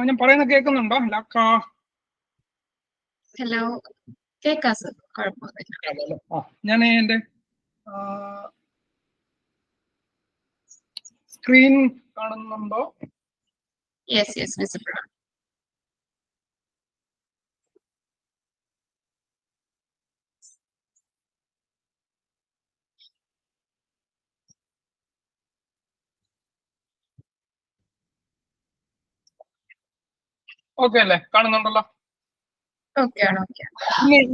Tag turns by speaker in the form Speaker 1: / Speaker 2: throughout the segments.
Speaker 1: ഞാൻ പറയുന്ന കേൾക്കുന്നുണ്ടോ? ലക്ക
Speaker 2: ഹലോ, കേക്കാം സർ, കുഴപ്പമൊന്നുമില്ല.
Speaker 1: ഞാൻ എൻ്റെ സ്ക്രീൻ കാണുന്നുണ്ടോ?
Speaker 2: യെസ് യെസ്, വിസിബിൾ ആണ്.
Speaker 1: ഓക്കെ അല്ലേ? കാണുന്നുണ്ടല്ലോ?
Speaker 2: ഓക്കെ ആണ്, ഓക്കെ.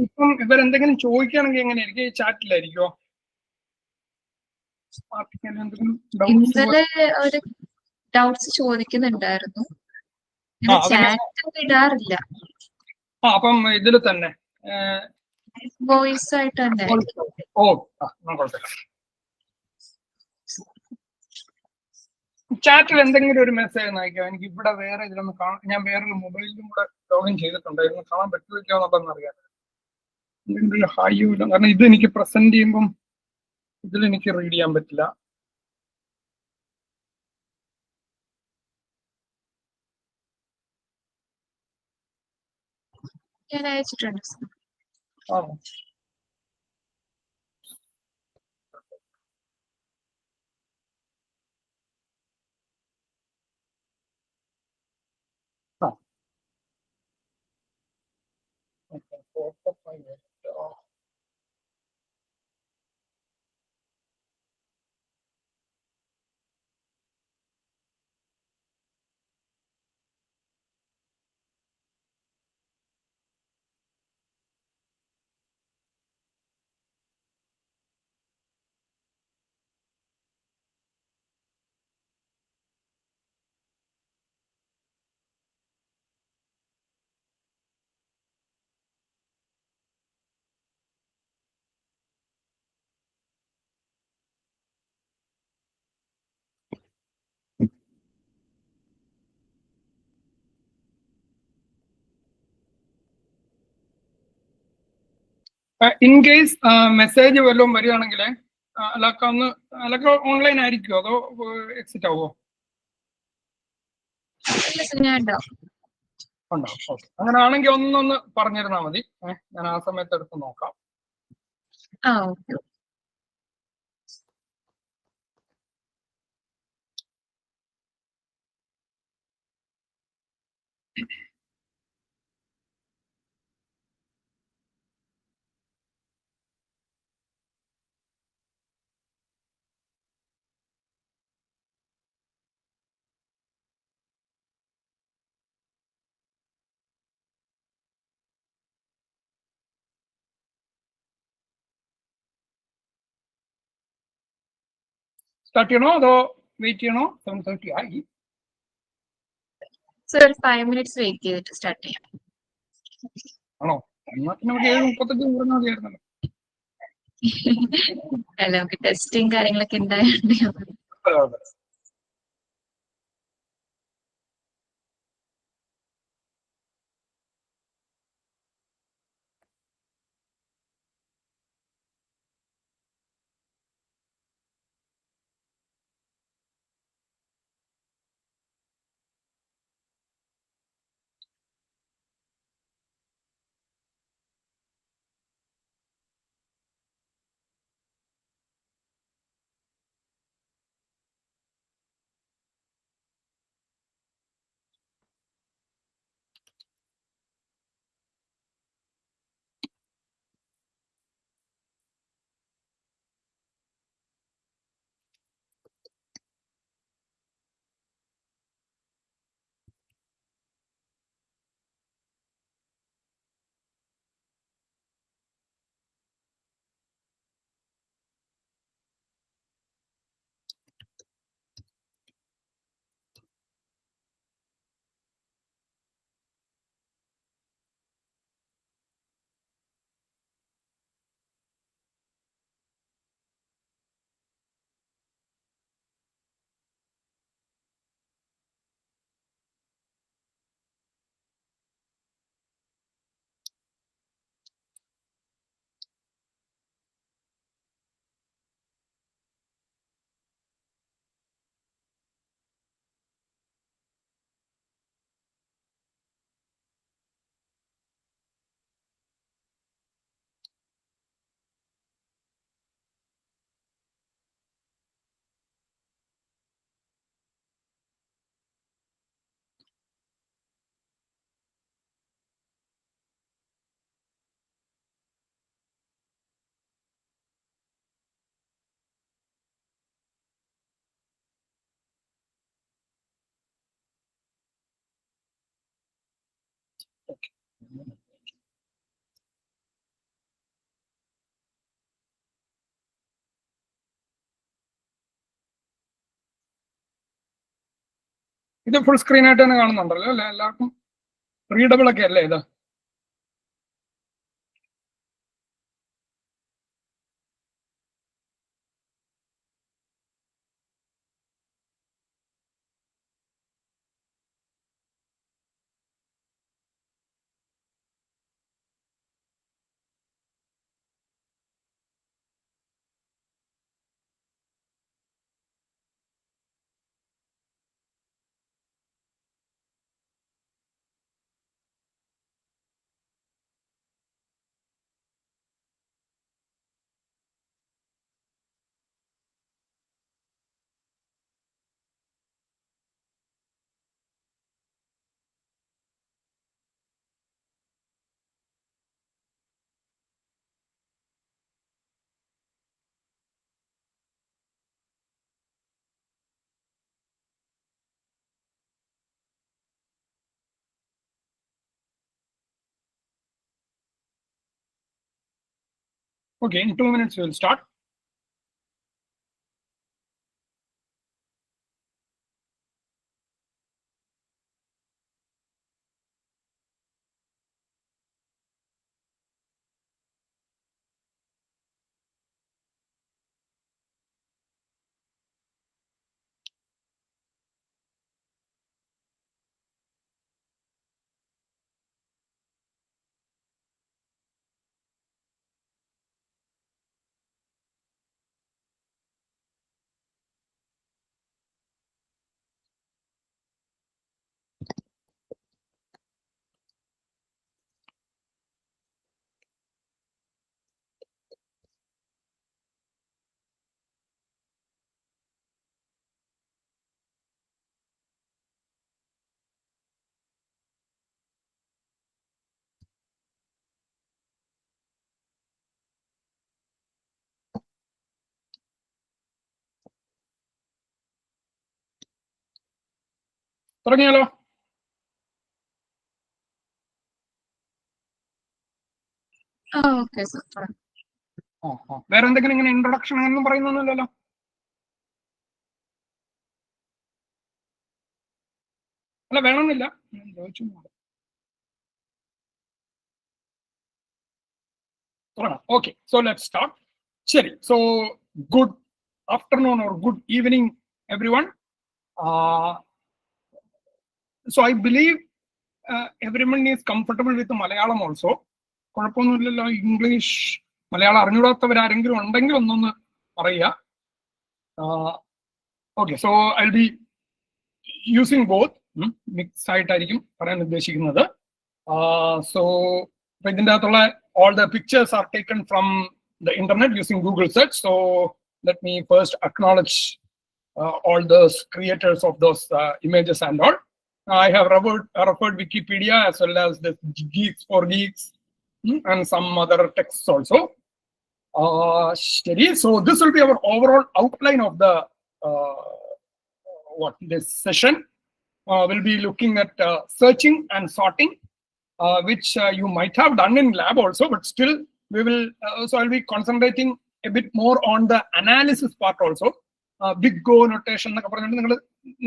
Speaker 1: ഇപ്പം ഇവരെന്തെങ്കിലും ചോദിക്കുകയാണെങ്കിൽ എങ്ങനെയായിരിക്കും? ചാറ്റിലായിരിക്കുമോ?
Speaker 2: ഇന്നലെ ഒരു ഡൗട്ട്സ് ചോദിക്കുന്നുണ്ടായിരുന്നു. ചാറ്റ് ഇടാറില്ല.
Speaker 1: അപ്പം ഇതിൽ തന്നെ
Speaker 2: വോയിസ് ആയിട്ട് തന്നെ.
Speaker 1: ചാറ്റിൽ എന്തെങ്കിലും ഒരു മെസ്സേജ് അയക്കാം. എനിക്ക് ഇവിടെ വേറെ ഇതിലൊന്ന് കാണാം. ഞാൻ വേറൊരു മൊബൈലിലും കൂടെ ലോഗിൻ ചെയ്തിട്ടുണ്ടായിരുന്നു. കാണാൻ പറ്റുമോ എന്നുള്ളതെന്ന് അറിയാം. എന്തെങ്കിലും ഹായ് ഇല്ല, കാരണം ഇത് എനിക്ക് പ്രസന്റ് ചെയ്യുമ്പം ഇതിലെനിക്ക് റീഡ് ചെയ്യാൻ പറ്റില്ല.
Speaker 2: ഞാൻ അയച്ചിട്ടുണ്ട്.
Speaker 1: ആണോ? ഇൻ കേസ് മെസ്സേജ് വല്ലതും വരികയാണെങ്കിൽ അലക്ക ഓൺലൈൻ ആയിരിക്കുമോ അതോ എക്സിറ്റ് ആവുമോ? ഉണ്ടാവും. ഓക്കെ, അങ്ങനെ ആണെങ്കിൽ ഒന്നൊന്ന് പറഞ്ഞിരുന്നാൽ മതി. ഞാൻ ആ സമയത്ത് എടുത്ത് നോക്കാം. സ്റ്റാർട്ട് ചെയ്യണോ അതോ വെയിറ്റ് ചെയ്യണോ? 7:30 ആയി.
Speaker 2: സർ 5 മിനിറ്റ്സ് വെയിറ്റ് ചെയ്തിട്ട് സ്റ്റാർട്ട് ചെയ്യാം.
Speaker 1: ആണോ? എന്നാൽ നമുക്ക് 7:35 പറഞ്ഞാൽ മതിയായിരുന്നല്ലോ.
Speaker 2: അല്ല, നമുക്ക് ടെസ്റ്റിംഗ് കാര്യങ്ങളൊക്കെ ഉണ്ടായോണ്ട്.
Speaker 1: ഇത് ഫുൾ സ്ക്രീൻ ആയിട്ട് തന്നെ കാണുന്നുണ്ടല്ലോ അല്ലെ? എല്ലാവർക്കും റീഡബിൾ ഒക്കെ അല്ലേ ഇത്? Okay, in 2 minutes we'll start. തുടങ്ങിയാലോ?
Speaker 2: Okay sir.
Speaker 1: വേറെ എന്തെങ്കിലും ഇങ്ങനെ ഇൻട്രൊഡക്ഷൻ ഒന്നും പറയുന്നൊന്നുമില്ലല്ലോ? അല്ല, വേണമെന്നില്ല. Okay, so let's start. ശരി, so good afternoon or good evening everyone. So I believe everyone is comfortable with Malayalam also. കുഴപ്പമൊന്നുമില്ലല്ലോ. ഇംഗ്ലീഷ് മലയാളം അറിഞ്ഞൂടാത്തവരാരെങ്കിലും ഉണ്ടെങ്കിൽ ഒന്നൊന്ന് പറയുക. Okay, so I'll be using both. Mix ആയിട്ടായിരിക്കും പറയാൻ ഉദ്ദേശിക്കുന്നത്. So ഇതിൻ്റെ അകത്തുള്ള all the pictures are taken from the internet using Google search. So let me first acknowledge all those creators of those images and all. I have referred Wikipedia as well as the Geeks for Geeks and some other texts also. So this will be our overall outline of the this session. We'll be looking at searching and sorting, which you might have done in lab also, but still we will. So I'll be concentrating a bit more on the analysis part also. Big Go notation എന്നൊക്കെ പറഞ്ഞിട്ട് നിങ്ങൾ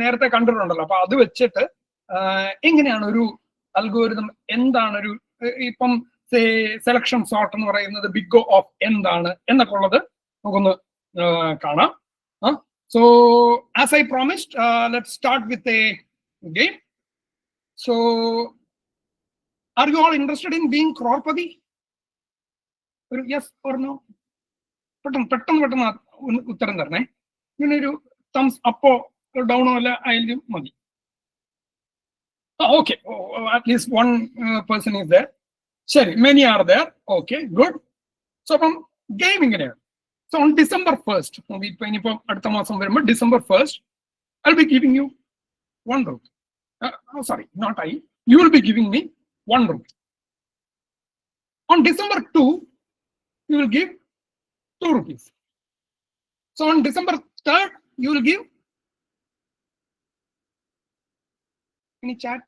Speaker 1: നേരത്തെ കണ്ടിട്ടുണ്ടല്ലോ. അപ്പൊ അത് വെച്ചിട്ട് എങ്ങനെയാണ് ഒരു അൽഗോരിതം, എന്താണ് ഒരു ഇപ്പം സെലക്ഷൻ സോർട്ട് എന്ന് പറയുന്നത് ബിഗ് ഗോ ഓഫ് എന്താണ് എന്നൊക്കെ ഉള്ളത് നമുക്കൊന്ന് കാണാം. So as I promised, let's start with a game. So are you all interested in being crorepati? Yes or no? പെട്ടെന്ന് ഉത്തരം തരണേ. ഇങ്ങനെ ഒരു തംസ് അപ്പോ ഡൗണോ അല്ല ആയാലും മതി. Okay, at least one person is there. Sure, many are there. Okay, good. So from game ഇങ്ങനെയാണ്. So on December 1st, ഇനിയിപ്പോ അടുത്ത മാസം വരുമ്പോൾ December 1st, I'll be giving you 1 rupee. Sorry, not I. You will be giving me 1 rupee. On December 2, you will give 2 rupees. So on December 3rd, you will give any chat?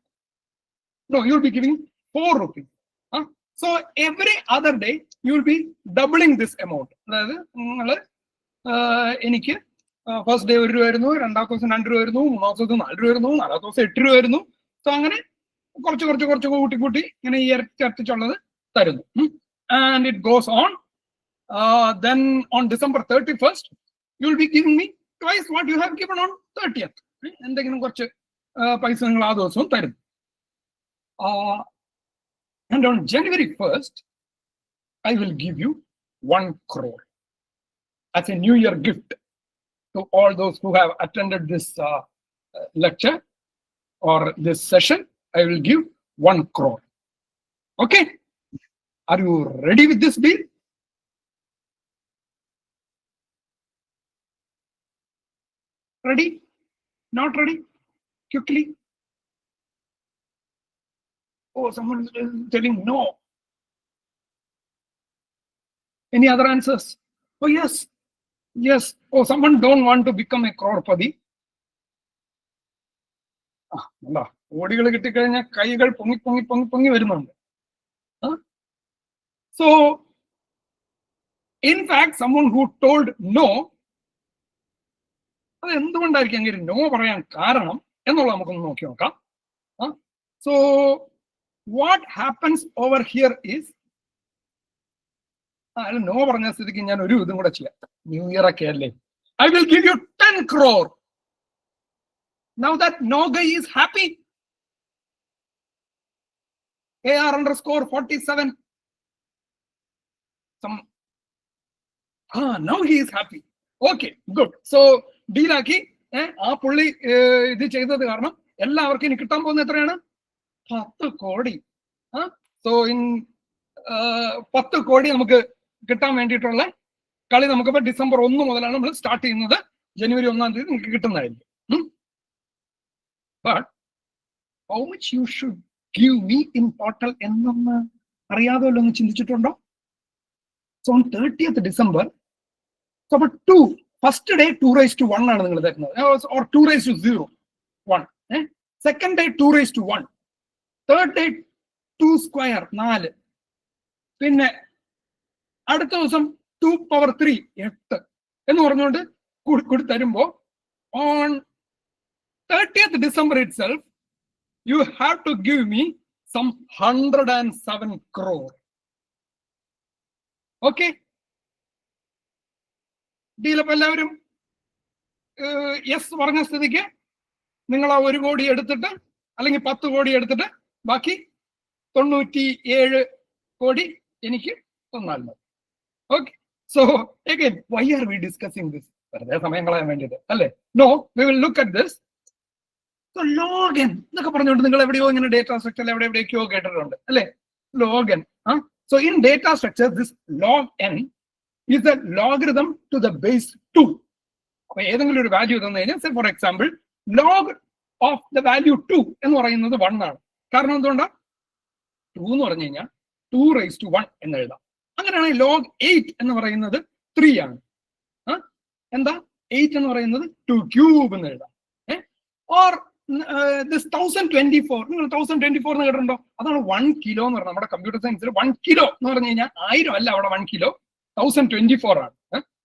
Speaker 1: No, you will be giving 4 rupees. So every other day you will be doubling this amount. അതായത് നിങ്ങൾ എനിക്ക് first day 1 രൂപ വരുന്നു, രണ്ടാമത്തെ ദിവസം 2 രൂപ വരുന്നു, മൂന്നാമത്തെ ദിവസം 4 രൂപ വരുന്നു, നാലാമത്തെ ദിവസം 8 രൂപ വരുന്നു. സോ അങ്ങനെ കുറച്ച് കൂട്ടി ഇങ്ങനെ ഈ ഇരട്ടിച്ചുള്ളത് തരുന്നു. And it goes on. Then on December 31st you will be giving me twice what you have given on 30th. എന്തെങ്കിലും കുറച്ച് പൈസ നിങ്ങൾ ആ ദിവസവും തരുന്നു. And on January 1st I will give you 1 crore as a New Year gift to all those who have attended this lecture or this session. I will give 1 crore. Okay? Are you ready with this deal? Ready? Not ready? Quickly. Oh, someone is telling no. Any other answers? Oh, yes. Yes. Oh, someone don't want to become a crorepati. ഓടികൾ കിട്ടിക്കഴിഞ്ഞാൽ കൈകൾ പൊങ്ങി വരുന്നുണ്ട്. So, in fact, someone who told no, അത് എന്തുകൊണ്ടായിരിക്കും അങ്ങനെ no പറയാൻ കാരണം എന്നുള്ളത് നമുക്കൊന്ന് നോക്കി നോക്കാം. So, what happens over here is, no പറഞ്ഞ സ്ഥിതിക്ക് ഞാൻ ഒരു ഇതും കൂടെ ചെയ്യാം. ന്യൂ ഇയർ ഒക്കെ അല്ലേ. I will give you 10 crore. Now that no guy is happy. AR_47. Now he is happy. Okay, good. So deal ആക്കി. ആ പുള്ളി ഇത് ചെയ്തത് കാരണം എല്ലാവർക്കും ഇനി കിട്ടാൻ പോകുന്ന എത്രയാണ്? 10 കോടി. സോ ഇൻ 10 കോടി നമുക്ക് കിട്ടാൻ വേണ്ടിയിട്ടുള്ള കളി നമുക്കിപ്പോ ഡിസംബർ 1 മുതലാണ് നമ്മൾ സ്റ്റാർട്ട് ചെയ്യുന്നത്. ജനുവരി 1-ാം തീയതി നിങ്ങൾക്ക് കിട്ടുന്നതായിരിക്കും. But how much you should give me in total എന്നൊന്ന് അറിയാതല്ലോ, ഒന്ന് ചിന്തിച്ചിട്ടുണ്ടോ? So on 30th December, so about 2, first day 2⁻1 ആണ് നിങ്ങൾ തരുന്നത്, or 2⁻0, 1. Second day 2⁻1, third day 2 square 4, പിന്നെ അടുത്ത ദിവസം 2⁻3 8 എന്ന് പറഞ്ഞുകൊണ്ട് കൂടി തരുമ്പോ on 30th December itself you have to give me some 107 crore. Okay? Deal അപ്പൊ എല്ലാവരും യെസ് പറഞ്ഞ സ്ഥിതിക്ക് നിങ്ങൾ ആ 1 കോടി എടുത്തിട്ട് അല്ലെങ്കിൽ 10 കോടി എടുത്തിട്ട് ബാക്കി 97 കോടി എനിക്ക് തന്നാൽ മതി. Okay. So again why are we discussing this? വെറുതെ സമയം കളയാൻ വേണ്ടിയിട്ട് അല്ലേ? No, we will look at this. So log n എന്നൊക്കെ പറഞ്ഞുകൊണ്ട് നിങ്ങൾ എവിടെയോ ഇങ്ങനെ ഡേറ്റാ സ്ട്രക്ചറിൽ എവിടെയൊക്കെയോ കേട്ടിട്ടുണ്ട് അല്ലേ? Logan. So in data structure, this log n is a logarithm to the base 2. അപ്പൊ ഏതെങ്കിലും ഒരു വാല്യൂ തന്നു കഴിഞ്ഞാൽ, for example log of the value 2 എന്ന് പറയുന്നത് 1 ആണ്. കാരണം എന്തുകൊണ്ടാണ്? 2 എന്ന് പറഞ്ഞു കഴിഞ്ഞാൽ 2⁻1 എന്ന് എഴുതാം. അങ്ങനെയാണെങ്കിൽ log 8 എന്ന് പറയുന്നത് 3 ആണ്. എന്താ 8 എന്ന് പറയുന്നത് 2³ എന്ന് എഴുതാം. ഓർ this 1024, നിങ്ങൾ 1024 എന്ന് കേട്ടിട്ടുണ്ടോ? അതാണ് 1 കിലോ എന്ന് പറഞ്ഞാൽ നമ്മുടെ കമ്പ്യൂട്ടർ സയൻസിൽ 1 കിലോ എന്ന് പറഞ്ഞു കഴിഞ്ഞാൽ 1000 അല്ല, അവിടെ 1 കിലോ 1024 ആണ്.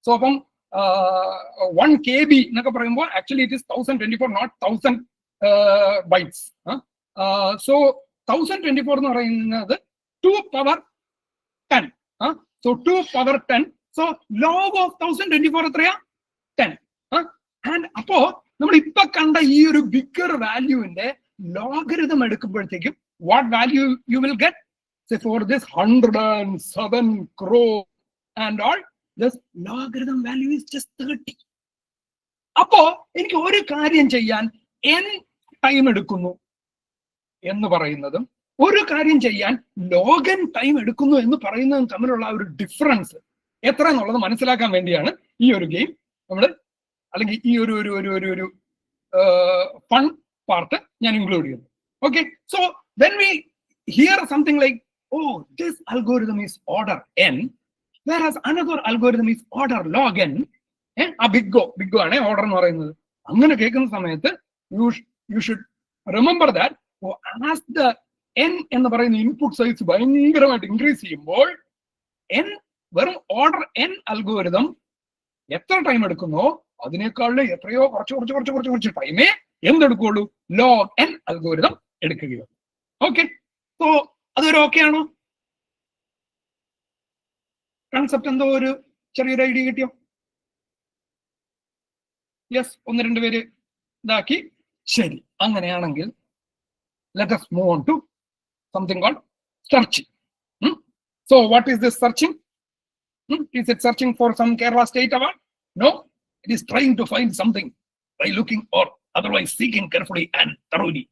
Speaker 1: സോ അപ്പം 1 KB എന്നൊക്കെ പറയുമ്പോൾ actually it is 1024, not 1000 bytes. So 1024 എന്ന് പറയുന്നത് 2⁻10. സോ 2⁻10. സോ ലോഗ് ഓഫ് 1024 എത്രയാ? 10. ആൻഡ് അപ്പോ നമ്മൾ ഇപ്പൊ കണ്ട ഈ ഒരു ബിഗർ വാല്യൂവിന്റെ ലോഗരിതം എടുക്കുമ്പോഴത്തേക്കും what value you will get? Say for this 107 crore and all, this logarithm value is just 30. അപ്പോ എനിക്ക് ഒരു കാര്യം ചെയ്യാൻ n ടൈം എടുക്കുന്നു എന്ന് പറയുന്നതും ഒരു കാര്യം ചെയ്യാൻ ലോഗൻ ടൈം എടുക്കുന്നു എന്ന് പറയുന്നതും തമ്മിലുള്ള ഒരു ഡിഫറൻസ് എത്ര എന്നുള്ളത് മനസ്സിലാക്കാൻ വേണ്ടിയാണ് ഈ ഒരു ഗെയിം നമ്മൾ, അല്ലെങ്കിൽ ഈ ഒരു ഫൺ പാർട്ട് ഞാൻ ഇൻക്ലൂഡ് ചെയ്യുന്നു. Okay. So when we hear something like, oh this algorithm is order n, whereas another algorithm is order log n, ആ ബിഗ് ഓ ആണ് ഓർഡർ എന്ന് പറയുന്നത്. അങ്ങനെ കേൾക്കുന്ന സമയത്ത് you should remember that as the n എന്ന് പറയുന്ന ഇൻപുട്ട് സൈസ് ഭയങ്കരമായിട്ട് ഇൻക്രീസ് ചെയ്യുമ്പോൾ n വെറും ഓർഡർ n അൽഗോരിതം എത്ര ടൈം എടുക്കുന്നോ അതിനേക്കാളും എത്രയോ കുറച്ച് ടൈമേ എന്തെടുക്കുള്ളൂ ലോഗ് n അൽഗോരിതം എടുക്കുകയുള്ളൂ. ഓക്കെ, സോ അതൊരു ഓക്കെ ആണോ? കൺസെപ്റ്റ് എന്തോ ഒരു ചെറിയൊരു ഐഡിയ കിട്ടിയോ? യെസ്, ഒന്ന് രണ്ട് പേര് ഇതാക്കി. ശരി, അങ്ങനെയാണെങ്കിൽ let us move on to something called searching. So what is this searching? Is it searching for some Kerala state award? No, it is trying to find something by looking or otherwise seeking carefully and thoroughly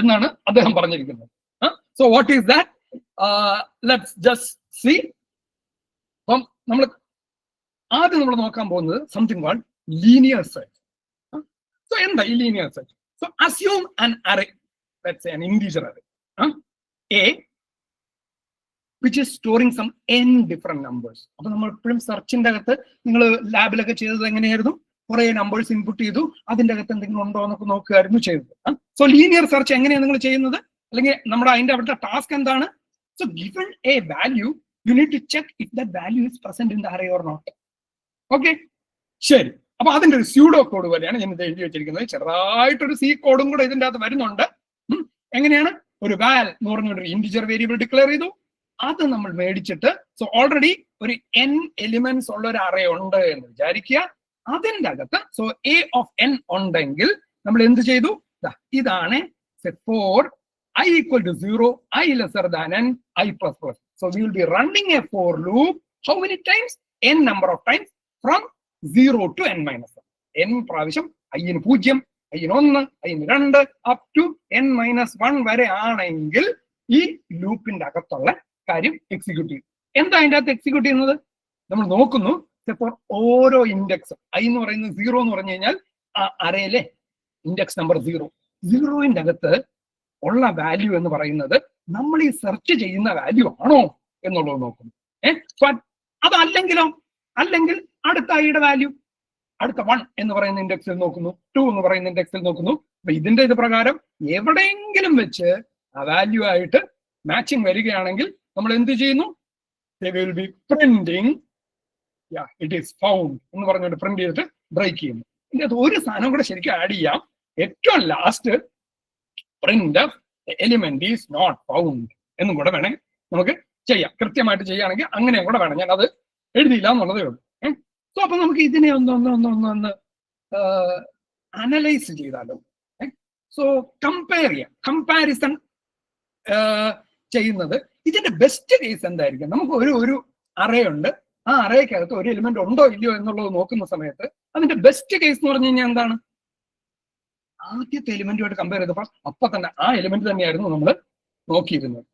Speaker 1: എന്നാണ് അദ്ദേഹം പറഞ്ഞിരിക്കുന്നത്. So what is that? Let's just see. അപ്പം ആദ്യം നമ്മൾ നോക്കാൻ പോകുന്നത് something called linear search. So എന്താ ഈ linear search? So assume an array, let's say an integer array, A, which is storing some n different numbers. അപ്പൊ നമ്മൾ എപ്പോഴും സെർച്ചിന്റെ അകത്ത് നിങ്ങൾ ലാബിലൊക്കെ ചെയ്തത് എങ്ങനെയായിരുന്നു? കുറെ നമ്പേഴ്സ് ഇൻപുട്ട് ചെയ്തു, അതിന്റെ അകത്ത് എന്തെങ്കിലും ഉണ്ടോ എന്നൊക്കെ നോക്കുകയായിരുന്നു ചെയ്തത്. സോ ലീനിയർ സെർച്ച് എങ്ങനെയാണ് നിങ്ങൾ ചെയ്യുന്നത്? അല്ലെങ്കിൽ നമ്മുടെ അതിന്റെ അവിടുത്തെ ടാസ്ക് എന്താണ്? So given a value you need to check if that value is present in the array or not. Okay, ശരി. അപ്പൊ അതിന്റെ ഒരു സ്യൂഡോ കോഡ് പോലെയാണ് ഞാൻ ഇത് എഴുതി വെച്ചിരിക്കുന്നത്. ചെറുതായിട്ടൊരു സി കോഡും കൂടെ ഇതിന്റെ അകത്ത് വരുന്നുണ്ട്. എങ്ങനെയാണ്? ഒരു വാൽ എന്ന് പറഞ്ഞൊരു ഇന്റിജർ വേരിയബിൾ ഡിക്ലെയർ ചെയ്തു, അത് നമ്മൾ മേടിച്ചിട്ട്, സോ ഓൾറെഡി ഒരു n എലിമെന്റ്സ് ഉള്ള ഒരു അറേ ഉണ്ട് എന്ന് വിചാരിക്കുക. അതിന്റെ അകത്ത് സോ a of n ഉണ്ടെങ്കിൽ നമ്മൾ എന്ത് ചെയ്തു? ഇതാണ് for I equal to 0, I lesser than n, I plus plus. So we will be running a for loop. How many times? n number of times from 0 to n minus 1. n പ്രാവശ്യം i ന് 0, i ന് 1, i ന് 2 up to n minus 1 വരെ ആണെങ്കിൽ ഈ ലൂപ്പിന്റെ അകത്തുള്ള കാര്യം എക്സിക്യൂട്ട് ചെയ്യും. എന്താ അതിന്റെ അകത്ത് എക്സിക്യൂട്ട് ചെയ്യുന്നത്? നമ്മൾ നോക്കുന്നു. ഫോർ ഓരോ ഇൻഡെക്സ് i എന്ന് പറയുന്നത് 0 എന്ന് പറഞ്ഞു കഴിഞ്ഞാൽ ആ അറേയിലെ ഇൻഡെക്സ് നമ്പർ 0ന്റെ അകത്ത് ഉള്ള വാല്യൂ എന്ന് പറയുന്നത് നമ്മൾ ഈ സെർച്ച് ചെയ്യുന്ന വാല്യൂ ആണോ എന്നുള്ളത് നോക്കുന്നു. അതല്ലെങ്കിലോ? അല്ലെങ്കിൽ അടുത്ത ഐയുടെ വാല്യൂ അടുത്ത 1 എന്ന് പറയുന്ന ഇൻഡെക്സിൽ നോക്കുന്നു, 2 എന്ന് പറയുന്ന ഇൻഡെക്സിൽ നോക്കുന്നു. അപ്പൊ ഇതിന്റെ ഇത് പ്രകാരം എവിടെയെങ്കിലും വെച്ച് ആ വാല്യൂ ആയിട്ട് മാച്ചിങ് വരികയാണെങ്കിൽ നമ്മൾ എന്ത് ചെയ്യുന്നു? they will be printing it is found എന്ന് പറഞ്ഞിട്ട് പ്രിന്റ് ചെയ്തിട്ട് ബ്രേക്ക് ചെയ്യുന്നു. ഇതിന്റെ അത് ഒരു സാധനം കൂടെ ശരിക്കും ആഡ് ചെയ്യാം. ഏറ്റവും last print element is not found എന്നും കൂടെ വേണേ നമുക്ക് ചെയ്യാം. കൃത്യമായിട്ട് ചെയ്യുകയാണെങ്കിൽ അങ്ങനെയും കൂടെ വേണം. ഞാൻ അത് എഴുതിയില്ല എന്നുള്ളതേ ഉള്ളൂ. സോ അപ്പൊ നമുക്ക് ഇതിനെ ഒന്ന് അനലൈസ് ചെയ്താലോ. സോ കമ്പയർ ചെയ്യാം. കമ്പാരിസൺ ചെയ്യുന്നത് ഇതിന്റെ ബെസ്റ്റ് കേസ് എന്തായിരിക്കും? നമുക്ക് ഒരു അറേ ഉണ്ട്, ആ അറേക്കകത്ത് ഒരു എലിമെന്റ് ഉണ്ടോ ഇല്ലയോ എന്നുള്ളത് നോക്കുന്ന സമയത്ത് അതിന്റെ ബെസ്റ്റ് കേസ് എന്ന് പറഞ്ഞു കഴിഞ്ഞാൽ എന്താണ്? ആദ്യത്തെ എലിമെന്റുമായിട്ട് കമ്പയർ ചെയ്തപ്പോൾ അപ്പൊ തന്നെ ആ എലിമെന്റ് തന്നെയായിരുന്നു നമ്മൾ നോക്കിയിരുന്നത്.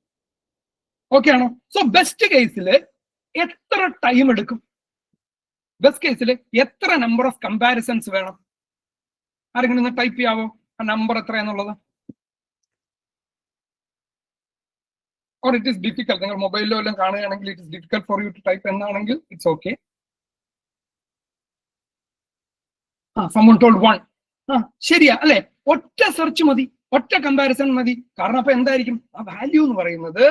Speaker 1: ഓക്കെ ആണോ? സോ ബെസ്റ്റ് കേസിൽ എത്ര ടൈം എടുക്കും? ബെസ്റ്റ് കേസിൽ എത്ര നമ്പർ ഓഫ് കമ്പാരിസൺസ് വേണം? ആരെങ്കിലും ഒന്ന് ടൈപ്പ് ചെയ്യാവോ ആ number എത്രയാന്നുള്ളത്? or it is difficult. നിങ്ങൾ മൊബൈലിലോ എല്ലാം കാണുകയാണെങ്കിൽ it is difficult for you to type എന്നാണെങ്കിൽ it's okay. someone told 1. ശരിയാ അല്ലെ? ഒറ്റ സെർച്ച് മതി, ഒറ്റ കമ്പാരിസൺ മതി. കാരണം അപ്പൊ എന്തായിരിക്കും? ആ വാല്യൂ എന്ന് പറയുന്നത്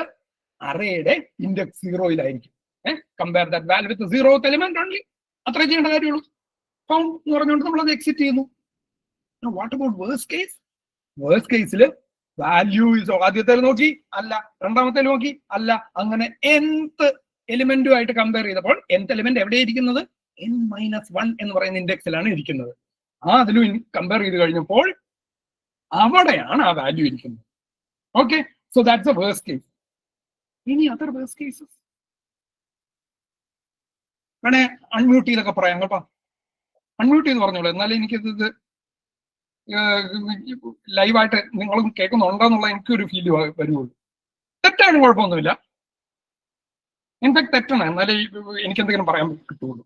Speaker 1: അറേയുടെ ഇൻഡെക്സ് 0-ലായിരിക്കും. Compare that value with 0th element only. അത്രേ ചെയ്യേണ്ട കാര്യമുള്ളൂ. ഫൗണ്ട് എന്ന് പറഞ്ഞുകൊണ്ട് നമ്മൾ അത് എക്സിറ്റ് ചെയ്യുന്നു. What about worst case? Worst കേസിൽ വാല്യൂ ആദ്യത്തെ നോക്കി അല്ല, രണ്ടാമത്തെ നോക്കി അല്ല, അങ്ങനെ nth എലിമെന്റുമായിട്ട് കമ്പയർ ചെയ്തപ്പോൾ nth എലിമെന്റ് എവിടെയിരിക്കുന്നത്? n-1 എന്ന് പറയുന്ന ഇൻഡെക്സിലാണ് ഇരിക്കുന്നത്. അതിലും കമ്പയർ ചെയ്ത് കഴിഞ്ഞപ്പോൾ അവിടെയാണ് ആ വാല്യൂ ഇരിക്കുന്നത്. Okay, so that's A worst case. ഇനി അതർ വേഴ്സ്റ്റ് കേസസ് വേണേ അൺമ്യൂട്ട് ചെയ്തൊക്കെ പറയാം കേട്ടോ. അൺമ്യൂട്ട് ചെയ്ത് പറഞ്ഞോളൂ, എന്നാലും എനിക്കിത് ലൈവായിട്ട് നിങ്ങളും കേൾക്കുന്നുണ്ടോ എന്നുള്ള എനിക്കൊരു ഫീൽ വരുള്ളൂ. തെറ്റാണ് കുഴപ്പമൊന്നുമില്ല. ഇൻഫാക്ട് തെറ്റാണ്, എന്നാലേ എനിക്ക് എന്തെങ്കിലും പറയാൻ കിട്ടുള്ളൂ.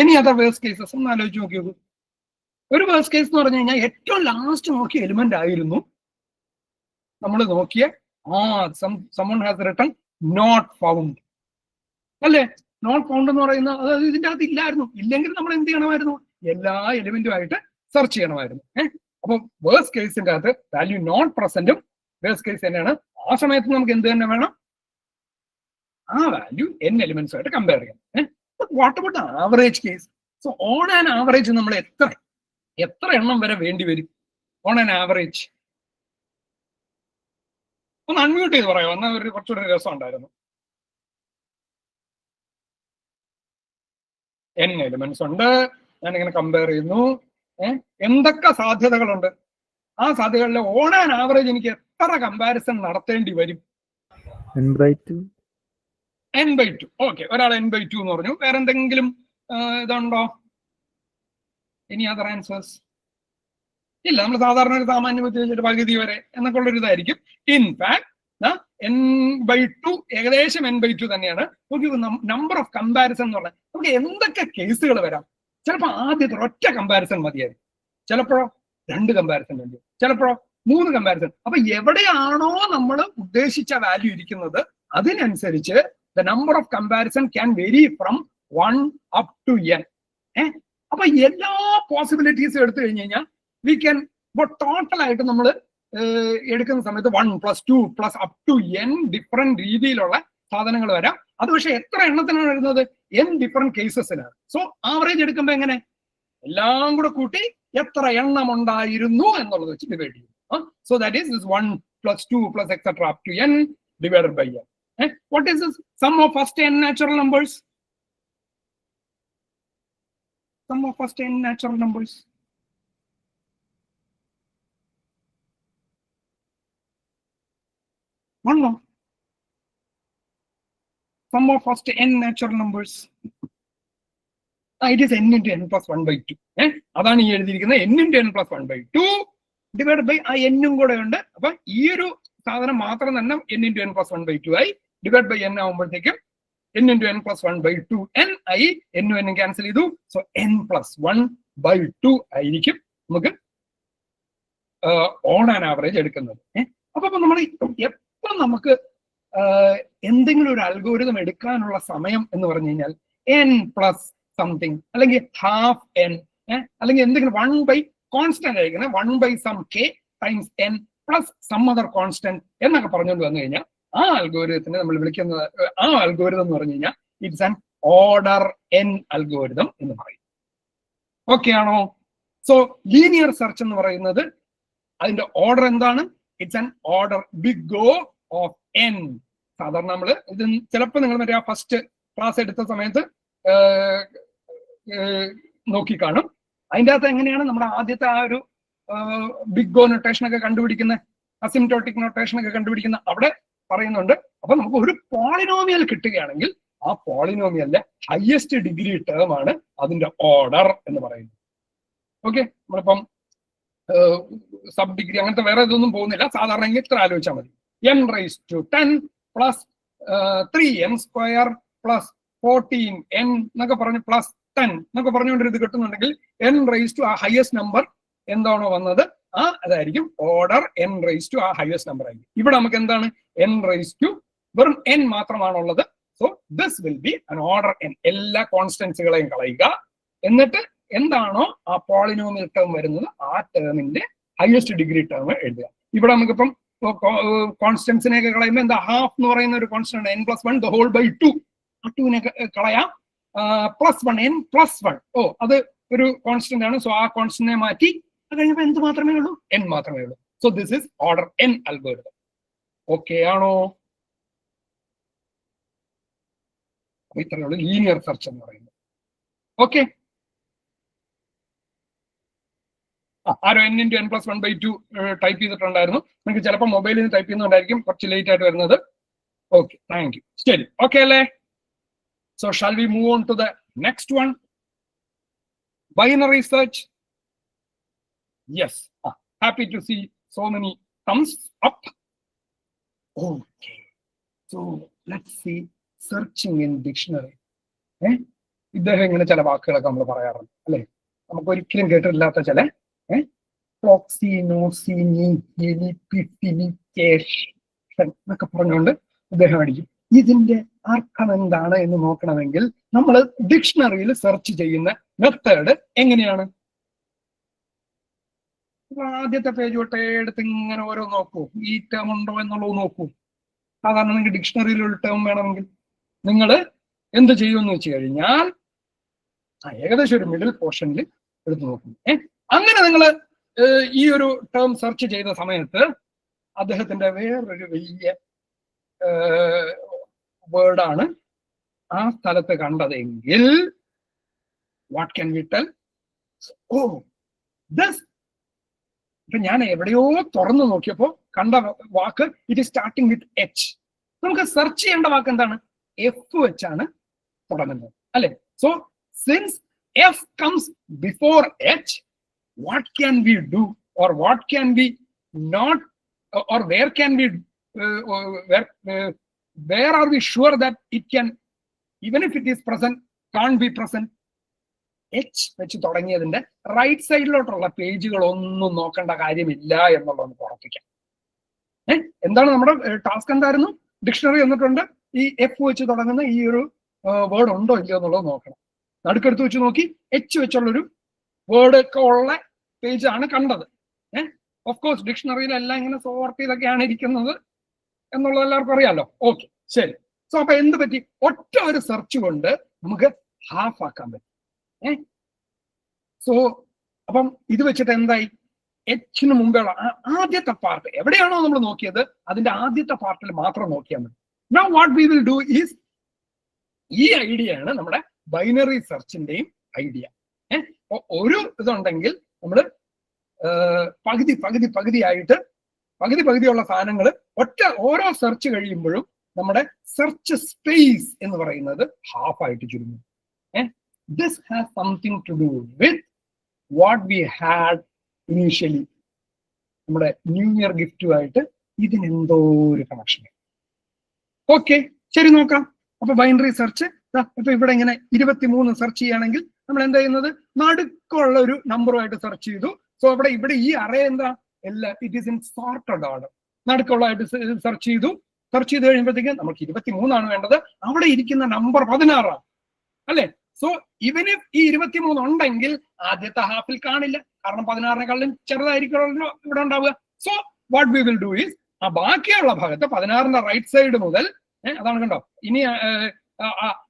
Speaker 1: ഇനി അതർ വേഴ്സ്റ്റ് കേസസ് ഒന്ന് ആലോചിച്ച് നോക്കിയത്. ഒരു വേഴ്സ്റ്റ് കേസ് എന്ന് പറഞ്ഞു കഴിഞ്ഞാൽ ഏറ്റവും ലാസ്റ്റ് നോക്കിയ എലിമെന്റ് ആയിരുന്നു നമ്മൾ നോക്കിയ someone has written not found അല്ലേ? നോട്ട് ഫൗണ്ട് എന്ന് പറയുന്നത് അതായത് ഇതിന്റെ അകത്ത് ഇല്ലായിരുന്നു. ഇല്ലെങ്കിൽ നമ്മൾ എന്ത് ചെയ്യണമായിരുന്നു? എല്ലാ എലിമെന്റുമായിട്ട് സെർച്ച് ചെയ്യണമായിരുന്നു. അപ്പൊ വേഴ്സ്റ്റ് കേസിന്റെ അകത്ത് വാല്യൂ നോട്ട് പ്രസന്റും വേഴ്സ്റ്റ് കേസ് തന്നെയാണ്. ആ സമയത്ത് നമുക്ക് എന്ത് തന്നെ വേണം, ആ വാല്യൂ n എലിമെന്റ്സ് ആയിട്ട് കമ്പയർ ചെയ്യാം. What about average case? So on an average നമ്മൾ എത്ര എണ്ണം വരെ വേണ്ടി വരും ഓൺ ആൻ ആവറേജ്? ഒന്ന് അൺമ്യൂട്ട് ചെയ്ത് പറയാം, എന്നാൽ ഒരു കുറച്ചുകൂടി രസം ഉണ്ടായിരുന്നു. n എലിമെന്റ്സ് ഉണ്ട്, ഞാനിങ്ങനെ കമ്പയർ ചെയ്യുന്നു. എന്തൊക്കെ സാധ്യതകളുണ്ട്? ആ സാധ്യതകളിലെ ഓൺ ആൻ ആവറേജ് എനിക്ക് എത്ര കമ്പാരിസൺ നടത്തേണ്ടി വരും? n/2. ഓക്കെ, ഒരാൾ n/2 എന്ന് പറഞ്ഞു. വേറെ എന്തെങ്കിലും ഇതുണ്ടോ? ഇനി അതർ ആൻസേഴ്സ് ഇല്ല. നമ്മൾ സാധാരണ ഒരു സാമാന്യ ബുദ്ധി വെച്ചിട്ട് പകുതി വരെ എന്നൊക്കെ ഉള്ളൊരു ഇതായിരിക്കും. ഇൻഫാക്ട് n/2 ഏകദേശം n/2 തന്നെയാണ്. നമ്പർ ഓഫ് കമ്പാരിസൺ എന്ന് പറഞ്ഞാൽ നമുക്ക് എന്തൊക്കെ കേസുകൾ വരാം. ചിലപ്പോൾ ആദ്യത്തെ ഒറ്റ കമ്പാരിസൺ മതിയായിരിക്കും, ചിലപ്പോഴോ 2 കമ്പാരിസൺ വേണ്ടി, ചിലപ്പോഴോ 3 കമ്പാരിസൺ. അപ്പൊ എവിടെയാണോ നമ്മൾ ഉദ്ദേശിച്ച വാല്യൂ ഇരിക്കുന്നത് അതിനനുസരിച്ച് the number of comparison can vary from 1 up to n. അപ്പൊ എല്ലാ പോസിബിലിറ്റീസും എടുത്തു കഴിഞ്ഞ് കഴിഞ്ഞാൽ വി ക്യാൻ ഇപ്പോൾ ടോട്ടലായിട്ട് നമ്മൾ എടുക്കുന്ന സമയത്ത് 1 + 2 + up to n ഡിഫറെന്റ് രീതിയിലുള്ള സാധനങ്ങൾ വരാം. അത് പക്ഷെ എത്ര എണ്ണത്തിനാണ് വരുന്നത്? n ഡിഫറെന്റ് കേസസിനാണ്. സോ ആവറേജ് എടുക്കുമ്പോൾ എങ്ങനെ എല്ലാം കൂടെ കൂട്ടി എത്ര എണ്ണം ഉണ്ടായിരുന്നു എന്നുള്ളത് വെച്ച് ഡിവൈഡ് ചെയ്യും. So that is 1 + 2 + etc. up to n divided by n. What is this? Sum of first n natural numbers. Sum of first n natural numbers. One more. Sum of first n natural numbers. It is n into n plus 1/2. അതാണ് ഈ എഴുതിയിരിക്കുന്നത്. n into n plus 1/2 divide by ആ n കൂടെ ഉണ്ട്. അപ്പൊ ഈ ഒരു സാധനം മാത്രം തന്നെ n into n plus 1/2 ആയി. ഡിവൈഡ് ബൈ n ആവുമ്പോഴത്തേക്കും n into n plus 1/2 n ആയി. n ക്യാൻസൽ ചെയ്തു. സോ n plus 1/2 ആയിരിക്കും നമുക്ക് ഓൺ ആൻ ആവറേജ് എടുക്കുന്നത്. അപ്പൊ നമ്മൾ എപ്പോ നമുക്ക് എന്തെങ്കിലും ഒരു അൽഗോരിതം എടുക്കാനുള്ള സമയം എന്ന് പറഞ്ഞു കഴിഞ്ഞാൽ n plus സംതിങ് അല്ലെങ്കിൽ ഹാഫ് n അല്ലെങ്കിൽ എന്തെങ്കിലും 1 കോൺസ്റ്റന്റ് ആയിരിക്കണം, 1 some k times n plus some other constant എന്നൊക്കെ പറഞ്ഞുകൊണ്ട് വന്നു കഴിഞ്ഞാൽ ആ അൽഗോരിതത്തിനെ നമ്മൾ വിളിക്കുന്നത്, ആ അൽഗോരിതം എന്ന് പറഞ്ഞു കഴിഞ്ഞാൽ it's an order n algorithm എന്ന് പറയും. ഓക്കെ ആണോ? സോ ലീനിയർ സെർച്ച് എന്ന് പറയുന്നത് അതിന്റെ ഓർഡർ എന്താണ്? It's an order big O of n. സാധാരണ നമ്മൾ ഇത് ചിലപ്പോൾ നിങ്ങൾ മറ്റേ ആ ഫസ്റ്റ് ക്ലാസ് എടുത്ത സമയത്ത് നോക്കി കാണും. അതിൻ്റെ അകത്ത് എങ്ങനെയാണ് നമ്മുടെ ആദ്യത്തെ ആ ഒരു ബിഗ് O നൊട്ടേഷൻ ഒക്കെ കണ്ടുപിടിക്കുന്ന, അസിംപ്റ്റോട്ടിക് നൊട്ടേഷൻ ഒക്കെ കണ്ടുപിടിക്കുന്ന അവിടെ പറയുന്നുണ്ട്. അപ്പൊ നമുക്ക് ഒരു പോളിനോമിയൽ കിട്ടുകയാണെങ്കിൽ ആ പോളിനോമിയലിന്റെ ഹയസ്റ്റ് ഡിഗ്രി ടേം ആണ് അതിന്റെ ഓർഡർ എന്ന് പറയുന്നത്. ഓക്കെ, നമ്മളിപ്പം സബ് ഡിഗ്രി അങ്ങനത്തെ വേറെ ഇതൊന്നും പോകുന്നില്ല. സാധാരണ ഇത്ര ആലോചിച്ചാൽ മതി. n⁻10 plus 3n² plus 14n എന്നൊക്കെ പറഞ്ഞ് plus 10 എന്നൊക്കെ പറഞ്ഞുകൊണ്ട് ഇത് കിട്ടുന്നുണ്ടെങ്കിൽ n⁻, ആ ഹയസ്റ്റ് നമ്പർ എന്താണോ വന്നത് അതായിരിക്കും ഓർഡർ n⁻, ആ ഹയസ്റ്റ് നമ്പർ ആയിരിക്കും. ഇവിടെ നമുക്ക് എന്താണ് n⁻, വെറും n മാത്രമാണുള്ളത്. So this will be an order n. എല്ലാ കോൺസ്റ്റൻസുകളെയും കളയുക, എന്നിട്ട് എന്താണോ ആ പോളിനോമിയൽ ടേം വരുന്നത് ആ ടേമിന്റെ ഹയസ്റ്റ് ഡിഗ്രി ടേം എഴുതുക. ഇവിടെ നമുക്കിപ്പം കോൺസ്റ്റൻസിനെയൊക്കെ കളയുമ്പോൾ എന്താ, ഹാഫ് എന്ന് പറയുന്ന ഒരു constant n + 1 the whole by 2. ആ 2നെ കളയാം. +1 n + 1, അത് ഒരു കോൺസ്റ്റന്റ് ആണ്. സോ ആ കോൺസ്റ്റന്റിനെ മാറ്റി അത് കഴിഞ്ഞപ്പോൾ എന്ത് മാത്രമേ ഉള്ളൂ? n മാത്രമേ ഉള്ളൂ. So this is order n algorithm. Okay ആണോ? ഇത്രയേ ഉള്ളൂ ലീനിയർ സെർച്ച് എന്ന് പറയുന്നത്. ഓക്കെ, ആരോ n into n plus 1/2 type ചെയ്തിട്ടുണ്ടായിരുന്നു. നിങ്ങൾക്ക് ചിലപ്പോൾ മൊബൈലിൽ നിന്ന് ടൈപ്പ് ചെയ്യുന്നുണ്ടായിരിക്കും, കുറച്ച് ലേറ്റ് ആയിട്ട് വരുന്നത്. Okay, thank you. ശരി, ഓക്കെ അല്ലേ? So shall we move on to the next one, binary search. Yes, happy to see so many thumbs up. Okay, so let's see searching in dictionary. ഇദ്ദേഹം ഇങ്ങനെ ചില വാക്കുകളൊക്കെ നമ്മൾ പറയാറുണ്ട് അല്ലെ, നമുക്ക് ഒരിക്കലും കേട്ടിട്ടില്ലാത്ത ചില എന്നൊക്കെ പറഞ്ഞുകൊണ്ട് അദ്ദേഹം അടിക്കും. ഇതിന്റെ അർത്ഥം എന്താണ് എന്ന് നോക്കണമെങ്കിൽ നമ്മൾ ഡിക്ഷണറിയിൽ സെർച്ച് ചെയ്യുന്ന മെത്തേഡ് എങ്ങനെയാണ്? ആദ്യത്തെ പേജ് തൊട്ടേ എടുത്ത് ഇങ്ങനെ ഓരോ നോക്കൂ, ഈ ടേം ഉണ്ടോ എന്നുള്ളത് നോക്കൂ. സാധാരണ നിങ്ങൾക്ക് ഡിക്ഷണറിയിലുള്ള ടേം വേണമെങ്കിൽ നിങ്ങൾ എന്ത് ചെയ്യുമെന്ന് വെച്ച് കഴിഞ്ഞാൽ ഏകദേശം ഒരു മിഡിൽ പോർഷനിൽ എടുത്ത് നോക്കും. അങ്ങനെ നിങ്ങൾ ഈ ഒരു ടേം സെർച്ച് ചെയ്ത സമയത്ത് അദ്ദേഹത്തിന്റെ വേറൊരു വലിയ വേർഡാണ് ആ സ്ഥലത്ത് കണ്ടതെങ്കിൽ what can we tell? Oh this. ഇപ്പൊ ഞാൻ എവിടെയോ തുറന്നു നോക്കിയപ്പോ കണ്ട വാക്ക് it is starting with H. നമുക്ക് സെർച്ച് ചെയ്യേണ്ട വാക്ക് എന്താണ്? എഫ് വെച്ചാണ് തുടങ്ങുന്നത് അല്ലെ? So since F comes before H, what can we do or what can we not or where can we where are we sure that it can, even if it is present, can't be present? H വെച്ച് തുടങ്ങിയതിന്റെ right സൈഡിലോട്ടുള്ള പേജുകൾ ഒന്നും നോക്കേണ്ട കാര്യമില്ല എന്നുള്ളത് നമുക്ക് ഉറപ്പിക്കാം. എന്താണ് നമ്മുടെ ടാസ്ക്? എന്തായിരുന്നു? ഡിക്ഷണറി എന്നിട്ടുണ്ട്, ഈ എഫ് വെച്ച് തുടങ്ങുന്ന ഈ ഒരു വേർഡ് ഉണ്ടോ ഇല്ലയോ എന്നുള്ളത് നോക്കണം. നടുക്കെടുത്ത് വെച്ച് നോക്കി എച്ച് വെച്ചുള്ളൊരു വേർഡ് ഒക്കെ ഉള്ള പേജാണ് കണ്ടത്. ഓഫ് കോഴ്സ് ഡിക്ഷണറിയിലെല്ലാം ഇങ്ങനെ സോർട്ട് ചെയ്തൊക്കെയാണ് ഇരിക്കുന്നത് എന്നുള്ളത് എല്ലാവർക്കും അറിയാലോ. ഓക്കെ, ശരി. സോ അപ്പൊ എന്ത് പറ്റി? ഒറ്റ ഒരു സെർച്ച് കൊണ്ട് നമുക്ക് ഹാഫ് ആക്കാൻ പറ്റും. സോ അപ്പം ഇത് വെച്ചിട്ട് എന്തായി? എച്ചിന് മുമ്പുള്ള ആദ്യത്തെ പാർട്ട് എവിടെയാണോ നമ്മൾ നോക്കിയത് അതിന്റെ ആദ്യത്തെ പാർട്ടിൽ മാത്രം നോക്കിയാൽ മതി. Now what we will do is, ഈ ഐഡിയയാണ് നമ്മുടെ ബൈനറി സെർച്ചിന്റെയും ഐഡിയ. ഒരു ഇതുണ്ടെങ്കിൽ നമ്മൾ പകുതിയായിട്ട് പകുതിയുള്ള സാധനങ്ങൾ ഓരോ സെർച്ച് കഴിയുമ്പോഴും നമ്മുടെ സെർച്ച് സ്പേസ് എന്ന് പറയുന്നത് ഹാഫ് ആയിട്ട് ചുരുങ്ങും. This has something to do with what we had initially. നമ്മുടെ ന്യൂ ഇയർ ഗിഫ്റ്റുമായിട്ട് ഇതിനെന്തോ ഒരു കണക്ഷൻ. ഓക്കെ, ശരി, നോക്കാം. അപ്പൊ ബൈനറി സെർച്ച് ഇപ്പൊ ഇവിടെ ഇങ്ങനെ 23 സെർച്ച് ചെയ്യുകയാണെങ്കിൽ നമ്മൾ എന്താ ചെയ്യുന്നത്? നടുക്കുള്ള ഒരു നമ്പറുമായിട്ട് സെർച്ച് ചെയ്തു. സോ ഇവിടെ ഈ അറേ എന്താ? It is in sorted order. നടുക്കുള്ളതായിട്ട് സെർച്ച് ചെയ്തു കഴിയുമ്പോഴത്തേക്ക് നമുക്ക് 23 വേണ്ടത്. അവിടെ ഇരിക്കുന്ന നമ്പർ 16 അല്ലെ? സോ ഇവന് ഈ 23 ഉണ്ടെങ്കിൽ ആദ്യത്തെ ഹാഫിൽ കാണില്ല, കാരണം 16-നെക്കാളും ചെറുതായിരിക്കുമല്ലോ ഇവിടെ ഉണ്ടാവുക. So what we will do is, ആ ബാക്കിയുള്ള ഭാഗത്ത് 16ന്റെ റൈറ്റ് സൈഡ് മുതൽ, അതാണ് കണ്ടോ, ഇനി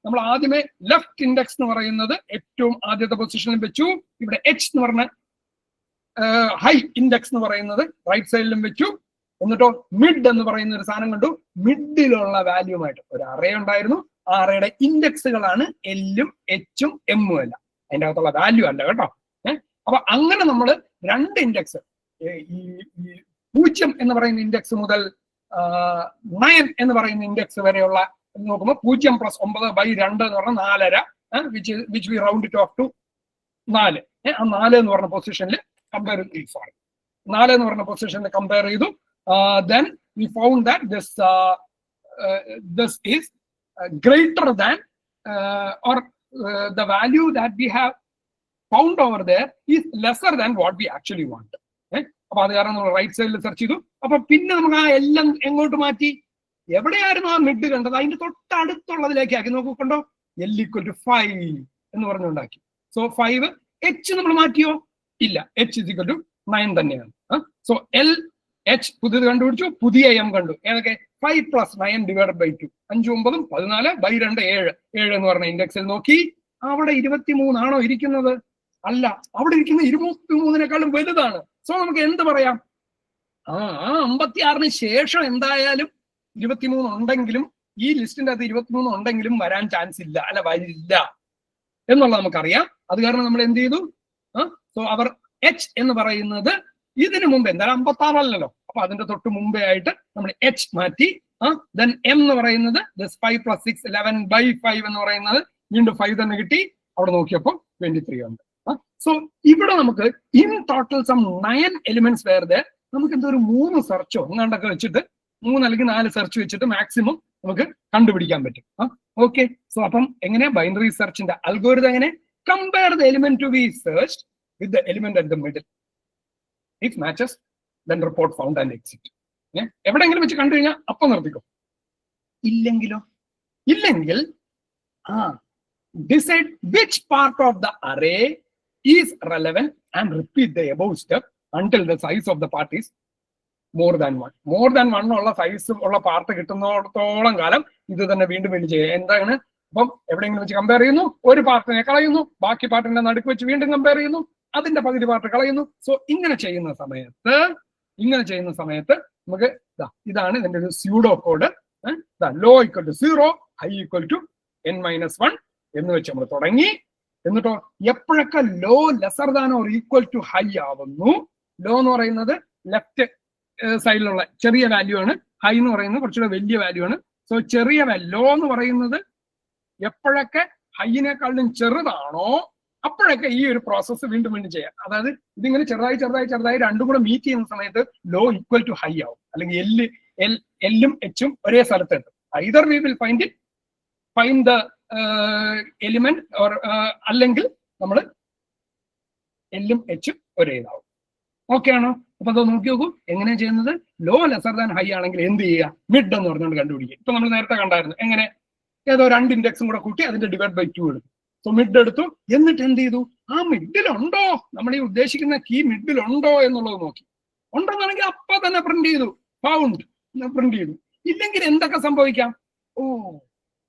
Speaker 1: നമ്മൾ ആദ്യമേ ലെഫ്റ്റ് ഇൻഡെക്സ് എന്ന് പറയുന്നത് ഏറ്റവും ആദ്യത്തെ പൊസിഷനിൽ വെച്ചു. ഇവിടെ എച്ച് എന്ന് പറഞ്ഞ ഹൈ ഇൻഡെക്സ് എന്ന് പറയുന്നത് റൈറ്റ് സൈഡിലും വെച്ചു. എന്നിട്ടോ മിഡ് എന്ന് പറയുന്ന ഒരു സാധനം കണ്ടു. മിഡിലുള്ള വാല്യൂമായിട്ട് ഒരു അറേ ഉണ്ടായിരുന്നു. ആ അറേയുടെ ഇൻഡെക്സുകളാണ് എല്ലും എച്ചും എമ്മും അല്ല, അതിൻ്റെ അകത്തുള്ള വാല്യൂ അല്ല കേട്ടോ. അപ്പൊ അങ്ങനെ നമ്മൾ 2 ഇൻഡെക്സ്, ഈ 0 എന്ന് പറയുന്ന ഇൻഡെക്സ് മുതൽ 9 എന്ന് പറയുന്ന ഇൻഡെക്സ് വരെയുള്ള നോക്കുമ്പോൾ 0 + 9/2 എന്ന് പറഞ്ഞാൽ 4.5, which we round it of two 4. ആ 4 എന്ന് പറഞ്ഞ പൊസിഷനിൽ കമ്പയർ ചെയ്തു. 4 എന്ന് പറഞ്ഞ പൊസിഷനിൽ കമ്പയർ ചെയ്തു. Then we found that this is greater than or the value that we have found over there is lesser than what we actually want. അപ്പൊ അത് കാരണം നമ്മൾ റൈറ്റ് സൈഡിൽ സെർച്ച് ചെയ്തു. അപ്പൊ പിന്നെ നമുക്ക് ആ എല്ലാം എങ്ങോട്ട് മാറ്റി? എവിടെയായിരുന്നു ആ മിഡ് കണ്ടത് അതിന്റെ തൊട്ടടുത്തുള്ളതിലേക്ക് ആക്കി. നോക്കൂ, കണ്ടോ, L = 5 എന്ന് പറഞ്ഞുണ്ടാക്കി. സോ 5 H നമ്മൾ മാറ്റിയോ? ഇല്ല, H = 9 തന്നെയാണ്. സോ H പുതിയത് കണ്ടുപിടിച്ചു, പുതിയ M കണ്ടു. ഏതൊക്കെ? 5 + 9 / 2. 5 9 14/2 7 എന്ന് പറഞ്ഞ ഇൻഡെക്സിൽ നോക്കി. അവിടെ 23 ആണോ ഇരിക്കുന്നത്? അല്ല, അവിടെ ഇരിക്കുന്ന 23-നേക്കാളും വലുതാണ്. സോ നമുക്ക് എന്ത് പറയാം? 56-ന് ശേഷം എന്തായാലും 23 ഉണ്ടെങ്കിലും ഈ ലിസ്റ്റിന്റെ അകത്ത് 23 ഉണ്ടെങ്കിലും വരാൻ ചാൻസ് ഇല്ല, അല്ല വരില്ല എന്നുള്ളത് നമുക്കറിയാം. അത് കാരണം നമ്മൾ എന്ത് ചെയ്തു? സോ അവർ H എന്ന് പറയുന്നത് ഇതിനു മുമ്പ് എന്തായാലും 56 അല്ലല്ലോ, അപ്പൊ അതിന്റെ തൊട്ട് മുമ്പേ ആയിട്ട് നമ്മൾ H മാറ്റി. ദെൻ M എന്ന് പറയുന്നത് 5 + 6 11/5 എന്ന് പറയുന്നത് വീണ്ടും 5 തന്നെ കിട്ടി. അവിടെ നോക്കിയപ്പോൾ 23 ഉണ്ട്. സോ ഇവിടെ നമുക്ക് ഇൻ ടോട്ടൽ സം 9 എലിമെന്റ്സ് വേറെ. നമുക്ക് എന്തോ ഒരു 3 സെർച്ചോ എങ്ങാണ്ടൊക്കെ വെച്ചിട്ട് 3 അല്ലെങ്കിൽ 4 സെർച്ച് വെച്ചിട്ട് മാക്സിമം നമുക്ക് കണ്ടുപിടിക്കാൻ പറ്റും. ഓക്കെ, സോ അപ്പം എങ്ങനെ ബൈനറി സെർച്ചിന്റെ അൽഗോരിതം എങ്ങനെ? Compare the element to be searched with the element at the middle. If matches, then report found and exit. എവിടെയെങ്കിലും വെച്ച് കണ്ടു കഴിഞ്ഞാൽ അപ്പം നിർത്തിക്കോ. ഇല്ലെങ്കിൽ decide which part of the array is relevant and repeat the above step. until the size of the part is more than 1. More than 1 ഉള്ള size ഉള്ള part കിട്ടുന്നിടത്തോളം കാലം ഇത് തന്നെ വീണ്ടും വീണ്ടും ചെയ്യുക. എന്താണ്? അപ്പം എവിടെയെങ്കിലും വെച്ച് കമ്പയർ ചെയ്യുന്നു, ഒരു പാർട്ടിനെ കളയുന്നു, ബാക്കി പാർട്ടിന്റെ നടുക്ക് വെച്ച് വീണ്ടും കമ്പയർ ചെയ്യുന്നു, അതിന്റെ പകുതി പാർട്ട് കളയുന്നു. സോ ഇങ്ങനെ ചെയ്യുന്ന സമയത്ത് നമുക്ക് ഇതാണ് ഇതിന്റെ ഒരു pseudo code. Low equal to 0, high equal to n-1 എന്ന് വെച്ച് നമ്മൾ തുടങ്ങി. എന്നിട്ടോ എപ്പോഴൊക്കെ low lesser than or equal to high ആവുന്നു, ലോ എന്ന് പറയുന്നത് ലെഫ്റ്റ് സൈഡിലുള്ള ചെറിയ വാല്യൂ ആണ്, ഹൈ എന്ന് പറയുന്നത് കുറച്ചുകൂടെ വലിയ വാല്യൂ ആണ്. സോ ചെറിയ ലോ എന്ന് പറയുന്നത് എപ്പോഴൊക്കെ ഹൈയിനെക്കാളും ചെറുതാണോ അപ്പോഴൊക്കെ ഈ ഒരു പ്രോസസ്സ് വീണ്ടും വീണ്ടും ചെയ്യാം. അതായത് ഇതിങ്ങനെ ചെറുതായി രണ്ടും കൂടെ മീറ്റ് ചെയ്യുന്ന സമയത്ത് ലോ ഈക്വൽ ടു ഹൈ ആവും, അല്ലെങ്കിൽ എല്ലും എച്ചും ഒരേ സ്ഥലത്ത് എത്തും. Either we will find the element or അല്ലെങ്കിൽ നമ്മൾ എല്ലും എച്ചും ഒരേ ഇതാവും. ഓക്കെ ആണോ? അപ്പൊ അത് നോക്കി നോക്കൂ എങ്ങനെയാ ചെയ്യുന്നത്. ലോ ലെസർ ദാൻ ഹൈ ആണെങ്കിൽ എന്ത് ചെയ്യുക? മിഡ് എന്ന് പറഞ്ഞുകൊണ്ട് കണ്ടുപിടിക്കുക. ഇപ്പൊ നമ്മൾ നേരത്തെ കണ്ടായിരുന്നു എങ്ങനെ, ഏതോ 2 ഇൻഡെക്സും കൂടെ കൂട്ടി അതിന്റെ ഡിവൈഡ് ബൈ 2 എടുത്തു. സോ മിഡ് എടുത്തു, എന്നിട്ട് എന്ത് ചെയ്തു? ആ മിഡിലുണ്ടോ, നമ്മൾ ഈ ഉദ്ദേശിക്കുന്ന കീ മിഡിലുണ്ടോ എന്നുള്ളത് നോക്കി. ഉണ്ടെന്നാണെങ്കിൽ അപ്പൊ തന്നെ പ്രിന്റ് ചെയ്തു, ഫൗണ്ട് പ്രിന്റ് ചെയ്തു. ഇല്ലെങ്കിൽ എന്തൊക്കെ സംഭവിക്കാം?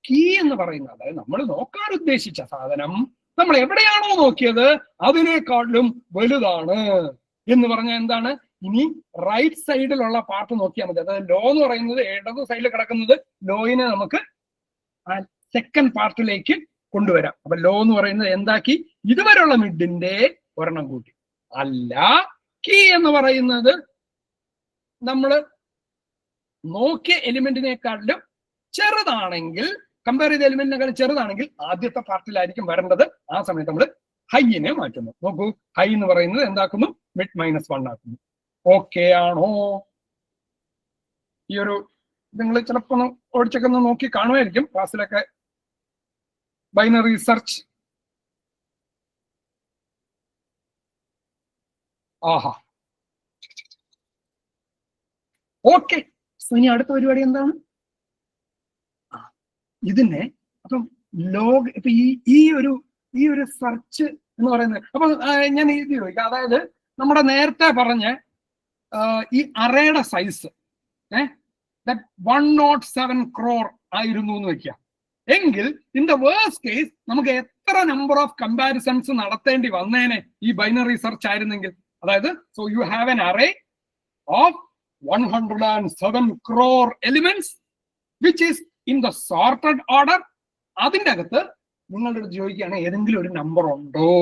Speaker 1: കീ എന്ന് പറയുന്നത്, അതായത് നമ്മൾ നോക്കാൻ ഉദ്ദേശിച്ച സാധനം നമ്മൾ എവിടെയാണോ നോക്കിയത് അതിനേക്കാളും വലുതാണ് എന്ന് പറഞ്ഞാൽ എന്താണ്? ഇനി റൈറ്റ് സൈഡിലുള്ള പാർട്ട് നോക്കിയാൽ മതി. അതായത് ലോ എന്ന് പറയുന്നത് ഇടത് സൈഡിൽ കിടക്കുന്നത് ലോയിനെ നമുക്ക് സെക്കൻഡ് പാർട്ടിലേക്ക് കൊണ്ടുവരാം. അപ്പൊ ലോ എന്ന് പറയുന്നത് എന്താക്കി? ഇതുവരെയുള്ള മിഡിന്റെ ഒരെണ്ണം കൂട്ടി. അല്ല, കീ എന്ന് പറയുന്നത് നമ്മൾ നോക്കിയ എലിമെന്റിനെക്കാളും ചെറുതാണെങ്കിൽ, കമ്പയർ ചെയ്ത എലിമെന്റിനെക്കാളും ചെറുതാണെങ്കിൽ ആദ്യത്തെ പാർട്ടിലായിരിക്കും വരേണ്ടത്. ആ സമയത്ത് നമ്മൾ ഹൈയിനെ മാറ്റുന്നു. നോക്കൂ, ഹൈ എന്ന് പറയുന്നത് എന്താക്കുന്നു? മിഡ് -1 ആക്കുന്നു. ഓക്കെ ആണോ? ഈ ഒരു നിങ്ങൾ ചിലപ്പോൾ ഓടിച്ചൊക്കെ ഒന്ന് നോക്കി കാണുമായിരിക്കും ക്ലാസ്സിലൊക്കെ. ബൈനറി സെർച്ച്, ആഹാ, ഓക്കെ. ഇനി അടുത്ത പരിപാടി എന്താണ്? ഇതിനെ അപ്പം ലോഗ്, ഇപ്പൊ ഈ ഒരു സെർച്ച് എന്ന് പറയുന്നത്, അപ്പൊ ഞാൻ ഇത് ചോദിക്കാം. അതായത് നമ്മുടെ നേരത്തെ പറഞ്ഞ ഈ അറേയുടെ സൈസ് 107 crore ആയിരുന്നു എന്ന് വെക്കാം. എങ്കിൽ ഇൻ ദ വേഴ്സ്റ്റ് കേസ് നമുക്ക് എത്ര നമ്പർ ഓഫ് കമ്പാരിസൺസ് നടത്തേണ്ടി വന്നേനെ ഈ ബൈനറി സെർച്ച് ആയിരുന്നെങ്കിൽ? അതായത് so you have an array of 107 crore elements which is in the sorted order. അതിൻ്റെ അകത്ത് നിങ്ങളുടെ അടുത്ത് ചോദിക്കുകയാണ് ഏതെങ്കിലും ഒരു നമ്പർ ഉണ്ടോ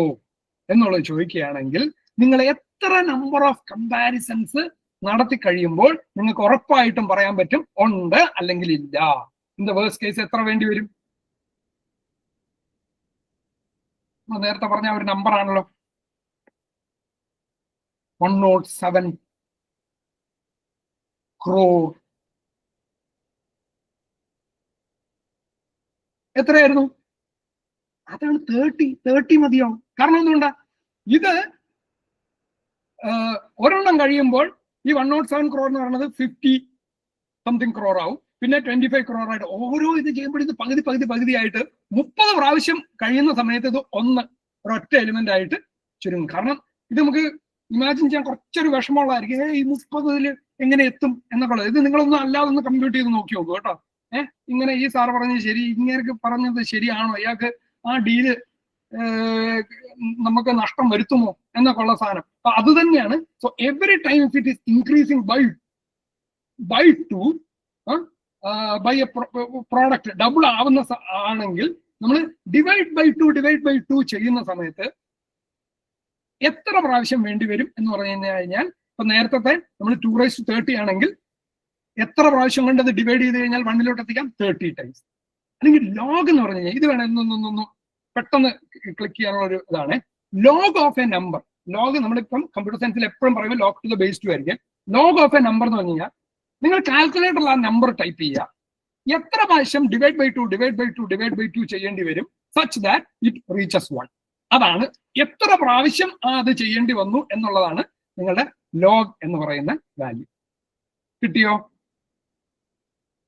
Speaker 1: എന്നുള്ളത് ചോദിക്കുകയാണെങ്കിൽ നിങ്ങൾ എത്ര നമ്പർ ഓഫ് കമ്പാരിസൺസ് നടത്തി കഴിയുമ്പോൾ നിങ്ങൾക്ക് ഉറപ്പായിട്ടും പറയാൻ പറ്റും ഉണ്ട് അല്ലെങ്കിൽ ഇല്ല. ഇൻ ദ വേഴ്സ്റ്റ് കേസ് എത്ര വേണ്ടി വരും? നേരത്തെ പറഞ്ഞ ഒരു നമ്പർ ആണല്ലോ 107 crore. എത്രയായിരുന്നു? അതാണ് 30 മതിയോ? കാരണം എന്തുകൊണ്ടാ? ഇത് ഒരെണ്ണം കഴിയുമ്പോൾ ഈ 107 crore എന്ന് പറയുന്നത് 50 something crore ആവും, പിന്നെ 25 crore ആയിട്ട് ഓരോ ഇത് ചെയ്യുമ്പോൾ ഇത് പകുതി ആയിട്ട് 30 പ്രാവശ്യം കഴിയുന്ന സമയത്ത് ഇത് ഒരൊറ്റ എലിമെന്റ് ആയിട്ട് ചുരുങ്ങും. കാരണം ഇത് നമുക്ക് ഇമാജിൻ ചെയ്യാൻ കുറച്ചൊരു വിഷമമുള്ളതായിരിക്കും. ഈ 30 എങ്ങനെ എത്തും എന്നൊക്കെ ഉള്ളത്. ഇത് നിങ്ങളൊന്നും അല്ലാതെ ഒന്ന് കമ്പ്യൂട്ട് ചെയ്ത് നോക്കി നോക്കൂ കേട്ടോ. ഇങ്ങനെ ഈ സാറ് പറഞ്ഞത് ശരി, ഇങ്ങനെ പറഞ്ഞത് ശരിയാണോ, അയാൾക്ക് ആ ഡീല് നമുക്ക് നഷ്ടം വരുത്തുമോ എന്നൊക്കെ ഉള്ള സാധനം. അപ്പൊ അത് തന്നെയാണ്. So every time if it is increasing by 2 by a product double ആവുന്ന ആണെങ്കിൽ നമ്മൾ ഡിവൈഡ് ബൈ 2 ചെയ്യുന്ന സമയത്ത് എത്ര പ്രാവശ്യം വേണ്ടി വരും എന്ന് പറഞ്ഞു കഴിഞ്ഞാൽ, ഇപ്പൊ നേരത്തെ നമ്മൾ 2⁻30 ആണെങ്കിൽ എത്ര പ്രാവശ്യം കൊണ്ട് അത് ഡിവൈഡ് ചെയ്ത് കഴിഞ്ഞാൽ 1 എത്തിക്കാം? 30 times. അല്ലെങ്കിൽ ലോഗ് എന്ന് പറഞ്ഞു കഴിഞ്ഞാൽ ഇത് വേണം എന്നൊന്നൊന്ന് പെട്ടെന്ന് ക്ലിക്ക് ചെയ്യാനുള്ള ഒരു ഇതാണ്. Log of A number. Log നമ്മളിപ്പം കമ്പ്യൂട്ടർ സയൻസിൽ എപ്പോഴും പറയുമ്പോൾ ലോഗ് ടു ദ ബേസ് 2 ആയിരിക്കും. ലോഗ് ഓഫ് എ നമ്പർ എന്ന് പറഞ്ഞു കഴിഞ്ഞാൽ നിങ്ങൾ കാൽക്കുലേറ്ററിൽ ആ നമ്പർ ടൈപ്പ് ചെയ്യുക, എത്ര പ്രാവശ്യം ഡിവൈഡ് ബൈ 2 ചെയ്യേണ്ടി വരും സച്ച് ദാറ്റ് ഇറ്റ് റീച്ചസ് 1. അതാണ് എത്ര പ്രാവശ്യം അത് ചെയ്യേണ്ടി വന്നു എന്നുള്ളതാണ് നിങ്ങളുടെ ലോഗ് എന്ന് പറയുന്ന വാല്യൂ. കിട്ടിയോ?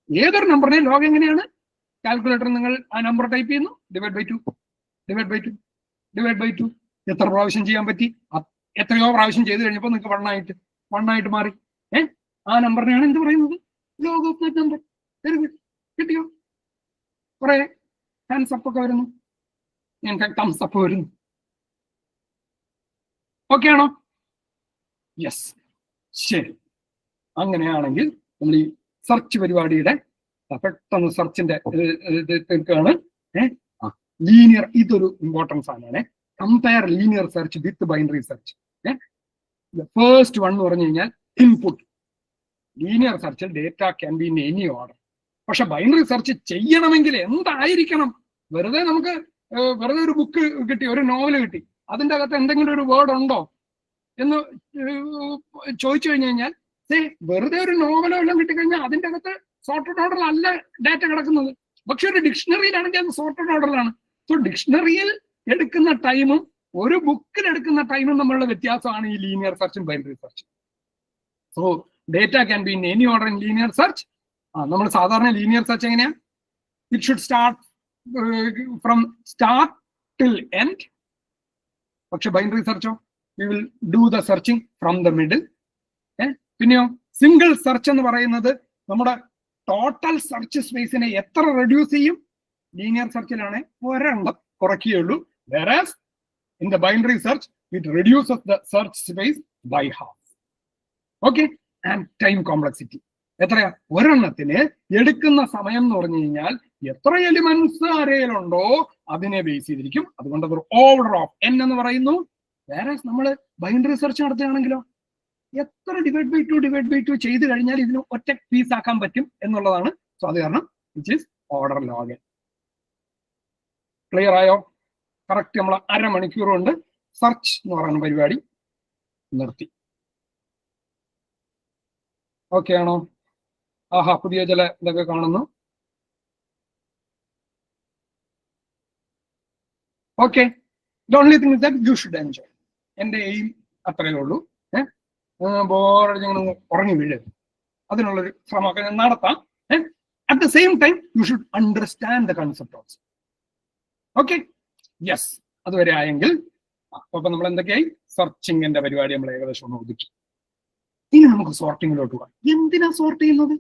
Speaker 1: ഏതൊരു നമ്പറിനെ ലോഗ് എങ്ങനെയാണ്? കാൽക്കുലേറ്റർ നിങ്ങൾ ആ നമ്പർ ടൈപ്പ് ചെയ്യുന്നു, ഡിവൈഡ് ബൈ 2 എത്ര പ്രാവശ്യം ചെയ്യാൻ പറ്റി എത്രയോ പ്രാവശ്യം ചെയ്ത് കഴിഞ്ഞപ്പോൾ നിങ്ങൾക്ക് വണ്ണായിട്ട് മാറി. ആ നമ്പറിനെയാണ് എന്ത് പറയുന്നത്? Log of that number. Very good. കിട്ടിയോ? കുറെ ഹാൻഡ്സ് അപ്പ് ഒക്കെ വരുന്നു, തംസ് അപ്പ് വരുന്നു. ഓക്കെ ആണോ? യെസ്, ശരി. അങ്ങനെയാണെങ്കിൽ നമ്മൾ ഈ സെർച്ച് പരിപാടിയുടെ പെട്ടെന്ന് സെർച്ചിന്റെ തീർക്കാണ്. ലീനിയർ, ഇതൊരു ഇമ്പോർട്ടൻസ് ആണ്. Compare linear search with binary search. First one എന്ന് പറഞ്ഞു കഴിഞ്ഞാൽ ഇൻപുട്ട്. ലീനിയർ സെർച്ചിൽ data can be in any order. പക്ഷെ ബൈനറി സെർച്ച് ചെയ്യണമെങ്കിൽ എന്തായിരിക്കണം? വെറുതെ നമുക്ക് വെറുതെ ഒരു ബുക്ക് കിട്ടി, ഒരു നോവൽ കിട്ടി, അതിൻ്റെ അകത്ത് എന്തെങ്കിലും ഒരു വേർഡ് ഉണ്ടോ എന്ന് ചോദിച്ചു കഴിഞ്ഞു കഴിഞ്ഞാൽ, വെറുതെ ഒരു നോവലോ എല്ലാം കിട്ടിക്കഴിഞ്ഞാൽ അതിൻ്റെ അകത്ത് സോർട്ടഡ് ഓർഡറിലല്ല ഡാറ്റ കിടക്കുന്നത്. പക്ഷെ ഒരു ഡിക്ഷണറിയിലാണെങ്കിൽ അത് സോർട്ടഡ് ഓർഡറിലാണ്. സോ ഡിക്ഷണറിയിൽ എടുക്കുന്ന ടൈമും ഒരു ബുക്കിൽ എടുക്കുന്ന ടൈമും തമ്മിലുള്ള വ്യത്യാസമാണ് ഈ ലീനിയർ സെർച്ചും ബൈനറി സെർച്ചും. So data can be in any order in linear search. നമ്മൾ സാധാരണ ലീനിയർ സെർച്ച് എങ്ങനെയാ? It should start from start till end. പക്ഷെ ബൈനറി സെർച്ചോ, we will do the searching from the middle. പിന്നെയോ സിംഗിൾ സെർച്ച് എന്ന് പറയുന്നത് നമ്മുടെ ടോട്ടൽ സെർച്ച് സ്പേസിനെ എത്ര റെഡ്യൂസ് ചെയ്യും? ലീനിയർ സെർച്ചിലാണ് ഒരെണ്ണം കുറയ്ക്കുകയുള്ളൂ. whereas in the binary search it reduces the search space by half. Okay, and time complexity എത്രയാ? ഒരെണ്ണത്തിന് എടുക്കുന്ന സമയം എന്ന് പറഞ്ഞു കഴിഞ്ഞാൽ എത്ര എലിമെന്റ്സ് അറേയിലുണ്ടോ അതിനെ ബേസ് ചെയ്തിരിക്കും. അതുകൊണ്ട് അതൊരു ഓർഡർ ഓഫ് n എന്ന് പറയുന്നു. whereas നമ്മൾ ബൈനറി സെർച്ച് നടത്തുകയാണെങ്കിലോ എത്ര ഡിവൈഡ് ബൈ ടു ചെയ്ത് കഴിഞ്ഞാൽ ഇതിന് ഒറ്റ പീസ് ആക്കാൻ പറ്റും എന്നുള്ളതാണ്. സോ അത് കാരണം which is order log. Clear ആയോ? കറക്റ്റ് നമ്മൾ അരമണിക്കൂർ കൊണ്ട് സെർച്ച് എന്ന് പറയുന്ന പരിപാടി നിർത്തി. ഓക്കെ ആണോ? ആഹാ, പുതിയ ചില ഇതൊക്കെ കാണുന്നു. Okay, the only thing is that you should enjoy. എന്റെ എയിം അത്രയേ ഉള്ളൂ. ബോറടിച്ചിങ്ങനെ ഉറങ്ങി വീഴരുത്, അതിനുള്ളൊരു ശ്രമമൊക്കെ ഞാൻ നടത്താം. At the same time you should understand the concept also. Okay, yes. അതുവരെ ആയെങ്കിൽ അപ്പൊ നമ്മൾ എന്തൊക്കെയായി? സെർച്ചിങ്ങിന്റെ പരിപാടി നമ്മൾ ഏകദേശം ഒന്ന് ഒതുക്കി. ഇനി നമുക്ക് സോർട്ടിങ്ങിലോട്ട് പോകാം. എന്തിനാ സോർട്ട് ചെയ്യുന്നത്?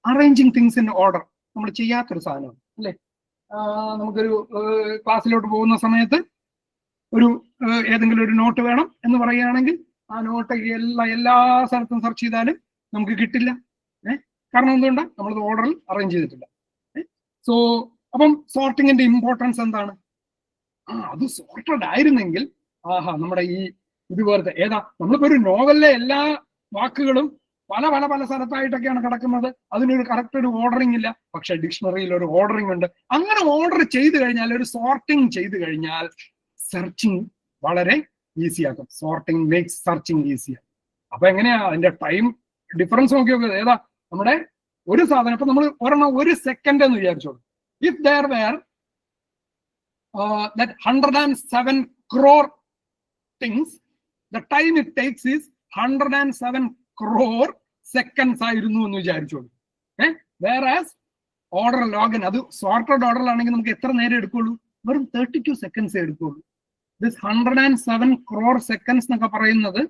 Speaker 1: അറേഞ്ചിങ് തിങ്സ് ഇൻ ഓർഡർ നമ്മൾ ചെയ്യാത്തൊരു സാധനമാണ് അല്ലേ? നമുക്കൊരു ക്ലാസ്സിലോട്ട് പോകുന്ന സമയത്ത് ഒരു ഏതെങ്കിലും ഒരു നോട്ട് വേണം എന്ന് പറയുകയാണെങ്കിൽ ആ നോട്ട് എല്ലാ സ്ഥലത്തും സെർച്ച് ചെയ്താലും നമുക്ക് കിട്ടില്ല. കാരണം എന്തുകൊണ്ടാണ്? നമ്മളത് ഓർഡറിൽ അറേഞ്ച് ചെയ്തിട്ടില്ല. സോ അപ്പം സോർട്ടിങ്ങിന്റെ ഇമ്പോർട്ടൻസ് എന്താണ്? അത് സോർട്ടഡ് ആയിരുന്നെങ്കിൽ ആഹാ, നമ്മുടെ ഈ ഇതുപോലത്തെ ഏതാ നമ്മളിപ്പോ ഒരു നോവലിലെ എല്ലാ വാക്കുകളും പല പല പല സ്ഥലത്തായിട്ടൊക്കെയാണ് കിടക്കുന്നത്. അതിനൊരു കറക്റ്റ് ഒരു ഓർഡറിങ് ഇല്ല. പക്ഷെ ഡിക്ഷണറിയിൽ ഒരു ഓർഡറിങ് ഉണ്ട്. അങ്ങനെ ഓർഡർ ചെയ്ത് കഴിഞ്ഞാൽ, ഒരു സോർട്ടിങ് ചെയ്ത് കഴിഞ്ഞാൽ സെർച്ചിങ് വളരെ ഈസി ആക്കും. സോർട്ടിങ് മേക്സ് സെർച്ചിങ് ഈസിയാണ്. അപ്പൊ എങ്ങനെയാ അതിന്റെ ടൈം ഡിഫറൻസ് നോക്കി നോക്കിയത്? ഏതാ നമ്മുടെ ഒരു സാധനം ഇപ്പൊ നമ്മൾ ഒരെണ്ണം 1 സെക്കൻഡ് എന്ന് വിചാരിച്ചോളൂ. If there were that 107 crore things, the time it takes is 107 crore seconds ആയിരുന്നു എന്ന് വിചാരിച്ചോളൂ. whereas ഓർഡർ ലോഗിൻ അത് സോർട്ടഡ് ഓർഡറിലാണെങ്കിൽ നമുക്ക് എത്ര നേരം എടുക്കുള്ളൂ? വെറും 32 സെക്കൻഡ്സ് എടുക്കുള്ളൂ. ദിസ് 107 crore seconds എന്നൊക്കെ പറയുന്നത്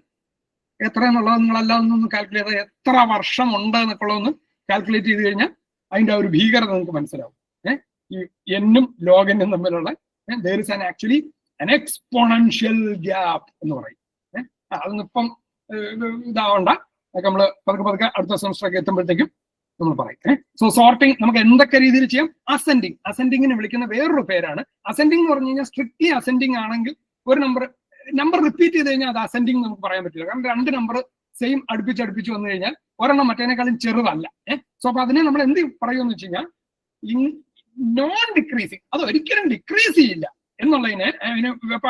Speaker 1: എത്ര എന്നുള്ളത് നിങ്ങളെല്ലാം ഒന്ന് കാൽക്കുലേറ്റ് ചെയ്ത് എത്ര വർഷം ഉണ്ട് എന്നൊക്കെ ഉള്ളതൊന്ന് കാൽക്കുലേറ്റ് ചെയ്ത് കഴിഞ്ഞാൽ അതിന്റെ ആ ഒരു ഭീകരത നിങ്ങൾക്ക് മനസ്സിലാവും. ഈ എന്നും ലോഗിനും തമ്മിലുള്ള there is actually an exponential gap എന്ന് പറയും. അതൊന്നിപ്പം ഇതാവണ്ട, നമ്മൾ പതുക്കെ അടുത്ത സെമസ്റ്ററൊക്കെ എത്തുമ്പോഴത്തേക്കും നമ്മൾ പറയും. സോ സോർട്ടിങ് നമുക്ക് എന്തൊക്കെ രീതിയിൽ ചെയ്യാം? അസെൻഡിങ്ങിന് വിളിക്കുന്ന വേറൊരു പേരാണ്. അസെൻഡിങ് എന്ന് പറഞ്ഞു കഴിഞ്ഞാൽ സ്ട്രിക്ട്ലി അസെൻഡിങ് ആണെങ്കിൽ ഒരു നമ്പർ റിപ്പീറ്റ് ചെയ്ത് കഴിഞ്ഞാൽ അത് അസെൻഡിങ് നമുക്ക് പറയാൻ പറ്റില്ല. കാരണം 2 നമ്പർ സെയിം അടുപ്പിച്ച് വന്നു കഴിഞ്ഞാൽ ഒരെണ്ണം മറ്റേനേക്കാളും ചെറുതല്ല. സോ അപ്പൊ അതിനെ നമ്മൾ എന്ത് പറയുമെന്ന് വെച്ച് കഴിഞ്ഞാൽ നോൺ ഡിക്രീസിങ്, അത് ഒരിക്കലും ഡിക്രീസ് ചെയ്യില്ല എന്നുള്ളതിന്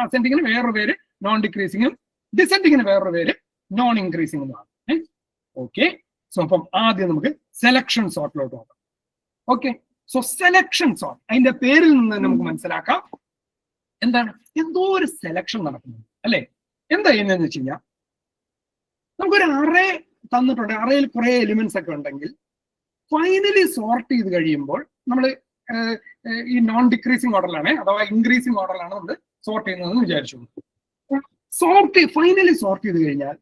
Speaker 1: അസെൻഡിങ്ങിന് വേറൊരു പേര് നോൺ ഡിക്രീസിങ്ങും ഡിസെൻഡിങ്ങിന് വേറൊരു പേര് നോൺ ഇൻക്രീസിംഗ് എന്നാണ്. ഓക്കെ, സോ അപ്പം ആദ്യം നമുക്ക് സെലക്ഷൻ സോർട്ടിലോട്ട് നോക്കാം. ഓക്കെ, സോ സെലക്ഷൻ സോർട്ട് അതിന്റെ പേരിൽ നിന്ന് നമുക്ക് മനസ്സിലാക്കാം എന്താണ്? എന്തോ ഒരു സെലക്ഷൻ നടക്കുന്നത് അല്ലെ? എന്താ ചെയ്യുന്നതെന്ന് വെച്ച് കഴിഞ്ഞാൽ നമുക്കൊരു അറേ തന്നിട്ടുണ്ട്. അറേയിൽ കുറെ എലിമെന്റ്സ് ഒക്കെ ഉണ്ടെങ്കിൽ ഫൈനലി സോർട്ട് ചെയ്ത് കഴിയുമ്പോൾ നമ്മൾ ഈ നോൺ ഡിക്രീസിങ് ഓർഡറിലാണ് അഥവാ ഇൻക്രീസിങ് ഓർഡറിലാണ് നമ്മൾ സോർട്ട് ചെയ്യുന്നതെന്ന് വിചാരിച്ചു.
Speaker 3: ഫൈനലി സോർട്ട് ചെയ്ത് കഴിഞ്ഞാൽ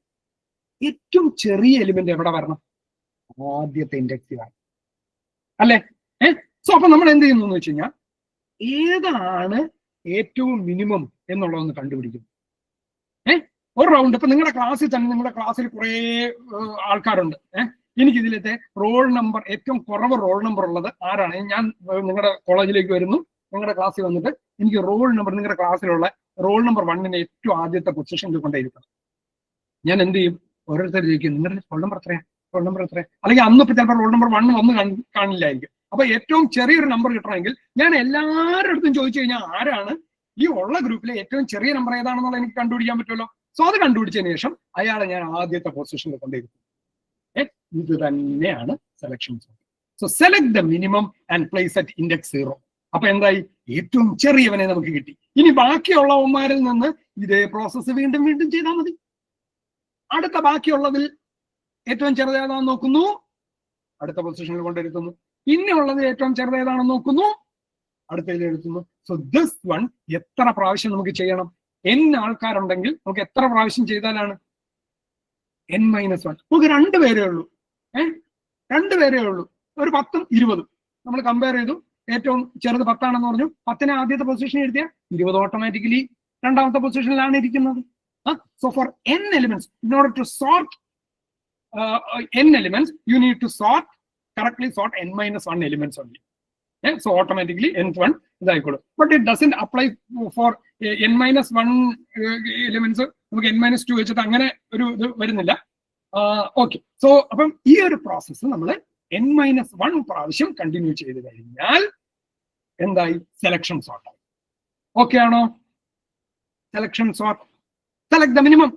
Speaker 3: ഏറ്റവും ചെറിയ എലിമെന്റ് എവിടെ വരണം? ആദ്യത്തെ ഇൻഡെക്സിൽ വരണം, അല്ലെ? സോ അപ്പൊ നമ്മൾ എന്ത് ചെയ്യുന്നു എന്ന് വെച്ച് കഴിഞ്ഞാൽ ഏതാണ് ഏറ്റവും മിനിമം എന്നുള്ളതൊന്ന് കണ്ടുപിടിക്കും. ഒരു റൗണ്ട് ഇപ്പൊ നിങ്ങളുടെ ക്ലാസ്സിൽ തന്നെ, നിങ്ങളുടെ ക്ലാസ്സിൽ കുറെ ആൾക്കാരുണ്ട്. എനിക്ക് ഇതിലത്തെ റോൾ നമ്പർ, ഏറ്റവും കുറവ് റോൾ നമ്പർ ഉള്ളത് ആരാണ്? ഞാൻ നിങ്ങളുടെ കോളേജിലേക്ക് വരുന്നു, നിങ്ങളുടെ ക്ലാസ്സിൽ വന്നിട്ട് എനിക്ക് റോൾ നമ്പർ, നിങ്ങളുടെ ക്ലാസ്സിലുള്ള റോൾ നമ്പർ 1 ഏറ്റവും ആദ്യത്തെ പൊസിഷനിൽ കൊണ്ടേയിരിക്കണം. ഞാൻ എന്ത് ചെയ്യും? ഓരോരുത്തർ ചോദിക്കും, നിങ്ങളുടെ റോൾ നമ്പർ എത്രയാ, റോൾ നമ്പർ എത്രയാ? അല്ലെങ്കിൽ അന്നിപ്പോ ചിലപ്പോൾ റോൾ നമ്പർ 1 വന്ന് കാണില്ലായിരിക്കും. അപ്പൊ ഏറ്റവും ചെറിയൊരു നമ്പർ കിട്ടണമെങ്കിൽ ഞാൻ എല്ലാവരുടെ അടുത്തും ചോദിച്ചു കഴിഞ്ഞാൽ ആരാണ് ഈ ഉള്ള ഗ്രൂപ്പിലെ ഏറ്റവും ചെറിയ നമ്പർ ഏതാണെന്നുള്ള എനിക്ക് കണ്ടുപിടിക്കാൻ പറ്റുമല്ലോ. സോ അത് കണ്ടുപിടിച്ചതിന് ശേഷം അയാളെ ഞാൻ ആദ്യത്തെ പൊസിഷനിൽ കൊണ്ടേയിരിക്കും. ഇത് തന്നെയാണ് selection. So select the minimum and place at index 0. അപ്പൊ എന്തായി? ഏറ്റവും ചെറിയവനെ നമുക്ക് കിട്ടി. ഇനി ബാക്കിയുള്ളവന്മാരിൽ നിന്ന് ഇതേ പ്രോസസ്സ് വീണ്ടും വീണ്ടും ചെയ്താൽ മതി. അടുത്ത ബാക്കിയുള്ളതിൽ ഏറ്റവും ചെറുത് ഏതാണെന്ന് നോക്കുന്നു, അടുത്ത പൊസിഷനിൽ കൊണ്ടിരുത്തുന്നു. പിന്നെയുള്ളത് ഏറ്റവും ചെറുത് ഏതാണെന്ന് നോക്കുന്നു, അടുത്തതിൽ എഴുതുന്നു. സോ ദിസ് വൺ എത്ര പ്രാവശ്യം നമുക്ക് ചെയ്യണം? n ആൾക്കാരുണ്ടെങ്കിൽ നമുക്ക് എത്ര പ്രാവശ്യം ചെയ്താലാണ്? n-1. നമുക്ക് 2 പേരേ ഉള്ളൂ. 2 പേരേ ഉള്ളൂ. ഒരു 10ഉം 20ഉം നമ്മൾ കമ്പയർ ചെയ്തു. ഏറ്റവും ചെറുത് 10 ആണെന്ന് പറഞ്ഞു. 10നെ ആദ്യത്തെ പൊസിഷൻ എഴുതിയ 20 ഓട്ടോമാറ്റിക്കലി രണ്ടാമത്തെ പൊസിഷനിലാണ് ഇരിക്കുന്നത്. So for n elements, in order to sort n elements, you need to correctly sort n-1 elements only. So automatically n1 ഇതായിക്കോളും. But it doesn't apply for n-1 elements. നമുക്ക് n-2 വെച്ചിട്ട് അങ്ങനെ ഒരു ഇത് വരുന്നില്ല. ഓക്കെ. സോ അപ്പം ഈ ഒരു പ്രോസസ്സ് നമ്മൾ n-1 പ്രാവശ്യം കണ്ടിന്യൂ ചെയ്ത് കഴിഞ്ഞാൽ എന്തായി? സെലക്ഷൻ സോർട്ട് ആയി. ഓക്കെ ആണോ? Selection sort. Select the minimum,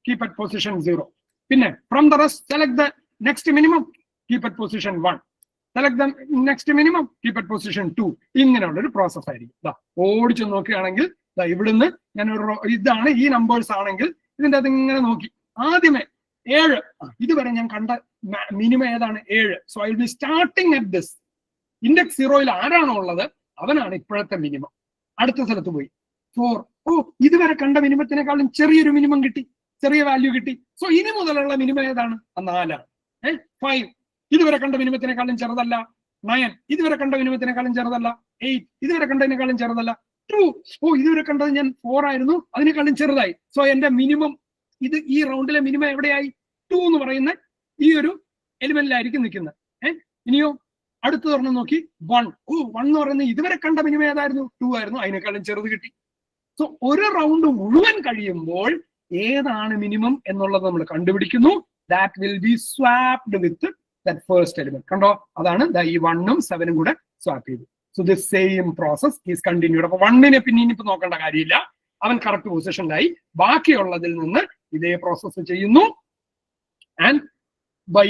Speaker 3: keep at position 0. പിന്നെ from the rest select the next minimum, keep at position 1. Select the next minimum, keep at position 2. ഇങ്ങനെയുള്ള ഒരു പ്രോസസ് ആയിരിക്കും. ഓടിച്ചു നോക്കുകയാണെങ്കിൽ ഇവിടുന്ന് ഞാൻ ഇതാണ് ഈ നമ്പേഴ്സ് ആണെങ്കിൽ ഇതിൻ്റെ അത് ഇങ്ങനെ നോക്കി ആദ്യമേ 7, ഇതുവരെ ഞാൻ കണ്ട മിനിമം ഏതാണ്? 7. So I will be starting at this. Index 0യിൽ ആരാണോ ഉള്ളത് അവനാണ് ഇപ്പോഴത്തെ മിനിമം. അടുത്ത സ്ഥലത്ത് പോയി 4. ഇതുവരെ കണ്ട മിനിമത്തിനേക്കാളും ചെറിയൊരു മിനിമം കിട്ടി, ചെറിയ വാല്യൂ കിട്ടി. സോ ഇനി മുതലുള്ള മിനിമം ഏതാണ്? 4. 5 ഇതുവരെ കണ്ട മിനിമത്തിനേക്കാളും ചെറുതല്ല. 9 ഇതുവരെ കണ്ട മിനിമത്തിനേക്കാളും ചെറുതല്ല. 8 ഇതുവരെ കണ്ടതിനേക്കാളും ചെറുതല്ല. 2 ഇതുവരെ കണ്ടത് ഞാൻ 4 ആയിരുന്നു, അതിനേക്കാളും ചെറുതായി. സോ എന്റെ മിനിമം, ഇത് ഈ റൗണ്ടിലെ മിനിമം എവിടെയായി? 2 എന്ന് പറയുന്ന ഈ ഒരു എലിമെന്റിലായിരിക്കും നിൽക്കുന്നത്. ഇനിയോ അടുത്ത് തുറന്ന് നോക്കി 1. 1 എന്ന് പറയുന്നത് ഇതുവരെ കണ്ട മിനിമം ഏതായിരുന്നു? 2 ആയിരുന്നു, അതിനേക്കാളും ചെറുത് കിട്ടി. സോ ഒരു റൗണ്ട് മുഴുവൻ കഴിയുമ്പോൾ ഏതാണ് മിനിമം എന്നുള്ളത് നമ്മൾ കണ്ടുപിടിക്കുന്നു. That will be swapped with that first element. കണ്ടോ? അതാണ് ഈ 1ഉം 7ഉം കൂടെ സ്വാപ്പ് ചെയ്തു. So the same process is continued. അപ്പൊ 1നെ പിന്നെ ഇനിയിപ്പോ നോക്കേണ്ട കാര്യമില്ല, അവൻ കറക്റ്റ് പൊസിഷനിലായി. ബാക്കിയുള്ളതിൽ നിന്ന് ഇതേ പ്രോസസ് ചെയ്യുന്നു. And by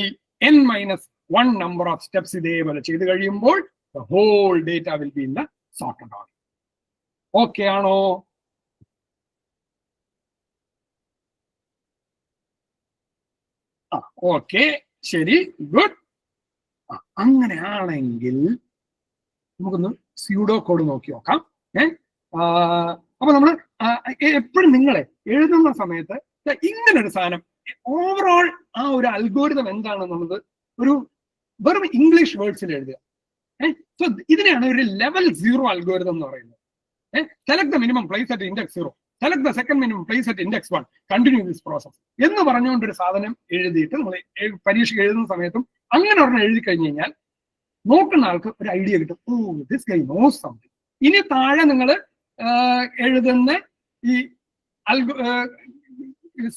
Speaker 3: n-1 number of steps ഇതേപോലെ ചെയ്ത് കഴിയുമ്പോൾ the whole data will be in the sorted order. Okay ആണോ? ഓക്കെ, ശരി, ഗുഡ്. അങ്ങനെയാണെങ്കിൽ നമുക്കൊന്ന് സ്യൂഡോ കോഡ് നോക്കി നോക്കാം. അപ്പൊ നമ്മൾ എപ്പോഴും നിങ്ങളെ എഴുതുന്ന സമയത്ത് ഇങ്ങനൊരു സാധനം ഓവറോൾ ആ ഒരു അൽഗോരിതം എന്താണെന്നുള്ളത് ഒരു വെറും ഇംഗ്ലീഷ് വേർഡ്സിൽ എഴുതുക. സോ ഇതിനെയാണ് ഒരു ലെവൽ 0 അൽഗോരിതം എന്ന് പറയുന്നത്. Select the minimum, place at index 0. Select the second minimum, place at index 1. Continue this process എന്ന് പറഞ്ഞുകൊണ്ടൊരു സാധനം എഴുതിയിട്ട് നമ്മൾ പരീക്ഷ എഴുതുന്ന സമയത്തും അങ്ങനെ ഒരെണ്ണം എഴുതി കഴിഞ്ഞു കഴിഞ്ഞാൽ നോക്കുന്ന ആൾക്ക് ഒരു ഐഡിയ കിട്ടും. This guy knows something. ഇനി താഴെ നിങ്ങൾ എഴുതുന്ന ഈ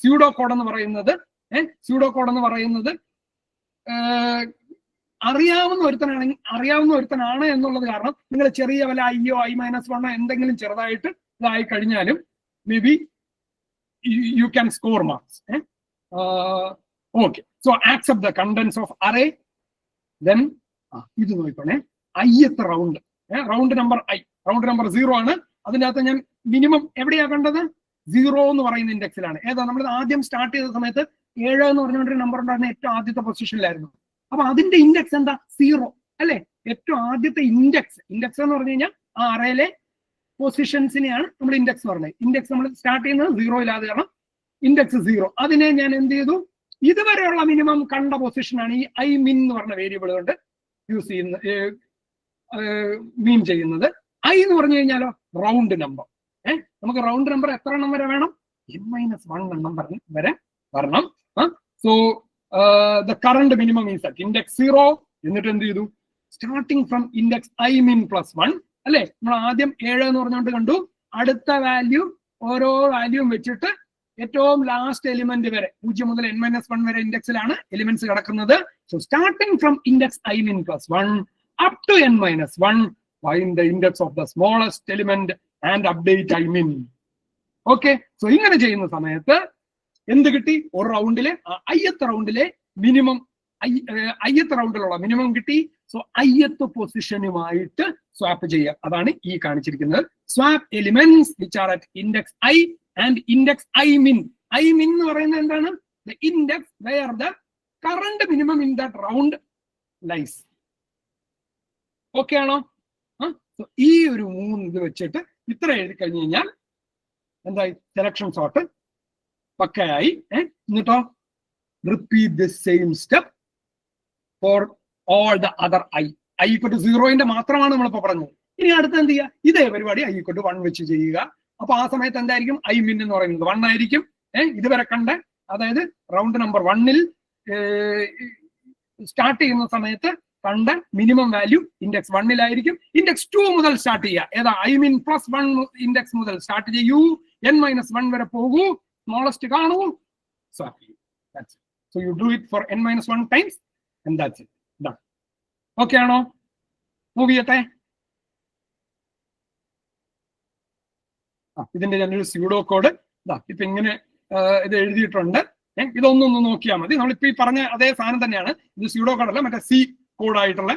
Speaker 3: സ്യൂഡോ കോഡ് എന്ന് പറയുന്നത് അറിയാവുന്ന ഒരുത്തനാണ് എന്നുള്ളത് കാരണം നിങ്ങൾ ചെറിയ വല്ല i-1 എന്തെങ്കിലും ചെറുതായിട്ട് ഇതായി കഴിഞ്ഞാലും may be you can score marks. Okay. So accept the contents of array. Then ഇത് നോക്കണേ, ith round, round number round number 0 ആണ്. അതിൻ്റെ അകത്ത് ഞാൻ മിനിമം എവിടെയാ കണ്ടത്? 0 എന്ന് പറയുന്ന ഇൻഡെക്സിലാണ്. ഏതാ? നമ്മൾ ആദ്യം സ്റ്റാർട്ട് ചെയ്ത സമയത്ത് 7 എന്ന് പറഞ്ഞുകൊണ്ടൊരു നമ്പർ ഉണ്ടായിരുന്ന ഏറ്റവും ആദ്യത്തെ പൊസിഷനിലായിരുന്നു. അപ്പൊ അതിന്റെ ഇൻഡെക്സ് എന്താ? 0 അല്ലെ? ഏറ്റവും ആദ്യത്തെ ഇൻഡെക്സ് എന്ന് പറഞ്ഞു കഴിഞ്ഞാൽ ആ അറയിലെ പൊസിഷൻസിനെയാണ് നമ്മൾ ഇൻഡെക്സ് എന്ന് പറയുന്നത്. ഇൻഡെക്സ് നമ്മൾ സ്റ്റാർട്ട് ചെയ്യുന്നത് 0 ഇല്ലാതെ കാരണം ഇൻഡെക്സ് 0. അതിനെ ഞാൻ എന്ത് ചെയ്തു, ഇതുവരെയുള്ള മിനിമം കണ്ട പൊസിഷനാണ് ഈ ഐ മിൻ എന്ന് പറഞ്ഞ വേരിയബിൾ കൊണ്ട് യൂസ് ചെയ്യുന്ന മീൻ ചെയ്യുന്നത്. ഐ എന്ന് പറഞ്ഞു കഴിഞ്ഞാലോ റൗണ്ട് നമ്പർ. നമുക്ക് റൗണ്ട് നമ്പർ എത്ര എണ്ണം വരെ വേണം? n-1 എണ്ണം വരെ വരണം. So the current minimum is at index 0. എന്നിട്ട് എന്ത് ചെയ്തു, starting from index I min plus 1 അല്ലെ, നമ്മൾ ആദ്യം 7 എന്ന് പറഞ്ഞുകൊണ്ട് കണ്ടു. അടുത്ത വാല്യൂ ഓരോ വാല്യൂവും വെച്ചിട്ട് ഏറ്റവും ലാസ്റ്റ് എലിമെന്റ് വരെ 0 മുതൽ n-1 വരെ ഇൻഡെക്സിലാണ് എലിമെന്റ്സ് കിടക്കുന്നത്. So starting from index I min plus 1 up to n-1 find the index of the smallest element and update I min. Okay, so ഇങ്ങനെ ചെയ്യുന്ന സമയത്ത് എന്ത് കിട്ടി? ഒരു റൗണ്ടിലെ ith റൗണ്ടിലെ മിനിമം ith റൗണ്ടിലുള്ള മിനിമം കിട്ടി. സോ ith പൊസിഷനുമായിട്ട് സ്വാപ്പ് ചെയ്യുക. അതാണ് ഈ കാണിച്ചിരിക്കുന്നത്. Swap elements which are at index I and index I min. I min എന്ന് പറയുന്നത് എന്താണ്? The index where the current minimum in that round lies. Okay ആണോ? ഈ ഒരു 3 ഇത് വെച്ചിട്ട് ഇത്ര എഴുതി കഴിഞ്ഞു കഴിഞ്ഞാൽ എന്തായി? സെലക്ഷൻ സോർട്ട് പക്കയായി. എന്നിട്ടോ repeat the same step for all the other I. I = 0 മാത്രമാണ് നമ്മളിപ്പോ പറഞ്ഞത്. ഇനി അടുത്ത് എന്ത് ചെയ്യുക? ഇതേ പരിപാടി ഐ = 1 വെച്ച് ചെയ്യുക. അപ്പൊ ആ സമയത്ത് എന്തായിരിക്കും? ഐ മിൻ എന്ന് പറയുന്നത് 1 ആയിരിക്കും. ഇതുവരെ കണ്ട, അതായത് റൗണ്ട് നമ്പർ 1-ൽ സ്റ്റാർട്ട് ചെയ്യുന്ന സമയത്ത് കണ്ട മിനിമം വാല്യൂ ഇൻഡെക്സ് 1-ലായിരിക്കും. ഇൻഡെക്സ് 2 മുതൽ സ്റ്റാർട്ട് ചെയ്യുക. ഏതാ? ഐ മീൻ പ്ലസ് 1 ഇൻഡെക്സ് മുതൽ സ്റ്റാർട്ട് ചെയ്യൂ. n-1 വരെ പോകൂ. സ്മോളസ്റ്റ് കാണൂ. സ്വാപ്പ് ചെയ്യൂ. So you do it for n-1 times and that's it. Done. Okay ആണോ? മൂവ് ചെയ്യട്ടെ. ഇതിന്റെ ഞാനൊരു സ്യൂഡോ കോഡ് ഇപ്പൊ ഇങ്ങനെ ഇത് എഴുതിയിട്ടുണ്ട്. ഇതൊന്നും നോക്കിയാൽ മതി. നമ്മളിപ്പോ ഈ പറഞ്ഞ അതേ സാധനം തന്നെയാണ്. ഇത് സ്യൂഡോ കോഡല്ല, മറ്റേ C കോഡായിട്ടുള്ള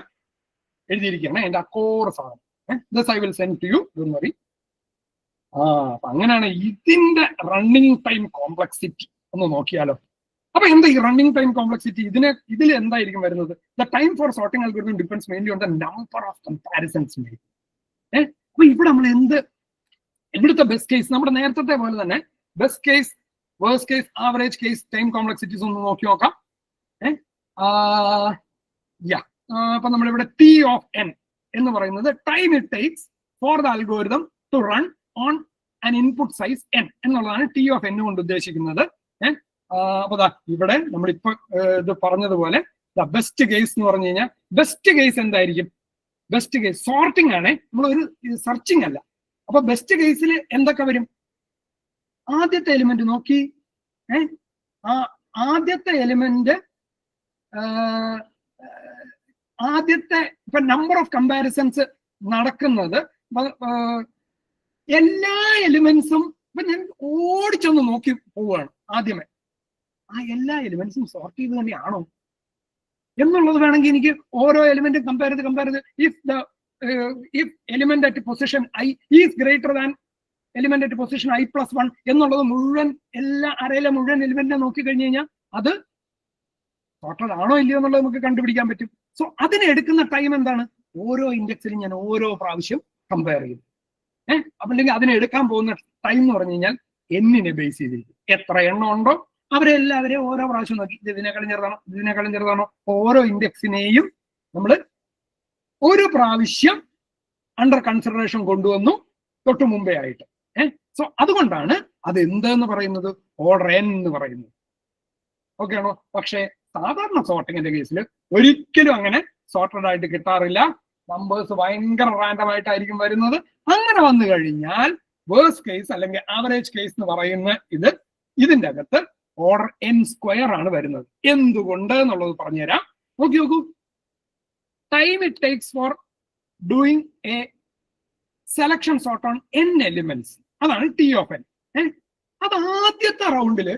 Speaker 3: എഴുതിയിരിക്കുകയാണ്. എന്റെ അക്കോർ സാധനം. This I will send to you, don't worry. അപ്പൊ അങ്ങനെയാണ് ഇതിന്റെ റണ്ണിങ് ടൈം കോംപ്ലക്സിറ്റി ഒന്ന് നോക്കിയാലോ. അപ്പൊ എന്താ ഈ റണ്ണിങ് ടൈം കോംപ്ലക്സിറ്റി? ഇതിൽ എന്തായിരിക്കും വരുന്നത്? The time for sorting algorithm depends mainly on the number of comparisons made. അപ്പൊ ഇവിടെ നമ്മൾ ഇവിടുത്തെ ബെസ്റ്റ് കേസ് നമ്മുടെ നേരത്തെ പോലെ തന്നെ best case, worst case, average case, time complexities ഒന്ന് നോക്കി നോക്കാം. അപ്പൊ നമ്മളിവിടെ T of n എന്ന് പറയുന്നത് time it takes for the algorithm to run on an input size n എന്നുള്ളതാണ് T of n കൊണ്ട് ഉദ്ദേശിക്കുന്നത്. അപ്പൊ ഇവിടെ നമ്മളിപ്പോ ഇത് പറഞ്ഞതുപോലെ ബെസ്റ്റ് കേസ് എന്ന് പറഞ്ഞു കഴിഞ്ഞാൽ ബെസ്റ്റ് കേസ് എന്തായിരിക്കും? ബെസ്റ്റ് കേസ് സോർട്ടിംഗ് ആണ്, നമ്മളൊരു സെർച്ചിങ് അല്ല. അപ്പൊ ബെസ്റ്റ് കേസിൽ എന്തൊക്കെ വരും? ആദ്യത്തെ എലിമെന്റ് നോക്കി, ആദ്യത്തെ എലിമെന്റ് ആദ്യത്തെ ഇപ്പൊ നമ്പർ ഓഫ് കമ്പാരിസൺസ് നടക്കുന്നത് എല്ലാ എലിമെന്റ്സും ഇപ്പൊ ഞാൻ ഓടിച്ചൊന്ന് നോക്കി പോവുകയാണ് ആദ്യമേ. ആ എല്ലാ എലിമെന്റ്സും സോർട്ട് ചെയ്ത് തന്നെയാണോ എന്നുള്ളത് വേണമെങ്കിൽ എനിക്ക് ഓരോ എലിമെന്റും കമ്പയർ ചെയ്ത് if element at position I is greater than element at position i+1 എന്നുള്ളത് മുഴുവൻ എല്ലാ അറയിലെ മുഴുവൻ എലിമെന്റിനെ നോക്കി കഴിഞ്ഞു കഴിഞ്ഞാൽ അത് സോർട്ടഡ് ആണോ ഇല്ലയോ എന്നുള്ളത് നമുക്ക് കണ്ടുപിടിക്കാൻ പറ്റും. സോ അതിന് എടുക്കുന്ന ടൈം എന്താണ്? ഓരോ ഇൻഡെക്സിലും ഞാൻ ഓരോ പ്രാവശ്യം കമ്പയർ ചെയ്യും. അപ്പോഴെങ്കിൽ അതിനെ എടുക്കാൻ പോകുന്ന ടൈം എന്ന് പറഞ്ഞു കഴിഞ്ഞാൽ എന്നിനെ ബേസ് ചെയ്തിരിക്കും. എത്ര എണ്ണം ഉണ്ടോ അവരെല്ലാവരെയും ഓരോ പ്രാവശ്യം നോക്കി ഇതിനേക്കാളും ചെറുതാണോ ഓരോ ഇൻഡെക്സിനെയും നമ്മൾ ഒരു പ്രാവശ്യം അണ്ടർ കൺസിഡറേഷൻ കൊണ്ടുവന്നു തൊട്ടു മുമ്പേ ആയിട്ട്. സോ അതുകൊണ്ടാണ് അത് എന്തെന്ന് പറയുന്നത്? ഓർഡർ n എന്ന് പറയുന്നത്. ഓക്കെ ആണോ? പക്ഷേ സാധാരണ സോർട്ടിങ്ങിന്റെ കേസിൽ ഒരിക്കലും അങ്ങനെ സോർട്ടഡ് ആയിട്ട് കിട്ടാറില്ല. നമ്പേഴ്സ് ഭയങ്കര റാൻഡം ആയിട്ടായിരിക്കും വരുന്നത്. അങ്ങനെ വന്നു കഴിഞ്ഞാൽ വേഴ്സ്റ്റ് കേസ് അല്ലെങ്കിൽ ആവറേജ് കേസ് എന്ന് പറയുന്ന ഇതിന്റെ അകത്ത് ഓർഡർ n² ആണ് വരുന്നത്. എന്തുകൊണ്ട് എന്നുള്ളത് പറഞ്ഞുതരാം. നോക്കൂ, time it takes for doing A selection sort on n elements, അതാണ് T of n. അത് ആദ്യത്തെ റൗണ്ടില്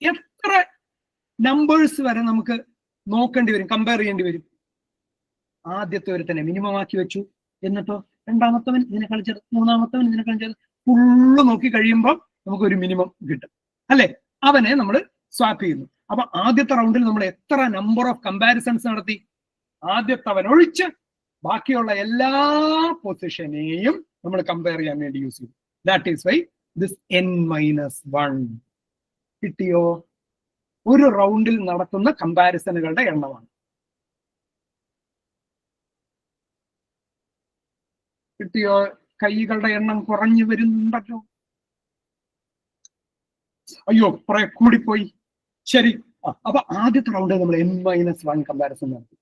Speaker 3: എത്ര നമ്പേഴ്സ് വരെ നമുക്ക് നോക്കേണ്ടി വരും, കമ്പയർ ചെയ്യേണ്ടി വരും? ആദ്യത്തെ ഒരു തന്നെ മിനിമം ആക്കി വെച്ചു. എന്നിട്ടോ രണ്ടാമത്തവൻ ഇതിനേക്കാൾ ചെറുത്, മൂന്നാമത്തവൻ ഇതിനേക്കാൾ ചെറുത്, ഫുള്ള് നോക്കി കഴിയുമ്പോൾ നമുക്ക് ഒരു മിനിമം കിട്ടും അല്ലെ? അവനെ നമ്മൾ സ്വാപ്പ് ചെയ്യുന്നു. അപ്പൊ ആദ്യത്തെ റൗണ്ടിൽ നമ്മൾ എത്ര നമ്പർ ഓഫ് കമ്പാരിസൺസ് നടത്തി? ആദ്യത്തവൻ ഒഴിച്ച് ബാക്കിയുള്ള എല്ലാ പൊസിഷനെയും നമ്മൾ കമ്പയർ ചെയ്യാൻ വേണ്ടി യൂസ് ചെയ്യും. That is why this n-1 കിട്ടിയോ? ഒരു റൗണ്ടിൽ നടത്തുന്ന കമ്പാരിസണുകളുടെ എണ്ണമാണ്. കിട്ടിയോ? കൈകളുടെ എണ്ണം കുറഞ്ഞു വരുന്നുണ്ടല്ലോ. അയ്യോ കുറെ കൂടിപ്പോയി. ശരി, അപ്പൊ ആദ്യത്തെ റൗണ്ടിൽ നമ്മൾ n-1 കമ്പാരിസൺ നടത്തി.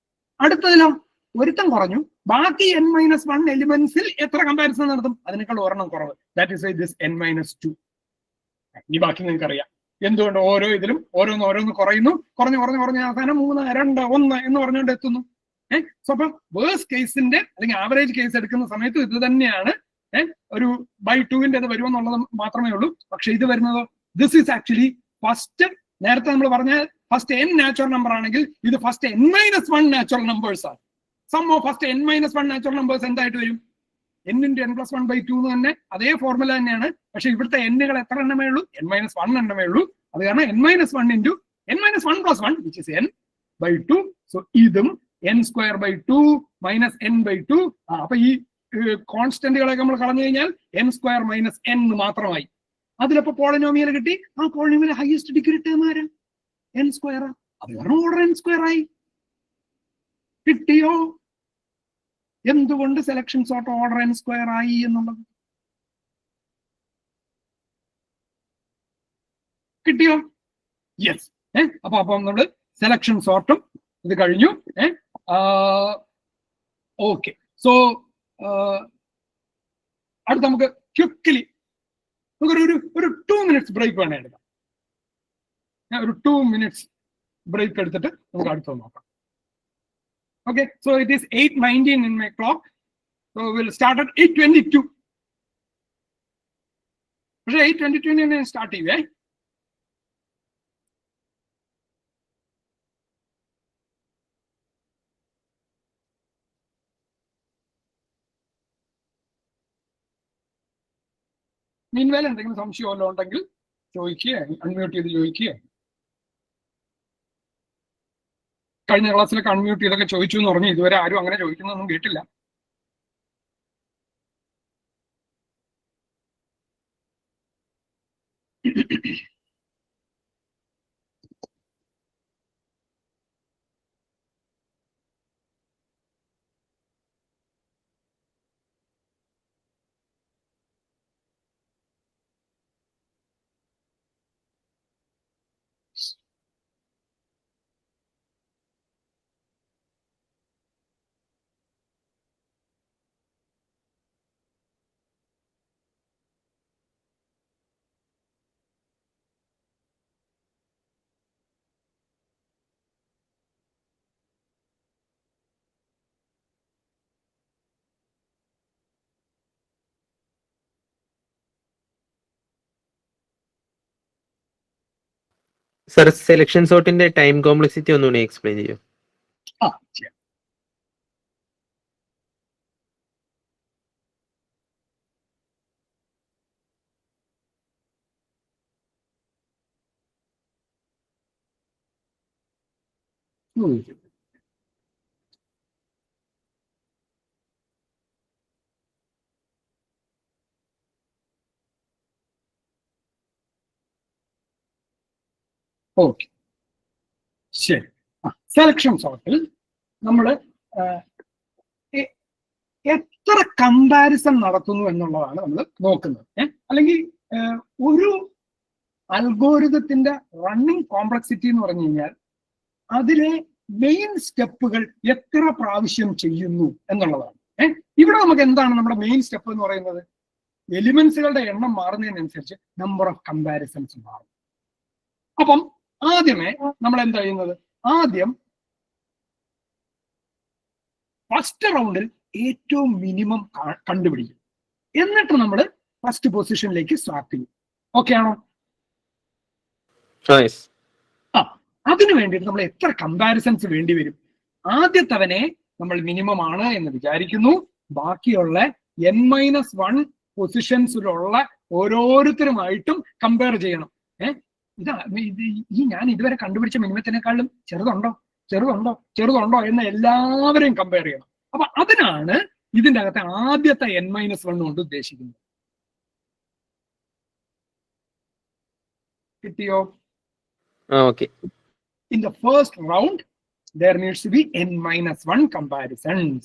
Speaker 3: അടുത്തതിലോ ഒരുത്തം കുറഞ്ഞു, ബാക്കി n-1 എലിമെന്റ്സിൽ എത്ര കമ്പാരിസൺ നടത്തും? അതിനേക്കാൾ ഒരെണ്ണം കുറവ്. That is why this n-2. ഇനി ബാക്കി നിങ്ങൾക്ക് അറിയാം എന്തുകൊണ്ട് ഓരോ ഇതിലും ഓരോന്ന് കുറയുന്നു, കുറഞ്ഞ് അവസാനം 3, 2, 1 എന്ന് പറഞ്ഞുകൊണ്ട് എത്തുന്നു. സോ അപ്പൊ വേഴ്സ് കേസിന്റെ അല്ലെങ്കിൽ ആവറേജ് കേസ് എടുക്കുന്ന സമയത്ത് ഇത് തന്നെയാണ്. ഒരു ബൈ 2ന്റെ അത് വരുമെന്നുള്ളത് മാത്രമേ ഉള്ളൂ. പക്ഷെ ഇത് വരുന്നത് ദിസ് ഈസ് ആക്ച്വലി ഫസ്റ്റ്. നേരത്തെ നമ്മൾ പറഞ്ഞ ഫസ്റ്റ് n നാച്ചുറൽ നമ്പർ ആണെങ്കിൽ ഇത് ഫസ്റ്റ് n-1 നാച്ചുറൽ നമ്പേഴ്സ് ആണ്. Sum of first n-1 natural numbers എന്തായിട്ട് വരും? n × n+1/2 എന്ന് തന്നെ അതേ ഫോർമുല തന്നെയാണ്. പക്ഷെ ഇവിടുത്തെ എന്നുകൾ എത്ര എണ്ണമേ ഉള്ളൂ? n-1 എണ്ണമേ ഉള്ളൂ. അത് കാരണം n-1 × n-1 + 1 which is n/2. So ഇതും n²/2 - n/2. അപ്പൊ ഈ കോൺസ്റ്റന്റുകളൊക്കെ നമ്മൾ കളഞ്ഞു കഴിഞ്ഞാൽ n² - n മാത്രമായി. അതിലപ്പോ പോളിനോമിയൽ കിട്ടി. ആ പോളിനോമിയൽ ഹയസ്റ്റ് ഡിഗ്രി ടേം ആരാ? n². അത് കാരണം ഓർഡർ n² ആയി. കിട്ടിയോ? എന്തുകൊണ്ട് സെലക്ഷൻ സോർട്ട് ഓർഡർ n² ആയി എന്നുള്ളത് കിട്ടിയോ? യെസ്. അപ്പൊ നമ്മള് സെലക്ഷൻ സോർട്ടും ഇത് കഴിഞ്ഞു. ഓക്കെ. സോ അടുത്ത നമുക്ക് ക്വിക്കലി ഒരു 2 മിനിറ്റ്സ് ബ്രേക്ക് വേണേ എടുക്കാം. ഒരു 2 മിനിറ്റ്സ് ബ്രേക്ക് എടുത്തിട്ട് നമുക്ക് അടുത്ത് നോക്കാം. Okay, so it is 8:19 in my clock. So we'll start at 8:22. പക്ഷേ 8:22 സ്റ്റാർട്ട് ചെയ്യുവേ. മീൻവേൽ എന്തെങ്കിലും സംശയം വല്ലതും ഉണ്ടെങ്കിൽ ചോദിക്കുക, അൺമ്യൂട്ട് ചെയ്ത് ചോദിക്കുക. കഴിഞ്ഞ ക്ലാസ്സിലൊക്കെ അൺമ്യൂട്ട് ചെയ്തൊക്കെ ചോദിച്ചു എന്ന് പറഞ്ഞു. ഇതുവരെ ആരും അങ്ങനെ ചോദിക്കുന്നൊന്നും കേട്ടില്ല.
Speaker 4: സർ, സെലക്ഷൻ സോർട്ടിന്റെ ടൈം കോംപ്ലക്സിറ്റി ഒന്നുകൂടി എക്സ്പ്ലെയിൻ ചെയ്യോ?
Speaker 3: ഓക്കെ, ശരി. സെലക്ഷൻ സോർട്ടിൽ നമ്മൾ എത്ര കമ്പാരിസൺ നടത്തുന്നു എന്നുള്ളതാണ് നമ്മൾ നോക്കുന്നത്. അല്ലെങ്കിൽ ഒരു അൽഗോരിതത്തിന്റെ റണ്ണിങ് കോംപ്ലക്സിറ്റി എന്ന് പറഞ്ഞു കഴിഞ്ഞാൽ അതിലെ മെയിൻ സ്റ്റെപ്പുകൾ എത്ര പ്രാവശ്യം ചെയ്യുന്നു എന്നുള്ളതാണ്. ഇവിടെ നമുക്ക് എന്താണ് നമ്മുടെ മെയിൻ സ്റ്റെപ്പ് എന്ന് പറയുന്നത്? എലിമെന്റ്സുകളുടെ എണ്ണം മാറുന്നതിനനുസരിച്ച് നമ്പർ ഓഫ് കമ്പാരിസൺസ് മാറും. അപ്പം ആദ്യമേ നമ്മൾ എന്താ ചെയ്യുന്നത്? ആദ്യം ഫസ്റ്റ് റൗണ്ടിൽ ഏറ്റവും മിനിമം കണ്ടുപിടിക്കും. എന്നിട്ട് നമ്മൾ ഫസ്റ്റ് പൊസിഷനിലേക്ക് സ്റ്റാർട്ട് ചെയ്യും. ഓക്കെ ആണോ? അതിനു വേണ്ടിയിട്ട് നമ്മൾ എത്ര കമ്പാരിസൺസ് വേണ്ടി വരും? ആദ്യത്തവനെ നമ്മൾ മിനിമം ആണ് എന്ന് വിചാരിക്കുന്നു. ബാക്കിയുള്ള n-1 പൊസിഷൻസിലുള്ള ഓരോരുത്തരുമായിട്ടും കമ്പയർ ചെയ്യണം. ഞാൻ ഇതുവരെ കണ്ടുപിടിച്ച മിനിമത്തിനേക്കാളും ചെറുതുണ്ടോ എന്ന് എല്ലാവരെയും കമ്പയർ ചെയ്യണം. അപ്പൊ അതിനാണ് ഇതിന്റെ അകത്തെ ആദ്യത്തെ n-1 കൊണ്ട് ഉദ്ദേശിക്കുന്നത്. കിട്ടിയോ?
Speaker 4: Okay.
Speaker 3: In the first round, there needs to be n-1 comparisons.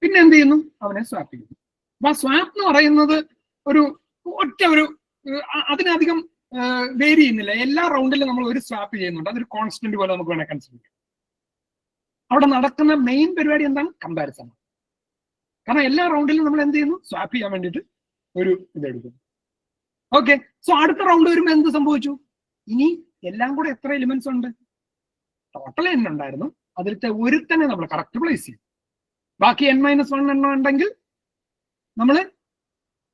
Speaker 3: പിന്നെ എന്ത് ചെയ്യുന്നു? അവനെ സ്വാപ്പ് ചെയ്യുന്നു. അപ്പൊ സ്വാപ്പ് എന്ന് പറയുന്നത് ഒരു അതിനധികം വേരി ചെയ്യുന്നില്ല. എല്ലാ റൗണ്ടിലും നമ്മൾ ഒരു സ്വാപ്പ് ചെയ്യുന്നുണ്ട്. അതൊരു കോൺസ്റ്റന്റ് പോലെ നമുക്ക് വേണേൽ കൺസിഡർ ചെയ്യാം. അവിടെ നടക്കുന്ന മെയിൻ പരിപാടി എന്താണ്? കമ്പാരിസൺ. കാരണം എല്ലാ റൗണ്ടിലും നമ്മൾ എന്ത് ചെയ്യുന്നു? സ്വാപ്പ് ചെയ്യാൻ വേണ്ടിയിട്ട് ഒരു ഇതെടുക്കുന്നു. ഓക്കെ, സോ അടുത്ത റൗണ്ട് വരുമ്പോൾ എന്ത് സംഭവിച്ചു? ഇനി എല്ലാം കൂടെ എത്ര എലിമെന്റ്സ് ഉണ്ട്? ടോട്ടൽ n ഉണ്ടായിരുന്നു, അതിലത്തെ ഒരുത്തന്നെ നമ്മൾ കറക്റ്റ് പ്ലേസ് ചെയ്യും. ബാക്കി n-1 എണ്ണം ഉണ്ടെങ്കിൽ നമ്മൾ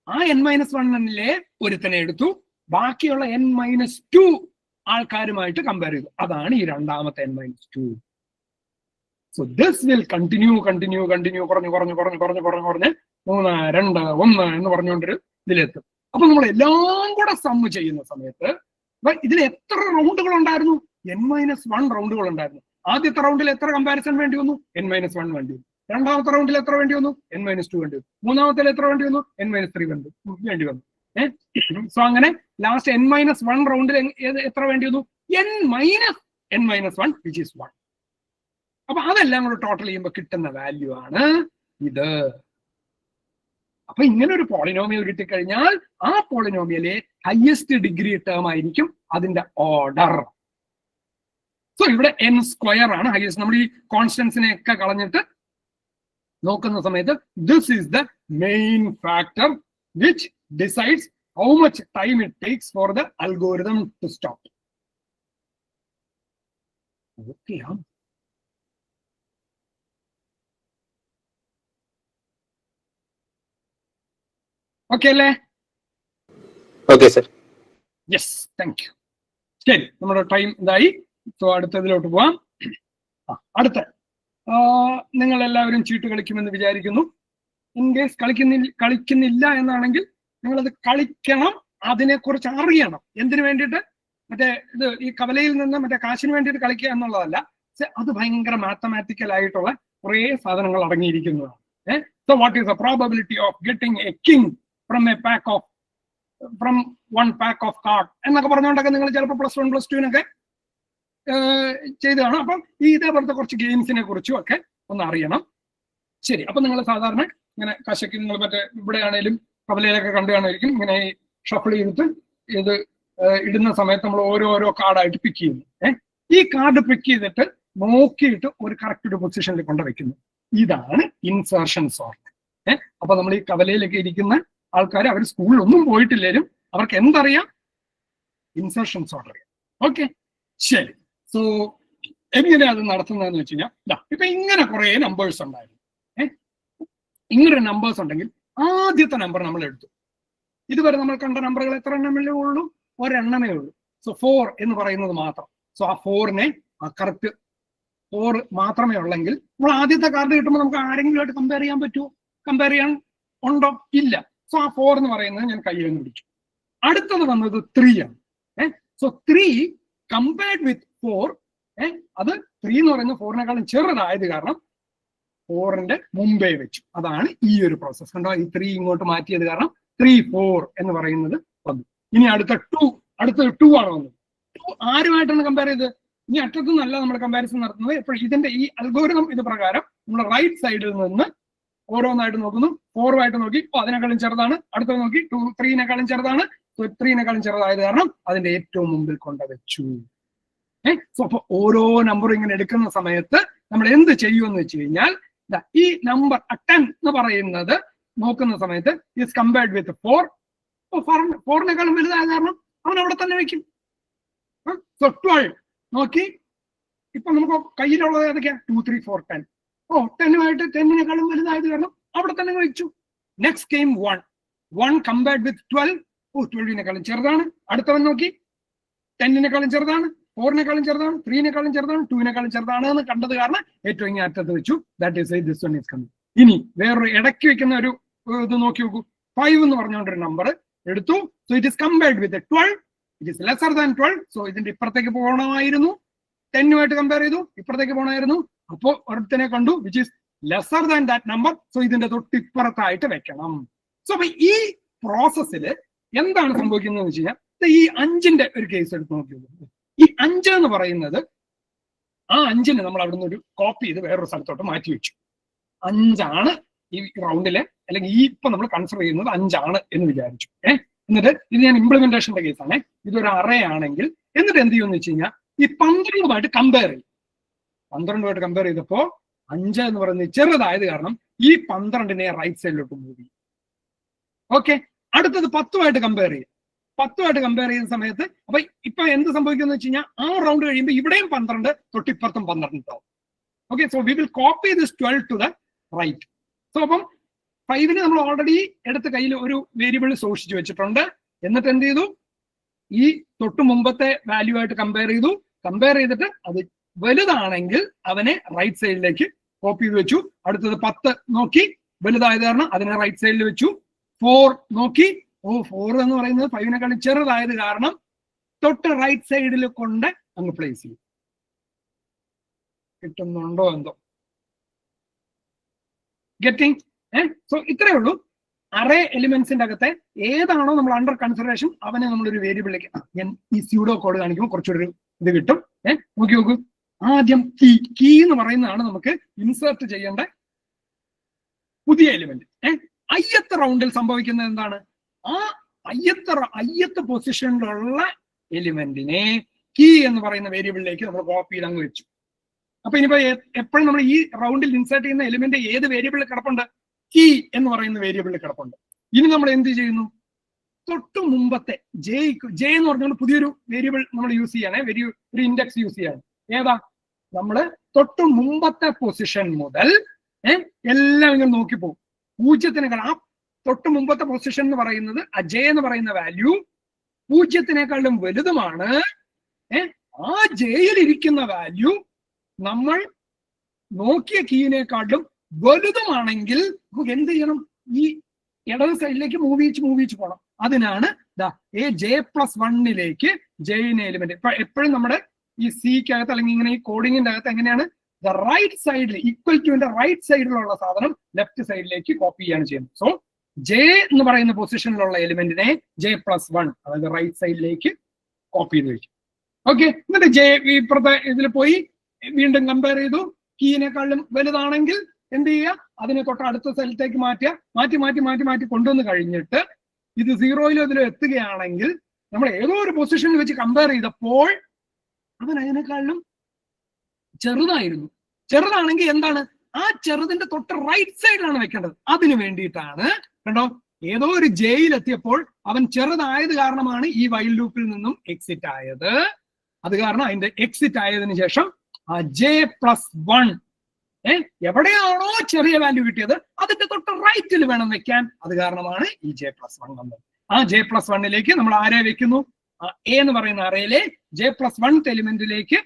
Speaker 3: ആ n-1 ഒരുത്തനെ എടുത്തു, ബാക്കിയുള്ള n-2 ആൾക്കാരുമായിട്ട് കമ്പയർ ചെയ്തു. അതാണ് ഈ രണ്ടാമത്തെ n-2. So this will continue കുറഞ്ഞ് 3, 2, 1 എന്ന് പറഞ്ഞുകൊണ്ടൊരു ഇതിലെത്തും. അപ്പൊ നമ്മൾ എല്ലാം കൂടെ സമ്മ് ചെയ്യുന്ന സമയത്ത് ഇതിൽ എത്ര റൗണ്ടുകൾ ഉണ്ടായിരുന്നു? n-1 റൗണ്ടുകൾ ഉണ്ടായിരുന്നു. ആദ്യത്തെ റൗണ്ടിൽ എത്ര കമ്പാരിസൺ വേണ്ടി വന്നു? n-1 വേണ്ടി വന്നു. രണ്ടാമത്തെ റൗണ്ടിൽ എത്ര വേണ്ടി വന്നു? n-2 വേണ്ടി വന്നു. മൂന്നാമത്തിൽ എത്ര വേണ്ടി വന്നു? n-3 വേണ്ടി വന്നു. സോ അങ്ങനെ ലാസ്റ്റ് n-1 റൗണ്ടിൽ എത്ര വേണ്ടി വന്നു? n-1 which is 1. അപ്പൊ അതെല്ലാം കൂടെ ടോട്ടൽ ചെയ്യുമ്പോൾ കിട്ടുന്ന വാല്യൂ ആണ് ഇത്. അപ്പൊ ഇങ്ങനെ ഒരു പോളിനോമിയൽ കിട്ടിക്കഴിഞ്ഞാൽ ആ പോളിനോമിയലെ ഹയസ്റ്റ് ഡിഗ്രി ടേം ആയിരിക്കും അതിന്റെ ഓർഡർ. സോ ഇവിടെ n² ആണ് ഹയസ്റ്റ്. നമ്മൾ ഈ കോൺസ്റ്റൻസിനെ ഒക്കെ കളഞ്ഞിട്ട് നോക്കുന്ന സമയത്ത് this is the main factor which decides how much time it takes for the algorithm to stop. Okay, okay അല്ലേ?
Speaker 4: Okay sir.
Speaker 3: Yes, thank you. ശരി, നമ്മുടെ ടൈം ഇതായി. സോ അടുത്തതിലോട്ട് പോവാം. അടുത്ത നിങ്ങൾ എല്ലാവരും ചീട്ട് കളിക്കുമെന്ന് വിചാരിക്കുന്നു. ഇൻ കേസ് കളിക്കുന്നില്ല എന്നാണെങ്കിൽ നിങ്ങളത് കളിക്കണം, അതിനെക്കുറിച്ച് അറിയണം. എന്തിനു വേണ്ടിയിട്ട്? മറ്റേ ഇത് ഈ കവലയിൽ നിന്ന് മറ്റേ കാശിന് വേണ്ടിയിട്ട് കളിക്കുക എന്നുള്ളതല്ല. അത് ഭയങ്കര മാത്തമാറ്റിക്കൽ ആയിട്ടുള്ള കുറേ സാധനങ്ങൾ അടങ്ങിയിരിക്കുന്നതാണ്. So what is the probability of getting a king from one pack of card എന്നൊക്കെ പറഞ്ഞുകൊണ്ടൊക്കെ നിങ്ങൾ ചിലപ്പോൾ +1 +2 ചെയ്തതാണ്. അപ്പം ഈ ഇതേപോലത്തെ കുറച്ച് ഗെയിംസിനെ കുറിച്ചും ഒക്കെ ഒന്ന് അറിയണം. ശരി, അപ്പൊ നിങ്ങൾ സാധാരണ ഇങ്ങനെ കാശയ്ക്ക് നിങ്ങൾ മറ്റേ ഇവിടെ ആണെങ്കിലും കവലയിലൊക്കെ കണ്ടു കാണുമായിരിക്കും. ഇങ്ങനെ ഈ ഷഫിൾ ചെയ്തിട്ട് ഇത് ഇടുന്ന സമയത്ത് നമ്മൾ ഓരോരോ കാർഡായിട്ട് പിക്ക് ചെയ്യുന്നു. ഈ കാർഡ് പിക്ക് ചെയ്തിട്ട് നോക്കിയിട്ട് ഒരു കറക്റ്റ് ഒരു പൊസിഷനിൽ കൊണ്ട് വെക്കുന്നു. ഇതാണ് ഇൻസേർഷൻ സോർട്ട്. അപ്പൊ നമ്മൾ ഈ കവലയിലൊക്കെ ഇരിക്കുന്ന ആൾക്കാർ അവർ സ്കൂളിലൊന്നും പോയിട്ടില്ലേലും അവർക്ക് എന്തറിയാം? ഇൻസേർഷൻ സോർട്ട് അറിയാം. ഓക്കെ, ശരി. സോ എങ്ങനെയാണ് അത് നടത്തുന്നതെന്ന് വെച്ച് കഴിഞ്ഞാൽ ഇപ്പൊ ഇങ്ങനെ കുറെ നമ്പേഴ്സ് ഉണ്ടായിരുന്നു. ഇങ്ങനെ നമ്പേഴ്സ് ഉണ്ടെങ്കിൽ ആദ്യത്തെ നമ്പർ നമ്മൾ എടുത്തു. ഇതുവരെ നമ്മൾ കണ്ട നമ്പറുകൾ എത്ര എണ്ണമേ ഉള്ളൂ? ഒരെണ്ണമേ ഉള്ളൂ. സോ 4 എന്ന് പറയുന്നത് മാത്രം. സോ ആ 4നെ കറക്റ്റ് 4 മാത്രമേ ഉള്ളെങ്കിൽ നമ്മൾ ആദ്യത്തെ കാർഡ് കിട്ടുമ്പോൾ നമുക്ക് ആരെങ്കിലും ആയിട്ട് കമ്പയർ ചെയ്യാൻ പറ്റുമോ? കമ്പയർ ചെയ്യാൻ ഉണ്ടോ? ഇല്ല. സോ ആ 4 എന്ന് പറയുന്നത് ഞാൻ കയ്യിൽ നിന്ന് പിടിച്ചു. അടുത്തത് വന്നത് 3 ആണ്. സോ 3 കമ്പയർഡ് വിത്ത് 4, അത് 3 എന്ന് പറയുന്നത് 4-നേക്കാളും ചെറുതായത് കാരണം 4ന്റെ മുമ്പേ വെച്ചു. അതാണ് ഈ ഒരു പ്രോസസ്. കണ്ടോ, ഈ 3 ഇങ്ങോട്ട് മാറ്റിയത് കാരണം 3, 4 എന്ന് പറയുന്നത് വന്നു. ഇനി അടുത്തത് 2 ആണ് വന്നത്. 2 ആരുമായിട്ടാണ് കമ്പയർ ചെയ്തത്? ഇനി അറ്റത്തു നിന്നല്ല നമ്മൾ കമ്പാരിസൺ നടത്തുന്നത്. എപ്പോഴും ഇതിന്റെ ഈ അൽഗോരിതം ഇത് പ്രകാരം നമ്മൾ റൈറ്റ് സൈഡിൽ നിന്ന് ഓരോന്നായിട്ട് നോക്കുന്നു. 4 നോക്കി, അതിനേക്കാളും ചെറുതാണ്. അടുത്തത് നോക്കി 3-നേക്കാളും ചെറുതാണ്. 3-നേക്കാളും ചെറുതായത് കാരണം അതിന്റെ ഏറ്റവും മുമ്പിൽ കൊണ്ടുവച്ചു. സോ അപ്പൊ ഓരോ നമ്പറും ഇങ്ങനെ എടുക്കുന്ന സമയത്ത് നമ്മൾ എന്ത് ചെയ്യുമെന്ന് വെച്ച് കഴിഞ്ഞാൽ ഈ നമ്പർ 10 എന്ന് പറയുന്നത് നോക്കുന്ന സമയത്ത് ഈസ് കമ്പയർഡ് വിത്ത് 4. 4-നേക്കാളും വലുതായ കാരണം അവൻ അവിടെ തന്നെ വെക്കും. സോ 12 നോക്കി, ഇപ്പൊ നമുക്ക് കയ്യിലുള്ളത് ഏതൊക്കെയാ? 2, 3, 4, 10. 10-ആയിട്ട് 10-നേക്കാളും വലുതായത് കാരണം അവിടെ തന്നെ വെച്ചു. Next came 1 compared with 12. 12-നേക്കാളും ചെറുതാണ്. അടുത്തവൻ നോക്കി 10-നേക്കാളും ചെറുതാണ്, 4-നേക്കാളും ചെറുതാണ്, 3-നേക്കാളും ചെറുതാണ്, 2-നേക്കാളും ചെറുതാണ് എന്ന് കണ്ടത് കാരണം ഏറ്റവും ഇങ്ങനെ അറ്റത്ത് വെച്ചു. That is this one is coming. ഇനി വേറൊരു ഇടയ്ക്ക് വെക്കുന്ന ഒരു ഇത് നോക്കി നോക്കൂ. 5 എന്ന് പറഞ്ഞുകൊണ്ടൊരു നമ്പർ എടുത്തു. So it is compared with 12. It is lesser than 12. സോ ഇതിന്റെ ഇപ്പുറത്തേക്ക് പോകണമായിരുന്നു. 10-ഉമായിട്ട് കമ്പയർ ചെയ്തു, ഇപ്പുറത്തേക്ക് പോകണമായിരുന്നു. അപ്പോൾ ഒരുത്തനെ കണ്ടു which is lesser than that number. So ഇതിന്റെ തൊട്ടിപ്പുറത്തായിട്ട് വെക്കണം. സോ അപ്പൊ ഈ പ്രോസസ്സിൽ എന്താണ് സംഭവിക്കുന്നത് വെച്ച് കഴിഞ്ഞാൽ ഈ 5ന്റെ ഒരു കേസ് എടുത്ത് നോക്കിയത്. ഈ 5 എന്ന് പറയുന്നത് ആ 5ന് നമ്മൾ അവിടുന്ന് ഒരു കോപ്പി ചെയ്ത് വേറൊരു സ്ഥലത്തോട്ട് മാറ്റി വെച്ചു. 5 ഈ റൗണ്ടിലെ അല്ലെങ്കിൽ ഈ ഇപ്പൊ നമ്മൾ കൺസിഡർ ചെയ്യുന്നത് 5 എന്ന് വിചാരിച്ചു. എന്നിട്ട് ഇത് ഞാൻ ഇംപ്ലിമെന്റേഷന്റെ കേസാണ്. ഇതൊരു അറേ ആണെങ്കിൽ എന്നിട്ട് എന്ത് ചെയ്യുമെന്ന് വെച്ച് കഴിഞ്ഞാൽ ഈ 12 കമ്പയർ ചെയ്യും. 12 കമ്പയർ ചെയ്തപ്പോ 5 എന്ന് പറയുന്നത് ചെറുതായത് കാരണം ഈ 12നെ റൈറ്റ് സൈഡിലോട്ട് മൂവ് ചെയ്യും. ഓക്കെ, അടുത്തത് 10 കമ്പയർ ചെയ്യും. 10 കമ്പയർ ചെയ്യുന്ന സമയത്ത് അപ്പൊ ഇപ്പൊ എന്ത് സംഭവിക്കുമെന്ന് വെച്ച് കഴിഞ്ഞാൽ ആ റൗണ്ട് കഴിയുമ്പോൾ ഇവിടെയും 12 തൊട്ടിപ്പുറത്തും 12 ഉണ്ടാവും. Okay, so we will copy this 12 to the right. So അപ്പം 5ന് നമ്മൾ ഓൾറെഡി എടുത്ത കയ്യിൽ ഒരു വേരിയബിൾ സൂക്ഷിച്ചു വെച്ചിട്ടുണ്ട്. എന്നിട്ട് എന്ത് ചെയ്തു, ഈ തൊട്ട് മുമ്പത്തെ വാല്യൂ ആയിട്ട് കമ്പയർ ചെയ്തു. കമ്പയർ ചെയ്തിട്ട് അത് വലുതാണെങ്കിൽ അവനെ റൈറ്റ് സൈഡിലേക്ക് കോപ്പി ചെയ്ത് വെച്ചു. അടുത്തത് 10 നോക്കി വലുതായത് കാരണം അതിനെ റൈറ്റ് സൈഡിൽ വെച്ചു. 4 നോക്കി, 4 എന്ന് പറയുന്നത് 5നേക്കാളും ചെറുതായത് കാരണം തൊട്ട് റൈറ്റ് സൈഡിൽ കൊണ്ട് അങ്ങ് പ്ലേസ് ചെയ്യും. കിട്ടുന്നുണ്ടോ എന്തോ? ഗെറ്റിംഗ്? സോ ഇത്രയേ ഉള്ളൂ. അറേ എലിമെന്റ്സിന്റെ അകത്തെ ഏതാണോ നമ്മൾ അണ്ടർ കൺസിഡറേഷൻ അവനെ നമ്മളൊരു വേരിയബിളിലേക്ക്, ഞാൻ ഈ സ്യൂഡോ കോഡ് കാണിക്കുമ്പോൾ കുറച്ചൊരു ഇത് കിട്ടും. നോക്കി നോക്കൂ. ആദ്യം കീ എന്ന് പറയുന്നതാണ് നമുക്ക് ഇൻസേർട്ട് ചെയ്യേണ്ട പുതിയ എലിമെന്റ്. അയ്യത്ത് റൗണ്ടിൽ സംഭവിക്കുന്നത് എന്താണ്? ആ അയ്യത്ത് പൊസിഷനിലുള്ള എലിമെന്റിനെ കീ എന്ന് പറയുന്ന വേരിയബിളിലേക്ക് നമ്മൾ കോപ്പി ചെയ്ത് അങ്ങ് വെച്ചു. അപ്പൊ ഇനിയിപ്പോ എപ്പോഴും നമ്മൾ ഈ റൗണ്ടിൽ ഇൻസേർട്ട് ചെയ്യുന്ന എലിമെന്റ് ഏത് വേരിയബിളിൽ കിടപ്പുണ്ട്? കീ എന്ന് പറയുന്ന വേരിയബിളിൽ കിടപ്പുണ്ട്. ഇനി നമ്മൾ എന്ത് ചെയ്യുന്നു? തൊട്ടു മുമ്പത്തെ ജെ എന്ന് പറഞ്ഞുകൊണ്ട് പുതിയൊരു വേരിയബിൾ നമ്മൾ യൂസ് ചെയ്യാണ്, ഒരു ഇൻഡെക്സ് യൂസ് ചെയ്യാണ്. ഏതാ? നമ്മള് തൊട്ടു മുമ്പത്തെ പൊസിഷൻ മുതൽ എല്ലാം ഇങ്ങനെ നോക്കിപ്പോകും. 0 ആ തൊട്ട് മുമ്പത്തെ പൊസിഷൻ എന്ന് പറയുന്നത് ആ ജെ എന്ന് പറയുന്ന വാല്യൂ 0 വലുതുമാണ്. ആ ജെയിൽ ഇരിക്കുന്ന വാല്യൂ നമ്മൾ നോക്കിയ കീയിനെക്കാളും വലുതുമാണെങ്കിൽ നമുക്ക് എന്ത് ചെയ്യണം? ഈ ഇടത് സൈഡിലേക്ക് മൂവ് ചെയ്യിച്ച് പോകണം. അതിനാണ് J+1 ജെയിന് എലിമെന്റ്. ഇപ്പൊ എപ്പോഴും നമ്മുടെ ഈ സിക്കകത്ത് അല്ലെങ്കിൽ ഇങ്ങനെ ഈ കോഡിങ്ങിന്റെ അകത്ത് എങ്ങനെയാണ് ദ റൈറ്റ് സൈഡിൽ ഈക്വൽ ടുവിന്റെ റൈറ്റ് സൈഡിലുള്ള സാധനം ലെഫ്റ്റ് സൈഡിലേക്ക് കോപ്പി ചെയ്യാണ് ചെയ്യുന്നത്. സോ ജെ എന്ന് പറയുന്ന പൊസിഷനിലുള്ള എലിമെന്റിനെ J+1 അതായത് റൈറ്റ് സൈഡിലേക്ക് കോപ്പി ചെയ്ത് വെച്ചു. ഓക്കെ, എന്നിട്ട് ജെ ഇപ്പുറത്തെ ഇതിൽ പോയി വീണ്ടും കമ്പയർ ചെയ്തു. കീയിനെക്കാളും വലുതാണെങ്കിൽ എന്ത് ചെയ്യുക? അതിനെ തൊട്ട് അടുത്ത സ്ഥലത്തേക്ക് മാറ്റി കൊണ്ടുവന്ന് കഴിഞ്ഞിട്ട് ഇത് 0 ഇതിലോ എത്തുകയാണെങ്കിൽ നമ്മൾ ഏതോ ഒരു പൊസിഷനിൽ വെച്ച് കമ്പയർ ചെയ്തപ്പോൾ അവൻ അതിനേക്കാളും ചെറുതായിരുന്നു. ചെറുതാണെങ്കിൽ എന്താണ്? ആ ചെറുതിന്റെ തൊട്ട് റൈറ്റ് സൈഡിലാണ് വെക്കേണ്ടത്. അതിന് വേണ്ടിയിട്ടാണ് കണ്ടോ, ഏതോ ഒരു ജെയിൽ എത്തിയപ്പോൾ അവൻ ചെറുതായത് കാരണമാണ് ഈ വൈൽ ലൂപ്പിൽ നിന്നും എക്സിറ്റ് ആയത്. അത് കാരണം അതിന്റെ എക്സിറ്റ് ആയതിനു ശേഷം ആ J+1 എവിടെയാണോ ചെറിയ വാല്യൂ കിട്ടിയത് അതിന്റെ തൊട്ട് റൈറ്റിൽ വേണം വെക്കാൻ. അത് കാരണമാണ് ഈ J+1 വന്നത്. ആ J+1 നമ്മൾ ആരെ വെക്കുന്നു? എ എന്ന് പറയുന്ന അറയിലെ J+1 എലിമെന്റിലേക്ക്,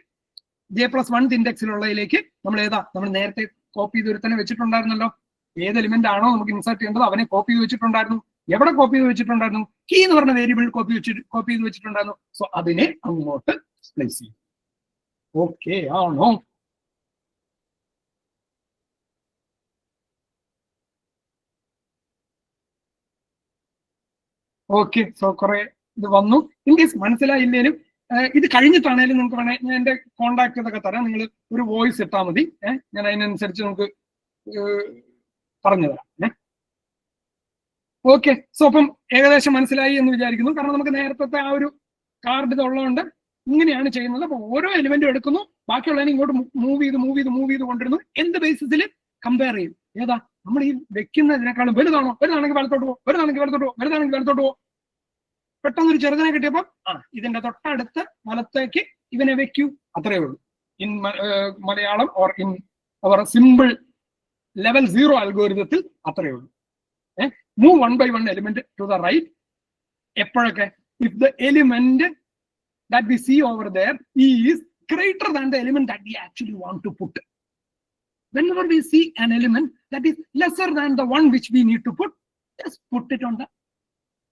Speaker 3: J+1 ഇൻഡെക്സിലുള്ളതിലേക്ക് നമ്മൾ നേരത്തെ കോപ്പി ചെയ്ത് ഒരുത്തനെ വെച്ചിട്ടുണ്ടായിരുന്നല്ലോ. ഏത് എലിമെന്റ് ആണോ നമുക്ക് ഇൻസേർട്ട് ചെയ്യേണ്ടത് അവനെ കോപ്പി ചെയ്ത് വെച്ചിട്ടുണ്ടായിരുന്നു. എവിടെ കോപ്പി ചെയ്ത് വെച്ചിട്ടുണ്ടായിരുന്നു? കീ എന്ന് പറഞ്ഞ വേരിയബിൾ കോപ്പി ചെയ്ത് വെച്ചിട്ടുണ്ടായിരുന്നു. സോ അതിനെ അങ്ങോട്ട് പ്ലേസ് ചെയ്യും. ഓക്കെ ആണോ? ഓക്കെ, സോ കുറെ ഇത് വന്നു. ഇൻ കേസ് മനസ്സിലായില്ലേലും ഇത് കഴിഞ്ഞിട്ടാണേലും നിങ്ങൾക്ക് വേണേൽ ഞാൻ എന്റെ കോണ്ടാക്ട് ഇതൊക്കെ തരാം. നിങ്ങൾ ഒരു വോയിസ് ഇട്ടാൽ മതി. ഞാൻ അതിനനുസരിച്ച് നമുക്ക് പറഞ്ഞു തരാം. ഓക്കെ, സോ അപ്പം ഏകദേശം മനസ്സിലായി എന്ന് വിചാരിക്കുന്നു. കാരണം നമുക്ക് നേരത്തെ ആ ഒരു കാർഡ് ഇതുള്ളതുകൊണ്ട് ഇങ്ങനെയാണ് ചെയ്യുന്നത്. അപ്പൊ ഓരോ എലിമെന്റും എടുക്കുന്നു, ബാക്കിയുള്ളതിനെ ഇങ്ങോട്ട് മൂവ് ചെയ്ത് കൊണ്ടിരുന്നു. എന്ത് ബേസിസിൽ കമ്പയർ ചെയ്യും? ഏതാ നമ്മൾ ഈ വെക്കുന്നതിനേക്കാളും വലുതാണെങ്കിൽ വലത്തോട്ട് പോ. പെട്ടെന്നൊരു ചെറുതിനെ കിട്ടിയപ്പോൾ ഇതിന്റെ തൊട്ടടുത്ത് വലത്തേക്ക് ഇവനെ വെക്കൂ. അത്രയേ ഉള്ളൂ. In Malayalam or in our simple level 0 അൽഗോരിതത്തിൽ അത്രയേ ഉള്ളൂ. Move 1 by 1 element to the right. എപ്പോഴൊക്കെ? If the element that we see over there is greater than the element that we actually want to put. Whenever we see an element that is lesser than the one which we need to put, just put it on the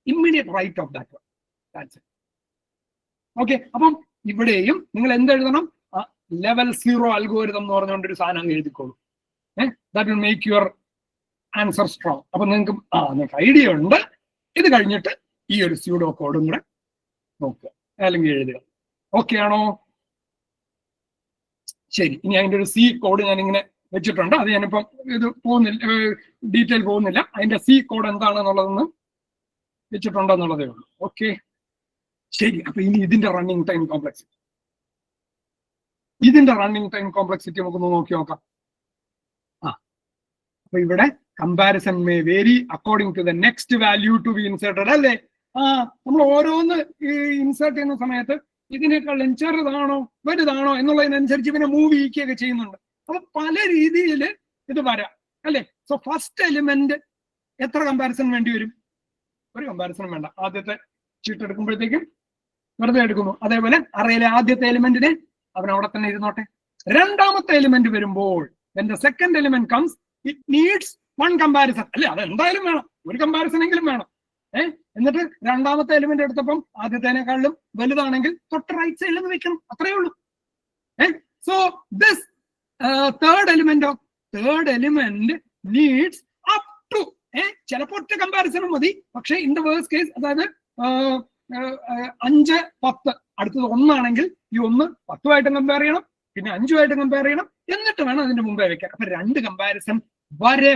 Speaker 3: immediate right of that one. That's it. Okay, അപ്പം ഇവിടെയും നിങ്ങൾ എന്ത് എഴുതണം? Level 0 algorithm എന്ന് പറഞ്ഞുകൊണ്ട് ഒരു സാധനം അങ്ങ് എഴുതിക്കോളൂ. That will make your answer strong. അപ്പൊ നിങ്ങൾക്ക് ഐഡിയ ഉണ്ട്. ഇത് കഴിഞ്ഞിട്ട് ഈ ഒരു സ്യൂഡോ കോഡും കൂടെ നോക്കുക അല്ലെങ്കിൽ എഴുതുക. ഓക്കെ ആണോ? ശരി, ഇനി അതിന്റെ ഒരു സി കോഡ് ഞാൻ ഇങ്ങനെ വെച്ചിട്ടുണ്ട്. അത് ഞാനിപ്പം ഇത് പോകുന്നില്ല, ഡീറ്റെയിൽ പോകുന്നില്ല. അതിന്റെ സി കോഡ് എന്താണെന്നുള്ളതെന്ന് വെച്ചിട്ടുണ്ടെന്നുള്ളതേ ഉള്ളൂ. ഓക്കെ, ശരി. അപ്പൊ ഇനി ഇതിന്റെ റണ്ണിങ് ടൈം കോംപ്ലക്സിറ്റി, നമുക്കൊന്ന് നോക്കി നോക്കാം. അപ്പൊ ഇവിടെ comparison may vary according to the next value to be inserted അല്ലേ? നമ്മൾ ഓരോന്ന് ഇൻസേർട്ട് ചെയ്യുന്ന സമയത്ത് ഇതിനേക്കാൾ ചെറുതാണോ വലുതാണോ എന്നുള്ളതിനനുസരിച്ച് ഇവനെ മൂവ് ചെയ്യിക്കുകയൊക്കെ ചെയ്യുന്നുണ്ട്. അപ്പൊ പല രീതിയിൽ ഇത് വരാം അല്ലെ? സോ ഫസ്റ്റ് എലിമെന്റ് എത്ര കമ്പാരിസൺ വേണ്ടി വരും? ഒരു കമ്പാരിസൺ വേണ്ട. ആദ്യത്തെ ഷീറ്റ് എടുക്കുമ്പോഴത്തേക്കും വെറുതെ എടുക്കുന്നു. അതേപോലെ അറയിലെ ആദ്യത്തെ എലിമെന്റിനെ അവൻ അവിടെ തന്നെ ഇരുന്നോട്ടെ. രണ്ടാമത്തെ എലിമെന്റ് വരുമ്പോൾ when the second element comes it needs one comparison അല്ലെ? അത് എന്തായാലും വേണം, ഒരു കമ്പാരിസൺ എങ്കിലും വേണം. എന്നിട്ട് രണ്ടാമത്തെ എലിമെന്റ് എടുത്തപ്പം ആദ്യത്തേനേക്കാളും വലുതാണെങ്കിൽ തൊട്ട് റൈറ്റ് സൈഡിൽ നിന്ന് വെക്കണം. അത്രയേ ഉള്ളൂ. So this third element needs up to ചിലപ്പോൾ ഒറ്റ കമ്പാരിസണും മതി. പക്ഷെ ഇൻ ദ വേഴ്സ്റ്റ് കേസ്, അതായത് 5, 10 അടുത്തത് 1 ആണെങ്കിൽ ഈ 1 10 കമ്പയർ ചെയ്യണം, പിന്നെ 5 കമ്പയർ ചെയ്യണം, എന്നിട്ട് വേണം അതിന്റെ മുമ്പേ വെക്കാൻ. അപ്പൊ 2 കമ്പാരിസൺ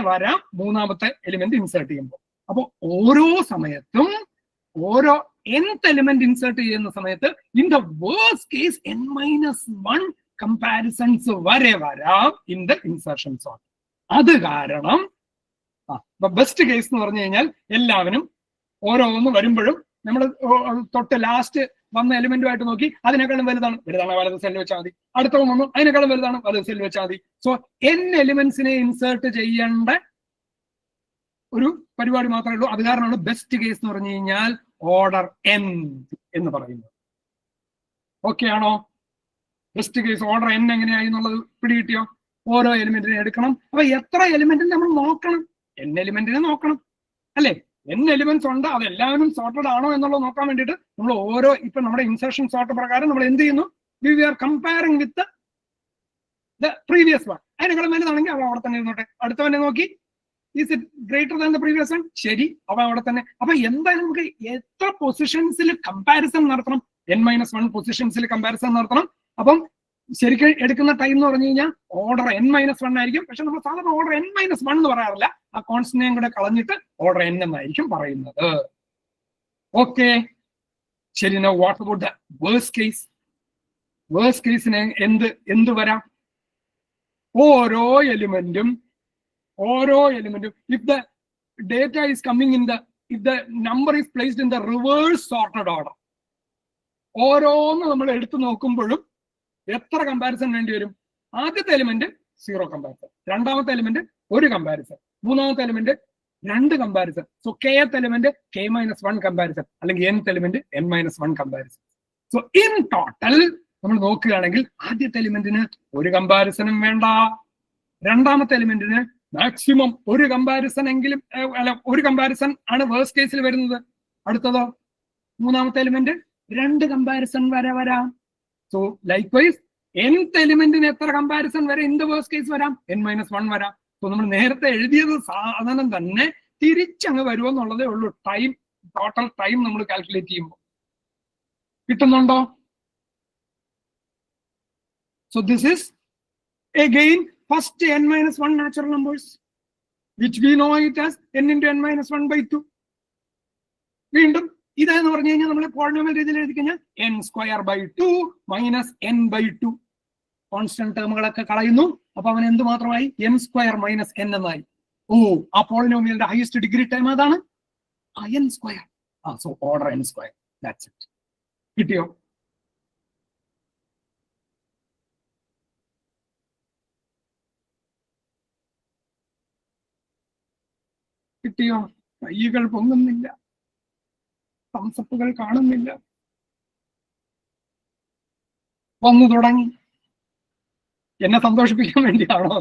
Speaker 3: വരാം മൂന്നാമത്തെ എലിമെന്റ് ഇൻസേർട്ട് ചെയ്യുമ്പോൾ. അപ്പൊ ഓരോ സമയത്തും ഓരോ nth എലിമെന്റ് ഇൻസേർട്ട് ചെയ്യുന്ന സമയത്ത് in the worst case n-1 comparisons വരാം ഇൻ ദ ഇൻസർഷൻ സോർട്ട്. അത് കാരണം ബെസ്റ്റ് കേസ് എന്ന് പറഞ്ഞു കഴിഞ്ഞാൽ എല്ലാവരും ഓരോന്ന് വരുമ്പോഴും നമ്മൾ തൊട്ട് ലാസ്റ്റ് വന്ന എലിമെന്റുമായിട്ട് നോക്കി അതിനേക്കാളും വലുതാണ് വലത് സെല്ലിൽ വെച്ചാൽ മതി. അടുത്ത വന്നു അതിനേക്കാളും വലുതാണ് വലത് സെല്ലിൽ വെച്ചാൽ മതി. സോ n എലിമെന്റ്സിനെ ഇൻസേർട്ട് ചെയ്യേണ്ട ഒരു പരിപാടി മാത്രമേ ഉള്ളൂ. അത് കാരണമാണ് ബെസ്റ്റ് കേസ് എന്ന് പറഞ്ഞു കഴിഞ്ഞാൽ ഓർഡർ n എന്ന് പറയുന്നത്. ഓക്കെ ആണോ? ബെസ്റ്റ് കേസ് ഓർഡർ n എങ്ങനെയായി എന്നുള്ളത് പിടികിട്ടിയോ? ഓരോ എലിമെന്റിനെ എടുക്കണം. അപ്പൊ എത്ര എലിമെന്റിനെ നമ്മൾ നോക്കണം? n എലിമെന്റിനെ നോക്കണം അല്ലെ? n എലിമെന്റ്സ് ഉണ്ട്, അത് എല്ലാവരും സോർട്ടഡ് ആണോ എന്നുള്ളത് നോക്കാൻ വേണ്ടിയിട്ട് നമ്മൾ ഓരോ ഇപ്പൊ നമ്മുടെ ഇൻസർഷൻ സോർട്ട് പ്രകാരം നമ്മൾ എന്ത് ചെയ്യുന്നു? We are comparing with the previous one. അതിനേക്കാളും വലുതാണെങ്കിൽ അവ അവിടെ തന്നെ ഇരുന്നോട്ടെ. അടുത്തവനെ നോക്കി is it greater than the previous one? ശരി, അവ അവിടെ തന്നെ. അപ്പൊ എന്തായാലും നമുക്ക് എത്ര പൊസിഷൻസിൽ കമ്പാരിസൺ നടത്തണം? n-1 പൊസിഷൻസിൽ കമ്പാരിസൺ നടത്തണം. അപ്പം ശരിക്കും എടുക്കുന്ന ടൈം എന്ന് പറഞ്ഞു കഴിഞ്ഞാൽ ഓർഡർ n-1 ആയിരിക്കും. പക്ഷെ നമ്മൾ സാധാരണ ഓർഡർ n-1 എന്ന് പറയാറില്ല. ആ കോൺസ്റ്റന്റിനെയും കൂടെ കളഞ്ഞിട്ട് ഓർഡർ n എന്നായിരിക്കും പറയുന്നത്. ഓക്കെ, ശരി. What about the worst case? Worst കേസിന് എന്ത് വരാം? ഓരോ എലിമെന്റും if the data is coming if the number is placed in the reverse sorted order, ഓരോന്ന് നമ്മൾ എടുത്തു നോക്കുമ്പോഴും എത്ര കമ്പാരിസൺ വേണ്ടി വരും? ആദ്യത്തെ എലിമെന്റ് 0 കമ്പാരിസൺ, രണ്ടാമത്തെ എലിമെന്റ് 1 കമ്പാരിസൺ, മൂന്നാമത്തെ element 2 comparison. So kth element k-1 comparison, അല്ലെങ്കിൽ nth element n-1 comparison. So in total നമ്മൾ നോക്കുകയാണെങ്കിൽ ആദ്യത്തെ എലിമെന്റിന് 1 കമ്പാരിസണും വേണ്ട, രണ്ടാമത്തെ എലിമെന്റിന് മാക്സിമം 1 കമ്പാരിസൺ എങ്കിലും, അല്ല 1 കമ്പാരിസൺ ആണ് വേഴ്സ്റ്റ് കേസിൽ വരുന്നത്. അടുത്തതോ മൂന്നാമത്തെ എലിമെന്റ് 2 കമ്പാരിസൺ വരാം. സോ ലൈക്വൈസ് nth എലിമെന്റിന് എത്ര കമ്പാരിസൺ വരെ ഇൻ ദ വേഴ്സ്റ്റ് കേസ് വരാം? n-1 വരാം. സോ നമ്മൾ നേരത്തെ എഴുതിയത് സാധനം തന്നെ തിരിച്ചങ്ങ് വരുമെന്നുള്ളതേ ഉള്ളൂ. ടോട്ടൽ ടൈം നമ്മൾ കാൽക്കുലേറ്റ് ചെയ്യുമ്പോൾ കിട്ടുന്നുണ്ടോ? So this is again first n-1 natural numbers, which we know it as n into n-1/2. വീണ്ടും ഇതെന്ന് പറഞ്ഞു കഴിഞ്ഞാൽ നമ്മൾ പോളിനോമിയൽ രീതിയിൽ എഴുതി കഴിഞ്ഞാൽ n²/2 - n/2. കോൺസ്റ്റന്റ് ടേമുകളൊക്കെ കളയുന്നു. അപ്പൊ അവൻ എന്ത് മാത്രമായി? m² - n എന്നായി. ആ പോളിനോമിയലിന്റെ ഹയസ്റ്റ് ഡിഗ്രി ടേം അതാണ് n². So order n². That's it. കിട്ടിയോ? കൈകൾ പൊങ്ങുന്നില്ല, തംസപ്പുകൾ കാണുന്നില്ല. വന്നു തുടങ്ങി. എന്നെ സന്തോഷിപ്പിക്കാൻ വേണ്ടിയാണോ?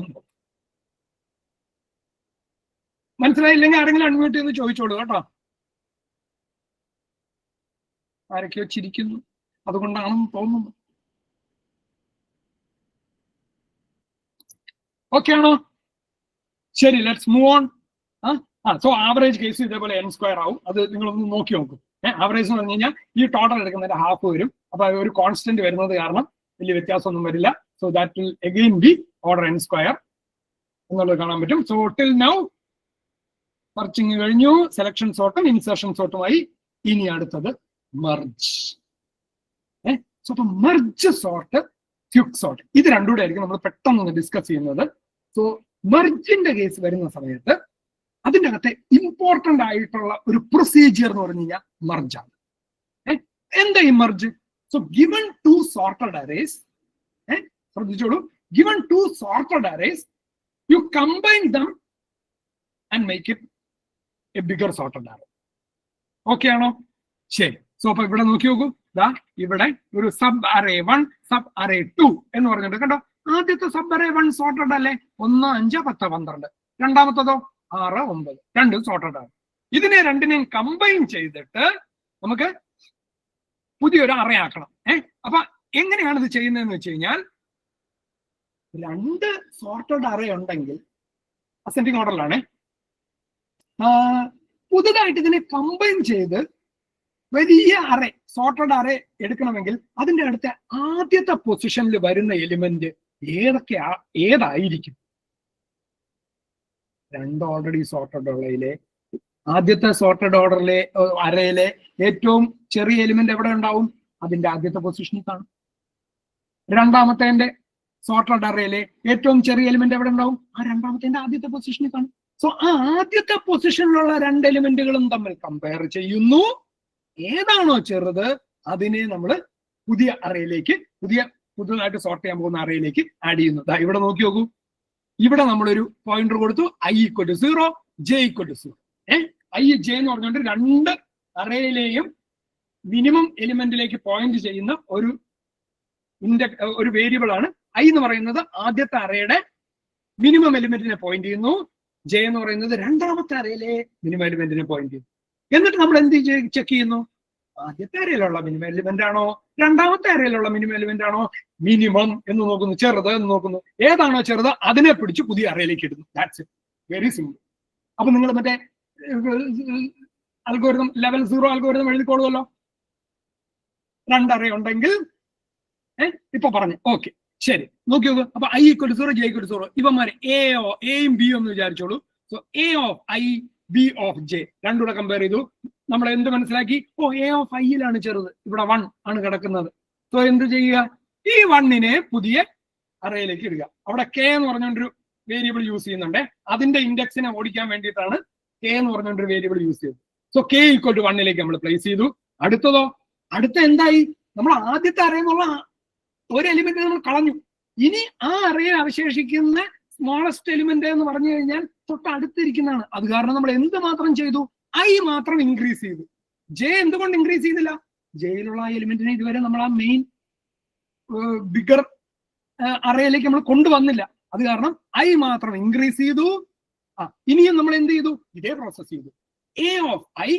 Speaker 3: മനസ്സിലായില്ലെങ്കിൽ ആരെങ്കിലും അൺമ്യൂട്ട് ചെയ്ത് ചോദിച്ചോളൂ കേട്ടോ. ആരൊക്കെയോ ചിരിക്കുന്നു, അതുകൊണ്ടാണെന്ന് തോന്നുന്നു. ഓക്കെ ആണോ? ശരി, let's move on. So average case ഇതേപോലെ n സ്ക്വയർ ആവും. അത് നിങ്ങളൊന്ന് നോക്കി നോക്കും. ആവറേജ് എന്ന് പറഞ്ഞു കഴിഞ്ഞാൽ ഈ ടോട്ടൽ എടുക്കുന്നതിന്റെ ഹാഫ് വരും. അപ്പൊ ഒരു കോൺസ്റ്റന്റ് വരുന്നത് കാരണം വലിയ വ്യത്യാസമൊന്നും വരില്ല. So that will again B order n square എന്നുള്ളത് കാണാൻ പറ്റും. സോ ടിൽ നൗ സെർച്ചിങ് കഴിഞ്ഞു, സെലക്ഷൻ സോർട്ടും ഇൻസെർഷൻ സോർട്ടുമായി. ഇനി അടുത്തത് മെർജ്. സോ അപ്പൊ മെർജ് സോർട്ട്, ക്വിക്ക് സോർട്ട്, ഇത് രണ്ടുകൂടെ ആയിരിക്കും നമ്മൾ പെട്ടെന്ന് ഡിസ്കസ് ചെയ്യുന്നത്. സോ മെർജിന്റെ കേസ് വരുന്ന സമയത്ത് അതിൻ്റെ അകത്തെ ഇമ്പോർട്ടന്റ് ആയിട്ടുള്ള ഒരു പ്രൊസീജിയർ എന്ന് പറഞ്ഞു കഴിഞ്ഞാൽ മെർജാണ്. എന്താ ഈ merge? So given two sorted arrays, ശ്രദ്ധിച്ചോളൂ, given two sorted arrays you combine them and make it a bigger sorted array. Okay ആണോ? ശരി. സോ അപ്പൊ ഇവിടെ നോക്കി നോക്കൂ, ദാ ഇവിടെ ഒരു സബ് അറേ 1, സബ് അറേ 2 എന്ന് പറഞ്ഞിട്ട് കണ്ടോ. ആദ്യത്തെ സബ് അറേ 1 സോർട്ടഡ് അല്ലേ, 1, 5, 10, 12. രണ്ടാമത്തതോ 6, 9, രണ്ടും സോർട്ടഡ് ആണ്. ഇതിനെ രണ്ടിനെയും കമ്പൈൻ ചെയ്തിട്ട് നമുക്ക് പുതിയൊരു അറേ ആക്കണം. അപ്പൊ എങ്ങനെയാണ് ഇത് ചെയ്യുന്നതെന്ന് വെച്ച് കഴിഞ്ഞാൽ, രണ്ട് സോർട്ടഡ് അറേ ഉണ്ടെങ്കിൽ അസെൻഡിങ് ഓർഡറിലാണ്. പുതുതായിട്ട് ഇതിനെ കമ്പൈൻ ചെയ്ത് വലിയ അറേ, സോർട്ടഡ് അറേ എടുക്കണമെങ്കിൽ അതിന്റെ അടുത്ത ആദ്യത്തെ പൊസിഷനിൽ വരുന്ന എലിമെന്റ് ഏതായിരിക്കും? രണ്ട് ഓൾറെഡി സോർട്ടഡ് ഉള്ളതിലെ ആദ്യത്തെ സോർട്ടഡ് ഓർഡറിലെ അറയിലെ ഏറ്റവും ചെറിയ എലിമെന്റ് എവിടെ ഉണ്ടാവും? അതിന്റെ ആദ്യത്തെ പൊസിഷനിൽ കാണും. രണ്ടാമത്തെ സോർട്ടഡ് അറയിലെ ഏറ്റവും ചെറിയ എലിമെന്റ് എവിടെ ഉണ്ടാവും? ആ രണ്ടാമത്തെ ആദ്യത്തെ പൊസിഷനിൽ കാണും. സോ ആ ആദ്യത്തെ പൊസിഷനിലുള്ള രണ്ട് എലിമെന്റുകളും തമ്മിൽ കമ്പയർ ചെയ്യുന്നു. ഏതാണോ ചെറുത് അതിനെ നമ്മൾ പുതിയ അറയിലേക്ക്, പുതുതായിട്ട് സോർട്ട് ചെയ്യാൻ പോകുന്ന അറയിലേക്ക് ആഡ് ചെയ്യുന്നു. ഇവിടെ നോക്കി നോക്കൂ, ഇവിടെ നമ്മളൊരു പോയിന്റർ കൊടുത്തു, i = 0, j = 0. i, j എന്ന് പറഞ്ഞുകൊണ്ട് രണ്ട് അറയിലെയും മിനിമം എലിമെന്റിലേക്ക് പോയിന്റ് ചെയ്യുന്ന ഒരു വേരിയബിൾ ആണ്. i എന്ന് പറയുന്നത് ആദ്യത്തെ അറയുടെ മിനിമം എലിമെന്റിനെ പോയിന്റ് ചെയ്യുന്നു, j എന്ന് പറയുന്നത് രണ്ടാമത്തെ അറയിലെ മിനിമം എലിമെന്റിനെ പോയിന്റ് ചെയ്യുന്നു. എന്നിട്ട് നമ്മൾ എന്ത് ചെക്ക് ചെയ്യുന്നു? ആദ്യത്തെ അറയിലുള്ള മിനിമം എലിമെന്റ് ആണോ, രണ്ടാമത്തെ അറയിലുള്ള മിനിമം എലിമെന്റ് ആണോ? മിനിമം എന്ന് നോക്കുന്നു, ചെറുത് എന്ന് നോക്കുന്നു. ഏതാണോ ചെറുത് അതിനെ പിടിച്ച് പുതിയ അറയിലേക്ക് ഇടുന്നു. That's it, very simple. അപ്പൊ നിങ്ങൾ മറ്റേ അൽഗോരിതം ലെവൽ 0 അൽഗോരിതം എഴുതിക്കോളുമല്ലോ. രണ്ടറ ഉണ്ടെങ്കിൽ ഇപ്പൊ പറഞ്ഞു. ഓക്കെ, ശരി, നോക്കി നോക്കൂ. അപ്പൊ i = 0, j = 0. ഇവന്മാര് എയും ബിയും എന്ന് വിചാരിച്ചോളൂ. So a of i, b of j രണ്ടുകൂടെ കമ്പയർ ചെയ്തു. നമ്മൾ എന്ത് മനസ്സിലാക്കി? a of i ലാണ് ചെറുത്, ഇവിടെ 1 ആണ് കിടക്കുന്നത്. സോ എന്ത് ചെയ്യുക? ഈ 1നെ പുതിയ അറയിലേക്ക് ഇടുക. അവിടെ k എന്ന് പറഞ്ഞൊരു വേരിയബിൾ യൂസ് ചെയ്യുന്നുണ്ട്. അതിന്റെ ഇൻഡെക്സിനെ ഓടിക്കാൻ വേണ്ടിയിട്ടാണ് k എന്ന് പറഞ്ഞൊരു വേരിയബിൾ യൂസ് ചെയ്തത്. സോ k = 1ലേക്ക് നമ്മൾ പ്ലേസ് ചെയ്തു. അടുത്തതോ, അടുത്ത എന്തായി? നമ്മൾ ആദ്യത്തെ അറയെന്നുള്ള ഒരു എലിമെന്റ് നമ്മൾ കളഞ്ഞു. ഇനി ആ അറയിൽ അവശേഷിക്കുന്ന സ്മോളസ്റ്റ് എലിമെന്റ് എന്ന് പറഞ്ഞു കഴിഞ്ഞാൽ തൊട്ടടുത്തിരിക്കുന്നതാണ്. അത് കാരണം നമ്മൾ എന്ത് മാത്രം ചെയ്തു? i മാത്രം ഇൻക്രീസ് ചെയ്തു. j എന്തുകൊണ്ട് ഇൻക്രീസ് ചെയ്തില്ല? ജയിലുള്ള ആ എലിമെന്റിനെ ഇതുവരെ നമ്മൾ ആ മെയിൻ ബിഗർ അറയിലേക്ക് നമ്മൾ കൊണ്ടുവന്നില്ല. അത് കാരണം i മാത്രം ഇൻക്രീസ് ചെയ്തു. ഇനിയും നമ്മൾ എന്ത് ചെയ്തു? ഇതേ പ്രോസസ് ചെയ്തു. a of i,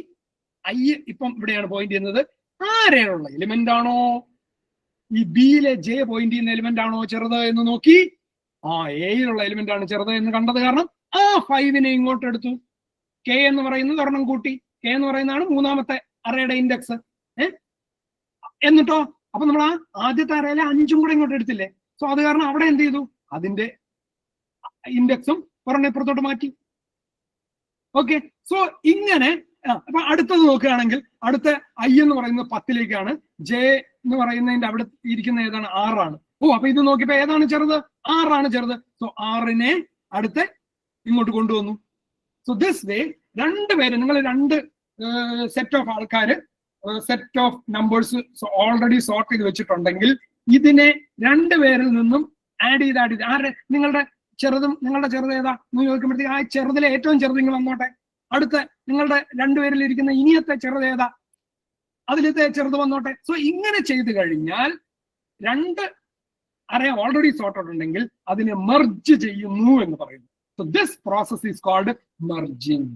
Speaker 3: ഇപ്പം ഇവിടെയാണ് പോയിന്റ് ചെയ്യുന്നത്. ആരെയുള്ള എലിമെന്റ് ആണോ ഈ ബിയിലെ j പോയിന്റ് ചെയ്യുന്ന എലിമെന്റ് ആണോ ചെറുത് എന്ന് നോക്കി. എയിലുള്ള എലിമെന്റ് ആണ് ചെറുത് എന്ന് കണ്ടത് കാരണം ആ 5നെ ഇങ്ങോട്ട് എടുത്തു. k എന്ന് പറയുന്നത് ഒരെണ്ണം കൂട്ടി. k എന്ന് പറയുന്നതാണ് മൂന്നാമത്തെ അറയുടെ ഇൻഡെക്സ്. എന്നിട്ടോ അപ്പൊ നമ്മൾ ആ ആദ്യത്തെ അറയിലെ 5ഉം കൂടെ ഇങ്ങോട്ട് എടുത്തില്ലേ. സോ അത് കാരണം അവിടെ എന്ത് ചെയ്തു? അതിന്റെ ഇൻഡെക്സും ഒരെണ്ണം ഇപ്പുറത്തോട്ട് മാറ്റി. ഓക്കെ, സോ ഇങ്ങനെ. അപ്പൊ അടുത്തത് നോക്കുകയാണെങ്കിൽ അടുത്ത i എന്ന് പറയുന്നത് 10ലേക്കാണ്, j എന്ന് പറയുന്നതിന്റെ അവിടെ ഇരിക്കുന്ന ഏതാണ്? 6ആണ്. അപ്പൊ ഇത് നോക്കിയപ്പോ ഏതാണ് ചെറുത്? 6ആണ് ചെറുത്. സോ 6നെ അടുത്ത ഇങ്ങോട്ട് കൊണ്ടുവന്നു. സോ ദിസ് വേ രണ്ടുപേര്, നിങ്ങൾ രണ്ട് സെറ്റ് ഓഫ് ആൾക്കാര്, set of numbers already sort ചെയ്ത് വെച്ചിട്ടുണ്ടെങ്കിൽ ഇതിനെ രണ്ടുപേരിൽ നിന്നും ആഡ് ചെയ്ത് നിങ്ങളുടെ ചെറുതും നിങ്ങളുടെ ചെറുത് ഏതാ എന്ന് ചോദിക്കുമ്പോഴത്തേക്ക് ആ ചെറുതിലെ ഏറ്റവും ചെറുത് നിങ്ങൾ വന്നോട്ടെ. അടുത്ത നിങ്ങളുടെ രണ്ടുപേരിൽ ഇരിക്കുന്ന ഇനിയത്തെ ചെറുത് ഏതാ? അതിലത്തെ ചെറുത് വന്നോട്ടെ. സോ ഇങ്ങനെ ചെയ്തു കഴിഞ്ഞാൽ രണ്ട് അറേ ഓൾറെഡി സോർട്ടഡ് ഉണ്ടെങ്കിൽ അതിനെ മെർജ് ചെയ്യുന്നു എന്ന് പറയുന്നു. So this process is called merging.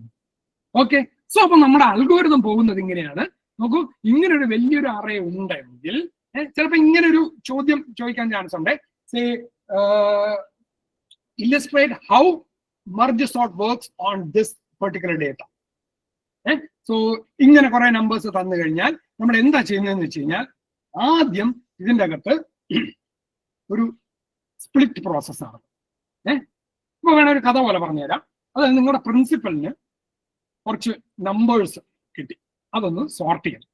Speaker 3: Okay, so അപ്പൊ നമ്മുടെ അൽഗോരിതം പോകുന്നത് ഇങ്ങനെയാണ്. നോക്കൂ, ഇങ്ങനെ ഒരു വലിയൊരു അറേ ഉണ്ടെങ്കിൽ ചിലപ്പോ ഇങ്ങനെ ഒരു ചോദ്യം ചോദിക്കാൻ ചാൻസ് ഉണ്ട്. Say illustrate how merge sort works on this particular data. So ഇങ്ങനെ കുറെ നമ്പേഴ്സ് തന്നു കഴിഞ്ഞാൽ നമ്മൾ എന്താ ചെയ്യുന്നതെന്ന് വെച്ച് കഴിഞ്ഞാൽ ആദ്യം ഇതിൻ്റെ അകത്ത് ഒരു സ്പ്ലിറ്റ് പ്രോസസ്സാണ്. ഇപ്പൊ വേണ ഒരു കഥ പോലെ പറഞ്ഞുതരാം. അതായത് നിങ്ങളുടെ പ്രിൻസിപ്പലിന് കുറച്ച് നമ്പേഴ്സ് കിട്ടി, അതൊന്ന് സോർട്ട് ചെയ്യണം.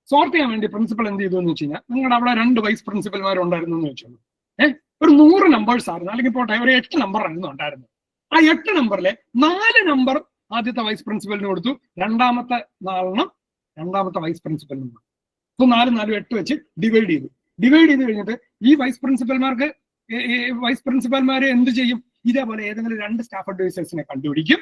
Speaker 3: സോർട്ട് ചെയ്യാൻ വേണ്ടി പ്രിൻസിപ്പൽ എന്ത് ചെയ്തു എന്ന് വെച്ച് കഴിഞ്ഞാൽ നിങ്ങളുടെ അവിടെ 2 വൈസ് പ്രിൻസിപ്പൽമാരുണ്ടായിരുന്നു എന്ന് വെച്ചോളൂ. ഒരു 100 നമ്പേഴ്സ് ആയിരുന്നു, അല്ലെങ്കിൽ പോട്ടെ ഒരു 8 നമ്പർ ആയിരുന്നു ഉണ്ടായിരുന്നു. ആ 8 നമ്പറിലെ 4 നമ്പർ ആദ്യത്തെ വൈസ് പ്രിൻസിപ്പലിന് കൊടുത്തു, രണ്ടാമത്തെ 4 രണ്ടാമത്തെ വൈസ് പ്രിൻസിപ്പലിന് കൊടുത്തു. സോ 4 4 8 വെച്ച് ഡിവൈഡ് ചെയ്തു. ഡിവൈഡ് ചെയ്ത് കഴിഞ്ഞിട്ട് ഈ വൈസ് പ്രിൻസിപ്പൽമാര് എന്ത് ചെയ്യും? ഇതേപോലെ ഏതെങ്കിലും 2 സ്റ്റാഫ് അഡ്വൈസേഴ്സിനെ കണ്ടുപിടിക്കും.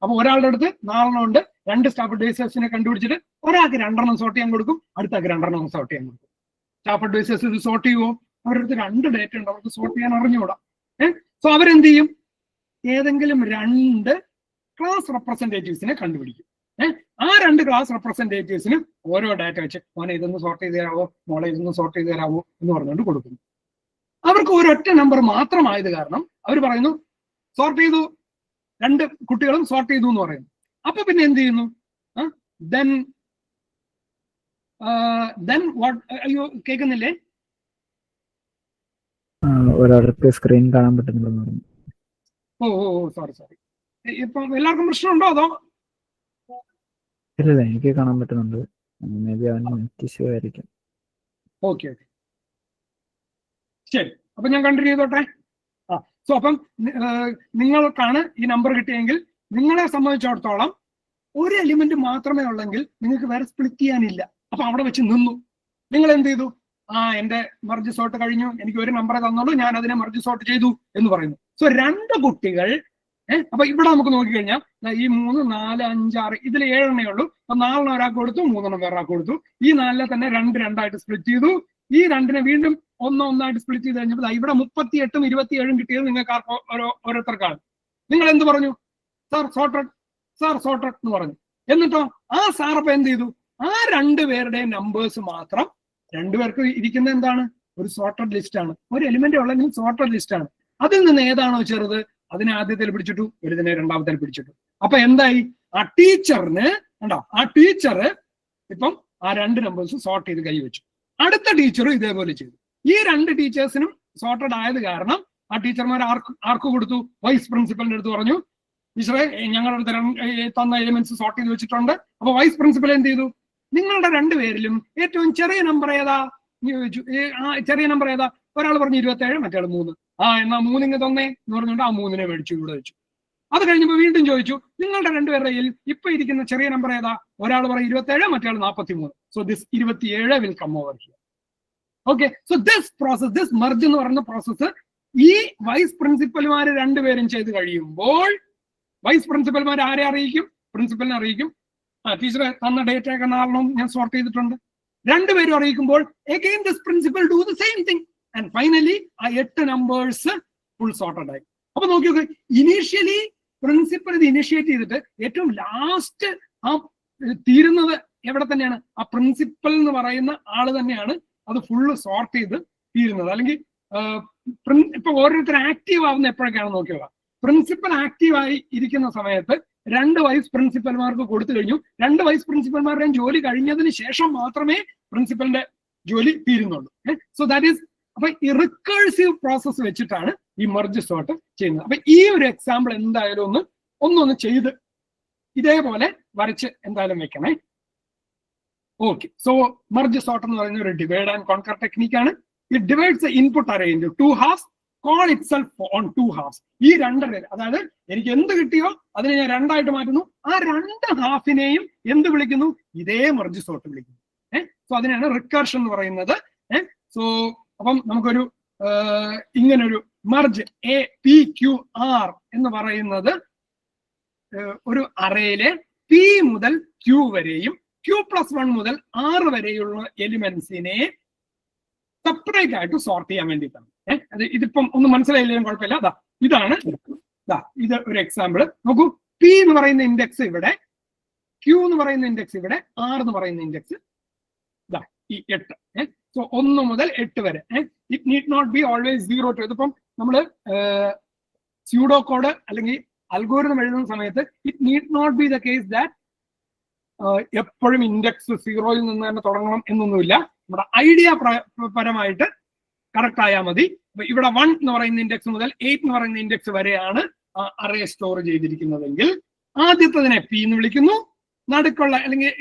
Speaker 3: അപ്പൊ ഒരാളുടെ അടുത്ത് 4 ഉണ്ട്, 2 സ്റ്റാഫ് അഡ്വൈസേഴ്സിനെ കണ്ടുപിടിച്ചിട്ട് ഒരാൾക്ക് 2 സോർട്ട് ചെയ്യാൻ കൊടുക്കും, അടുത്താൾക്ക് 2 സോർട്ട് ചെയ്യാൻ കൊടുക്കും. സ്റ്റാഫ് അഡ്വൈസേഴ്സ് ഇത് സോർട്ട് ചെയ്യുമോ? അവരുടെ അടുത്ത് 2 ഡേറ്റ ഉണ്ട്, അവർക്ക് സോർട്ട് ചെയ്യാൻ അറിഞ്ഞുകൂടാ. സോ അവരെന്ത് ചെയ്യും? ഏതെങ്കിലും 2 ക്ലാസ് റെപ്രസെന്റേറ്റീവ്സിനെ കണ്ടുപിടിക്കും. ആ 2 ക്ലാസ് റെപ്രസെന്റേറ്റീവ്സിന് ഓരോ ഡാറ്റ വെച്ച് മോനെ ഇതൊന്ന് സോർട്ട് ചെയ്ത് തരാമോ, മോളെ ഇതൊന്ന് സോർട്ട് ചെയ്ത് തരാമോ എന്ന് പറഞ്ഞുകൊണ്ട് കൊടുക്കുന്നു. അവർക്ക് ഒരൊറ്റ നമ്പർ മാത്രമായത് കാരണം അവർ പറയുന്നു സോർട്ട് ചെയ്തു, 2 കുട്ടികളും സോർട്ട് ചെയ്തു എന്ന് പറയുന്നു. അപ്പൊ പിന്നെ എന്ത് ചെയ്യുന്നു? അയ്യോ കേൾക്കുന്നില്ലേ?
Speaker 5: ഒരാൾക്ക് സ്ക്രീൻ കാണാൻ പറ്റുന്നുണ്ടെന്ന് പറഞ്ഞു.
Speaker 3: ഓ സോറി. ഇപ്പൊ എല്ലാവർക്കും പ്രശ്നമുണ്ടോ അതോ?
Speaker 5: ഇല്ല, എനിക്ക് കാണാൻ പറ്റുന്നുണ്ട്. മേ ബി അവന് നെറ്റ് ഇഷ്യൂ ആയിരിക്കും.
Speaker 3: ഓക്കെ ശരി, അപ്പൊ ഞാൻ കണ്ടിന്യൂ ചെയ്തോട്ടെ. സോ അപ്പം നിങ്ങൾക്കാണ് ഈ നമ്പർ കിട്ടിയെങ്കിൽ നിങ്ങളെ സംബന്ധിച്ചിടത്തോളം ഒരു എലിമെന്റ് മാത്രമേ ഉള്ളെങ്കിൽ നിങ്ങൾക്ക് വേറെ സ്പ്ലിറ്റ് ചെയ്യാനില്ല. അപ്പൊ അവിടെ വെച്ച് നിന്നു. നിങ്ങൾ എന്ത് ചെയ്തു? എന്റെ മെർജ് സോർട്ട് കഴിഞ്ഞു, എനിക്ക് ഒരു നമ്പറെ തന്നോളൂ, ഞാൻ അതിനെ മെർജ് സോർട്ട് ചെയ്തു എന്ന് പറയുന്നു. സോ 2 കുട്ടികൾ അപ്പൊ ഇവിടെ നമുക്ക് നോക്കിക്കഴിഞ്ഞാൽ ഈ 3 4 5 6 ഇതിൽ 7 എണ്ണേ ഉള്ളൂ. അപ്പൊ 4 ഒരാൾക്ക് കൊടുത്തു, 3 വേറെ ഒരാൾക്ക് കൊടുത്തു. ഈ 4 തന്നെ 2 ആയിട്ട് സ്പ്ലിറ്റ് ചെയ്തു. ഈ 2 വീണ്ടും 1 ആയിട്ട് സ്പ്ലിറ്റ് ചെയ്ത് കഴിഞ്ഞപ്പോൾ ഇവിടെ 38ഉം 27ഉം കിട്ടിയത് നിങ്ങൾക്ക് ഓരോരുത്തർക്കാണ്. നിങ്ങൾ എന്ത് പറഞ്ഞു? സാർ സോർട്ടഡ് എന്ന് പറഞ്ഞു. എന്നിട്ടോ ആ സാർ അപ്പൊ എന്ത് ചെയ്തു? ആ 2 പേരുടെയും നമ്പേഴ്സ് മാത്രം, 2 പേർക്ക് ഇരിക്കുന്ന എന്താണ്? ഒരു സോർട്ടഡ് ലിസ്റ്റ് ആണ്. ഒരു എലിമെന്റ് ഉള്ളെങ്കിൽ സോർട്ടഡ് ലിസ്റ്റ് ആണ്. അതിൽ നിന്ന് ഏതാണോ ചെറുത് അതിനെ ആദ്യത്തിൽ പിടിച്ചിട്ടു, വലുതിനെ രണ്ടാമത്തിൽ പിടിച്ചിട്ടു. അപ്പൊ എന്തായി? ആ ടീച്ചറിന് ഉണ്ടോ, ആ ടീച്ചർ ഇപ്പം ആ 2 നമ്പേഴ്സ് സോർട്ട് ചെയ്ത് കൈവച്ചു. അടുത്ത ടീച്ചറും ഇതേപോലെ ചെയ്തു. ഈ 2 ടീച്ചേഴ്സിനും സോർട്ടഡ് ആയത് കാരണം ആ ടീച്ചർമാർ ആർക്ക് കൊടുത്തു? വൈസ് പ്രിൻസിപ്പലിന്റെ അടുത്ത് പറഞ്ഞു, ടീച്ചറെ ഞങ്ങളുടെ അടുത്ത് തന്ന എലിമെന്റ്സ് സോർട്ട് ചെയ്ത് വെച്ചിട്ടുണ്ട്. അപ്പൊ വൈസ് പ്രിൻസിപ്പൽ എന്ത് ചെയ്തു? നിങ്ങളുടെ 2 പേരിലും ഏറ്റവും ചെറിയ നമ്പർ ഏതാ ചോദിച്ചു. ചെറിയ നമ്പർ ഏതാ? ഒരാൾ പറഞ്ഞു 27, മറ്റേ 3. എന്നാ 3 ഇങ്ങ് തന്നേ എന്ന് പറഞ്ഞുകൊണ്ട് ആ 3നെ മേടിച്ചു ഇവിടെ വെച്ചു. അത് കഴിഞ്ഞപ്പോൾ വീണ്ടും ചോദിച്ചു, നിങ്ങളുടെ 2 പേരുടെ ഇപ്പൊ ഇരിക്കുന്ന ചെറിയ നമ്പർ ഏതാ? ഒരാൾ പറയും 27, മറ്റേ 43. So this 27 will come over here. Okay, so this process, this merge എന്ന് പറയുന്ന പ്രോസസ്സ് ഈ വൈസ് പ്രിൻസിപ്പൽമാർ 2 പേരും ചെയ്ത് കഴിയുമ്പോൾ വൈസ് പ്രിൻസിപ്പൽമാർ ആരെ അറിയിക്കും? പ്രിൻസിപ്പലിനെ അറിയിക്കും. ടീച്ചറെ തന്ന ഡേറ്റ ഒക്കെ 4 ഞാൻ സോർട്ട് ചെയ്തിട്ടുണ്ട്. 2 പേരും അറിയിക്കുമ്പോൾ again this principal do the same thing and finally ആ 8 നമ്പേഴ്സ് ഫുൾ സോർട്ടഡ് ആയി. അപ്പൊ നോക്കി നോക്ക്, ഇനീഷ്യലി പ്രിൻസിപ്പൽ ഇത് ഇനിഷ്യേറ്റ് ചെയ്തിട്ട് ഏറ്റവും ലാസ്റ്റ് ആ തീരുന്നത് എവിടെ തന്നെയാണ്? ആ പ്രിൻസിപ്പൽ എന്ന് പറയുന്ന ആള് തന്നെയാണ് അത് ഫുള്ള് സോർട്ട് ചെയ്ത് തീരുന്നത്. അല്ലെങ്കിൽ ഇപ്പൊ ഓരോരുത്തർ ആക്റ്റീവ് ആവുന്ന എപ്പോഴൊക്കെയാണ് നോക്കിയോളാം. പ്രിൻസിപ്പൽ ആക്റ്റീവ് ആയി ഇരിക്കുന്ന സമയത്ത് 2 വൈസ് പ്രിൻസിപ്പൽമാർക്ക് കൊടുത്തു കഴിഞ്ഞു. 2 വൈസ് പ്രിൻസിപ്പൽമാരുടെയും ജോലി കഴിഞ്ഞതിന് ശേഷം മാത്രമേ പ്രിൻസിപ്പലിന്റെ ജോലി തീരുന്നുള്ളൂ. സോ ദാറ്റ് ഈസ്, അപ്പൊ ഈ റിക്കേഴ്സീവ് പ്രോസസ് വെച്ചിട്ടാണ് ഈ മെർജ് സോർട്ട് ചെയ്യുന്നത്. അപ്പൊ ഈ ഒരു എക്സാമ്പിൾ എന്തായാലും ഒന്ന് ചെയ്ത് ഇതേപോലെ വരച്ച് എന്തായാലും വെക്കണേ. ഓക്കെ, സോ മെർജ് സോർട്ട് എന്ന് പറയുന്ന ഒരു ഡിവൈഡ് ആൻഡ് കോൺകർ ടെക്നിക്കാണ്. It divides the input array into 2 halves, call itself on 2 halves. ഈ 2, അതായത് എനിക്ക് എന്ത് കിട്ടിയോ അതിനെ ഞാൻ 2 ആയിട്ട് മാറ്റുന്നു. ആ 2 ഹാഫിനെയും എന്ത് വിളിക്കുന്നു? ഇതേ മെർജ് സോർട്ട് വിളിക്കുന്നു. സോ അതിനാണ് റിക്കർഷൻ എന്ന് പറയുന്നത്. സോ അപ്പം നമുക്കൊരു ഇങ്ങനൊരു മെർജ് APQR എന്ന് പറയുന്നത് ഒരു അറേയിലെ P മുതൽ Q വരെയും Q+1 മുതൽ R വരെയുള്ള എലിമെന്റ്സിനെ സെപ്പറേറ്റ് ആയിട്ട് സോർട്ട് ചെയ്യാൻ വേണ്ടിയിട്ടാണ്. ഇതിപ്പം ഒന്ന് മനസ്സിലായില്ലെങ്കിലും കുഴപ്പമില്ല. ഇതാണ് ഇത് ഒരു എക്സാമ്പിൾ നോക്കൂ. P എന്ന് പറയുന്ന ഇൻഡെക്സ് ഇവിടെ, Q എന്ന് പറയുന്ന ഇൻഡെക്സ് ഇവിടെ, R എന്ന് പറയുന്ന ഇൻഡെക്സ് ഈ 8. സോ 1 മുതൽ 8 വരെ. It need not be always 0 to. ഇതിപ്പം നമ്മള് സ്യൂഡോ കോഡ് അല്ലെങ്കിൽ അൽഗോരിതം എഴുതുന്ന സമയത്ത് it need not be the case that എപ്പോഴും ഇൻഡെക്സ് 0-ൽ നിന്ന് തന്നെ തുടങ്ങണം എന്നൊന്നുമില്ല. നമ്മുടെ ഐഡിയ പരമായിട്ട് കറക്റ്റ് ആയാൽ മതി. ഇവിടെ 1 എന്ന് പറയുന്ന ഇൻഡെക്സ് മുതൽ 8 എന്ന് പറയുന്ന ഇൻഡെക്സ് വരെയാണ് അറേ സ്റ്റോർ ചെയ്തിരിക്കുന്നതെങ്കിൽ ആദ്യത്തതിനെ പി എന്ന് വിളിക്കുന്നു, നടുക്കുള്ള അല്ലെങ്കിൽ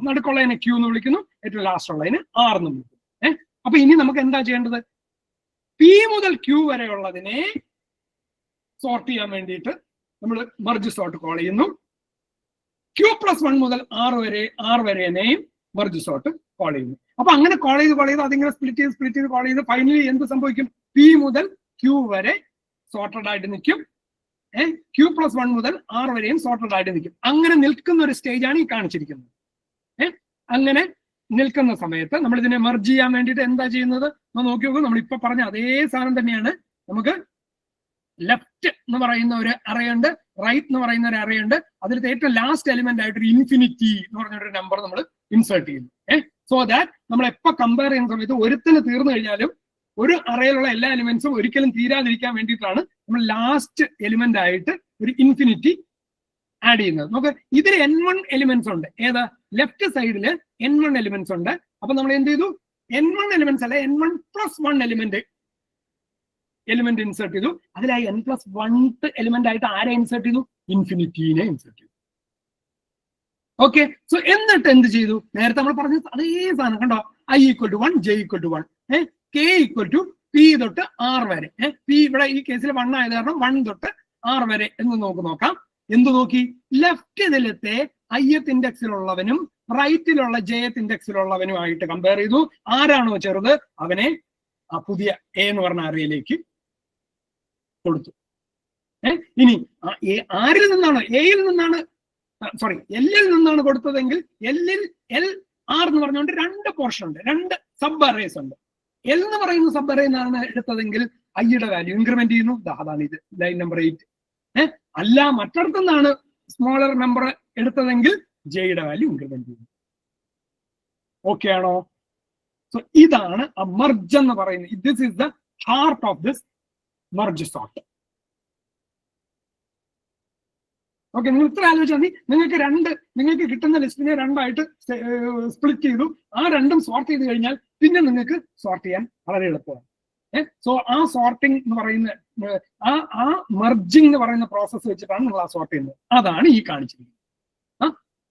Speaker 3: നടുക്കുള്ളതിനെ ക്യൂ എന്ന് വിളിക്കുന്നു, ഏറ്റവും ലാസ്റ്റ് ഉള്ളതിന് ആർ എന്ന് വിളിക്കുന്നു. അപ്പൊ ഇനി നമുക്ക് എന്താ ചെയ്യേണ്ടത്? പി മുതൽ ക്യൂ വരെയുള്ളതിനെ സോർട്ട് ചെയ്യാൻ വേണ്ടിയിട്ട് നമ്മൾ മെർജ് സോർട്ട് കോൾ ചെയ്യുന്നു. Q+1 മുതൽ ആർ വരെയും മെർജ് സോർട്ട് കോൾ ചെയ്യുന്നു. അപ്പൊ അങ്ങനെ കോൾ ചെയ്ത് അതിങ്ങനെ സ്പ്ലിറ്റ് ചെയ്ത് കോൾ ചെയ്ത് ഫൈനലി എന്ത് സംഭവിക്കും? പി മുതൽ ക്യൂ വരെ സോർട്ടഡ് ആയിട്ട് നിൽക്കും. Q+1 മുതൽ ആർ വരെയും സോർട്ടഡ് ആയിട്ട് നിൽക്കും. അങ്ങനെ നിൽക്കുന്ന ഒരു സ്റ്റേജ് ആണ് ഈ കാണിച്ചിരിക്കുന്നത്. അങ്ങനെ നിൽക്കുന്ന സമയത്ത് നമ്മൾ ഇതിനെ മെർജ് ചെയ്യാൻ വേണ്ടിയിട്ട് എന്താ ചെയ്യുന്നത് നോക്കി നോക്കൂ. നമ്മൾ ഇപ്പൊ പറഞ്ഞ അതേ സാധനം തന്നെയാണ്. നമുക്ക് ലെഫ്റ്റ് എന്ന് പറയുന്ന ഒരു അറേ ഉണ്ട്, റൈറ്റ് എന്ന് പറയുന്ന ഒരു അറേ ഉണ്ട്. അതിലത്തെ ഏറ്റവും ലാസ്റ്റ് എലിമെന്റ് ആയിട്ട് ഒരു ഇൻഫിനിറ്റി എന്ന് പറഞ്ഞൊരു നമ്പർ നമ്മൾ ഇൻസേർട്ട് ചെയ്യുന്നു. സോ ദാറ്റ് നമ്മൾ എപ്പോ കമ്പയർ ചെയ്യുന്ന സമയത്ത് ഒരുത്തിന് തീർന്നു കഴിഞ്ഞാലും ഒരു അറയിലുള്ള എല്ലാ എലിമെന്റ്സും ഒരിക്കലും തീരാതിരിക്കാൻ വേണ്ടിയിട്ടാണ് നമ്മൾ ലാസ്റ്റ് എലിമെന്റ് ആയിട്ട് ഒരു ഇൻഫിനിറ്റി ആഡ് ചെയ്യുന്നത്. നമുക്ക് ഇതിൽ n1 എലിമെന്റ്സ് ഉണ്ട്. ഏതാ? ലെഫ്റ്റ് സൈഡിൽ n1 എലിമെന്റ്സ് ഉണ്ട്. അപ്പൊ നമ്മൾ എന്ത് ചെയ്തു? n1 എലിമെന്റ്സ് അല്ല, n1+1 എലിമെന്റ് ഇൻസേർട്ട് ചെയ്തു. അതിലായി n+1 എലിമെന്റ് ആയിട്ട് ആരെ ഇൻസേർട്ട് ചെയ്തു? ഇൻഫിനിറ്റീനെ ഇൻസേർട്ട് ചെയ്തു. ഓക്കെ. സോ എന്നിട്ട് എന്ത് ചെയ്തു? നേരത്തെ നമ്മൾ പറഞ്ഞ അതേ സാധനം കണ്ടോ? i=1, j=1, k p തൊട്ട് r വരെ. p ഇവിടെ ഈ കേസിൽ 1 ആയത് കാരണം 1 തൊട്ട് r വരെ എന്ന് നോക്കാം. എന്ത് നോക്കി? ലെഫ്റ്റ് ഇതിലത്തെ ith ഇൻഡെക്സിലുള്ളവനും റൈറ്റിലുള്ള jth ഇൻഡെക്സിലുള്ളവനുമായിട്ട് കമ്പയർ ചെയ്തു. ആരാണോ ചെറുത് അവനെ ആ പുതിയ എ എന്ന് പറഞ്ഞ അറയിലേക്ക് കൊടുത്തു. ഇനി ആരിൽ നിന്നാണ്? എയിൽ നിന്നാണ്, സോറി എല്ലിൽ നിന്നാണ് കൊടുത്തതെങ്കിൽ എല്ലിൽ എൽ ആർ എന്ന് പറഞ്ഞുകൊണ്ട് 2 പോർഷൻ ഉണ്ട്, 2 സബ് അറേസ് ഉണ്ട്. എൽ എന്ന് പറയുന്ന സബ് അറേ നിന്നാണ് എടുത്തതെങ്കിൽ ഐയുടെ വാല്യൂ ഇൻക്രിമെന്റ് ചെയ്യുന്നു. അതാണ് ഇത് ലൈൻ നമ്പർ 8. അല്ല മറ്റടുത്തു നിന്നാണ് സ്മോളർ നമ്പർ എടുത്തതെങ്കിൽ ജെയുടെ വാല്യൂ ഇൻക്രിമെന്റ് ചെയ്യുന്നു. ഓക്കെ ആണോ? സോ ഇതാണ് ആ മെർജ് എന്ന് പറയുന്നത്. This is the heart of this merge sort. Okay, നിങ്ങൾ ഇത്ര ആലോചിച്ചാൽ മതി. നിങ്ങൾക്ക് കിട്ടുന്ന ലിസ്റ്റിനെ 2 ആയിട്ട് സ്പ്ലിറ്റ് ചെയ്തു. ആ 2ഉം സോർട്ട് ചെയ്ത് കഴിഞ്ഞാൽ പിന്നെ നിങ്ങൾക്ക് സോർട്ട് ചെയ്യാൻ വളരെ എളുപ്പമാണ്. സോ ആ സോർട്ടിംഗ് എന്ന് പറയുന്ന ആ മെർജിങ് എന്ന് പറയുന്ന പ്രോസസ്സ് വെച്ചിട്ടാണ് നിങ്ങൾ ആ സോർട്ട് ചെയ്യുന്നത്. അതാണ് ഈ കാണിച്ചിരിക്കുന്നത്.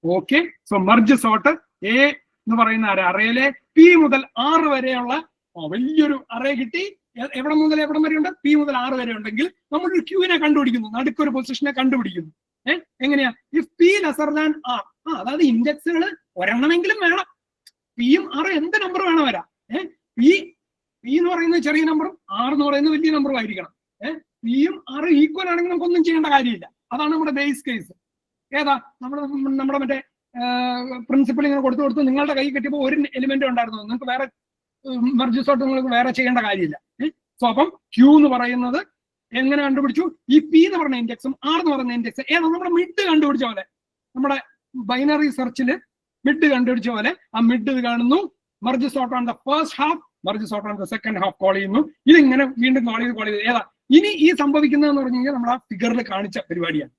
Speaker 3: Okay. So merge sort A എന്ന് പറയുന്ന അറേയിലെ പി മുതൽ ആർ വരെയുള്ള വലിയൊരു അറേ കിട്ടി. എവിടെ മുതൽ എവിടം വരെ ഉണ്ട്? പി മുതൽ ആർ വരെ ഉണ്ടെങ്കിൽ നമ്മളൊരു ക്യൂവിനെ കണ്ടുപിടിക്കുന്നു, നടുക്കൊരു പൊസിഷനെ കണ്ടുപിടിക്കുന്നു. എങ്ങനെയാ? If P lesser than R, അതായത് ഇൻഡെക്സുകൾ ഒരെണ്ണമെങ്കിലും വേണം. പിയും ആറും എന്ത് നമ്പർ വേണം വരാം. പി എന്ന് പറയുന്നത് ചെറിയ നമ്പറും ആർ എന്ന് പറയുന്നത് വലിയ നമ്പറും ആയിരിക്കണം. പിയും ആറും ഈക്വൽ ആണെങ്കിൽ നമുക്കൊന്നും ചെയ്യേണ്ട കാര്യമില്ല. അതാണ് നമ്മുടെ ബേസ് കേസ്. ഏതാ? നമ്മുടെ മറ്റേ പ്രിൻസിപ്പൾ ഇങ്ങനെ കൊടുത്ത് നിങ്ങളുടെ കൈ കെട്ടിയപ്പോൾ ഒരു എലിമെന്റ് ഉണ്ടായിരുന്നു. നിങ്ങൾക്ക് വേറെ മെർജ് സോർട്ട് നിങ്ങൾക്ക് വേറെ ചെയ്യേണ്ട കാര്യമില്ല. സോ അപ്പം ക്യൂ എന്ന് പറയുന്നത് എങ്ങനെ കണ്ടുപിടിച്ചു? ഈ പി എന്ന് പറഞ്ഞ ഇൻഡെക്സും ആർ എന്ന് പറയുന്ന ഇൻഡെക്സ് ഏതാ? നമ്മുടെ മിഡ് കണ്ടുപിടിച്ച പോലെ, നമ്മുടെ ബൈനറി സെർച്ചിൽ മിഡ് കണ്ടുപിടിച്ച പോലെ ആ മിഡ് കാണുന്നു. Merge sort on the first half, merge sort on the second half call ചെയ്യുന്നു. ഇതിങ്ങനെ വീണ്ടും കോൾ ചെയ്ത് ഏതാ ഇനി ഈ സംഭവിക്കുന്നതെന്ന് പറഞ്ഞു കഴിഞ്ഞാൽ നമ്മൾ ആ ഫിഗറിൽ കാണിച്ച പരിപാടിയാണ്.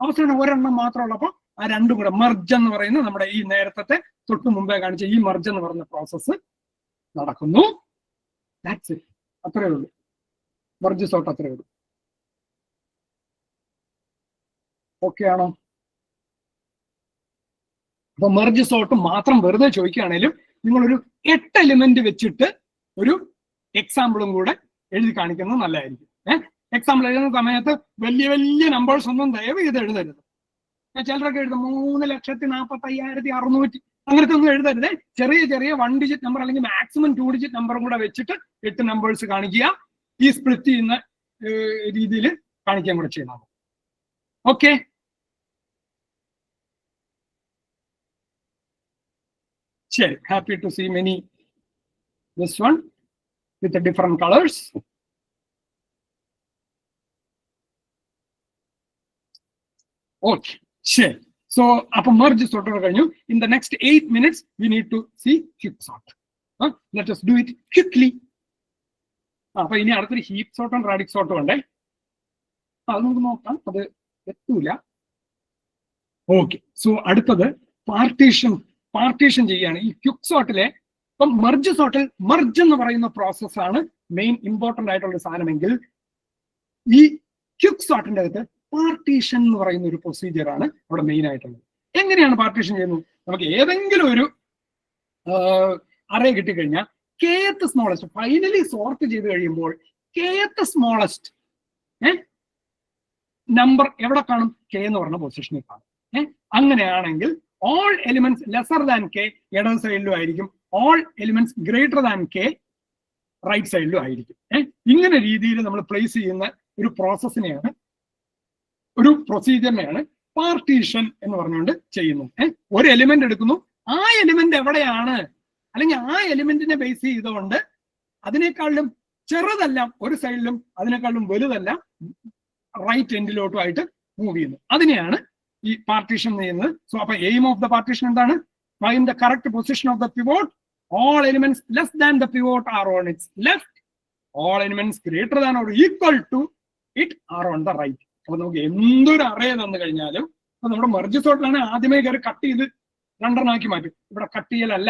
Speaker 3: അവസാനം ഒരെണ്ണം മാത്രമുള്ളപ്പോൾ ആ 2 കൂടെ മെർജ് എന്ന് പറയുന്ന നമ്മുടെ ഈ നേരത്തെ തൊട്ട് മുമ്പേ കാണിച്ച ഈ മെർജ് എന്ന് പറയുന്ന പ്രോസസ്സ് നടക്കുന്നു. That's it. അത്രയേ ഉള്ളൂ. മെർജ് സോർട്ട് അത്രയേ ഉള്ളൂ. ഓക്കെ ആണോ? അപ്പൊ മെർജ് സോർട്ട് മാത്രം വെറുതെ ചോദിക്കുകയാണെങ്കിലും നിങ്ങളൊരു 8 എലിമെന്റ് വെച്ചിട്ട് ഒരു എക്സാമ്പിളും കൂടെ എഴുതി കാണിക്കുന്നത് നല്ലതായിരിക്കും. എക്സാമ്പിൾ എഴുതുന്ന സമയത്ത് വലിയ നമ്പേഴ്സ് ഒന്നും ദയവ് ചെയ്ത് എഴുതരുത്. ചിലരൊക്കെ എഴുതും 3,45,600 അങ്ങനത്തെ ഒന്നും എഴുതരുത്. ചെറിയ 1 ഡിജിറ്റ് നമ്പർ അല്ലെങ്കിൽ മാക്സിമം 2 ഡിജിറ്റ് നമ്പറും കൂടെ വെച്ചിട്ട് 8 നമ്പേഴ്സ് കാണിക്കുക. ഈ സ്പ്ലിറ്റ് ചെയ്യുന്ന രീതിയിൽ കാണിക്കാൻ കൂടെ ചെയ്യണം. ഓക്കെ. ശരി. Happy to see many this one with different colours. Okay, ശരി. സോ അപ്പൊ മെർജ് സോർട്ട് കഴിഞ്ഞു. In the next 8 minutes we need to see quick sort. Let us do it quickly. അപ്പൊ ഇനി അടുത്തൊരു ഹീപ്പ് സോർട്ടും റാഡിക് സോർട്ടും ഉണ്ടേ. അത് നമുക്ക് നോക്കാം. അത് എത്തൂല. ഓക്കെ, സോ അടുത്തത് പാർട്ടീഷൻ ചെയ്യാണ്. ഈ ക്വിക്ക് സോർട്ടിലെ ഇപ്പം മെർജ് സോർട്ടിൽ മെർജ് എന്ന് പറയുന്ന പ്രോസസ്സാണ് മെയിൻ ഇമ്പോർട്ടന്റ് ആയിട്ടുള്ള സാധനമെങ്കിൽ ഈ ക്വിക്ക് സോർട്ടിന്റെ അകത്ത് പാർട്ടീഷൻ എന്ന് പറയുന്ന ഒരു പ്രൊസീജിയർ ആണ് അവിടെ മെയിൻ ആയിട്ടുള്ളത്. എങ്ങനെയാണ് പാർട്ടീഷൻ ചെയ്യുന്നത്? നമുക്ക് ഏതെങ്കിലും ഒരു അറേ കിട്ടിക്കഴിഞ്ഞാൽ kth സ്മോളസ്റ്റ് ഫൈനലി സോർട്ട് ചെയ്ത് കഴിയുമ്പോൾ kth സ്മോളസ്റ്റ് നമ്പർ എവിടെ കാണും? k എന്ന് പറഞ്ഞ പൊസിഷനിൽ കാണും. അങ്ങനെയാണെങ്കിൽ all elements lesser than k ഇടത് സൈഡിലും ആയിരിക്കും, all elements greater than k right സൈഡിലും ആയിരിക്കും. ഇങ്ങനെ രീതിയിൽ നമ്മൾ പ്ലേസ് ചെയ്യുന്ന ഒരു പ്രോസസ്സിനെയാണ്, ഒരു പ്രൊസീജിയറിനെയാണ് പാർട്ടീഷൻ എന്ന് പറഞ്ഞുകൊണ്ട് ചെയ്യുന്നത്. ഒരു എലിമെന്റ് എടുക്കുന്നു, ആ എലിമെന്റ് എവിടെയാണ്, അല്ലെങ്കിൽ ആ എലിമെന്റിനെ ബേസ് ചെയ്തുകൊണ്ട് അതിനേക്കാളും ചെറുതെല്ലാം ഒരു സൈഡിലും അതിനേക്കാളും വലുതെല്ലാം റൈറ്റ് എൻഡിലോട്ടും ആയിട്ട് മൂവ് ചെയ്യുന്നു. അതിനെയാണ് ഈ പാർട്ടീഷൻ ചെയ്യുന്നത്. സോ അപ്പൊ എയിം ഓഫ് ദ പാർട്ടീഷൻ എന്താണ്? Find the correct position of the pivot. All elements less than the pivot are on its left. All elements greater than or equal to it are on the right. അപ്പൊ നമുക്ക് എന്തൊരു array തന്നു കഴിഞ്ഞാലും അപ്പൊ നമ്മുടെ merge സോർട്ടിലാണ് ആദ്യമേ കയറി cut ചെയ്ത് രണ്ടെണ്ണാക്കി മാറ്റും. ഇവിടെ കട്ട് ചെയ്യലല്ല,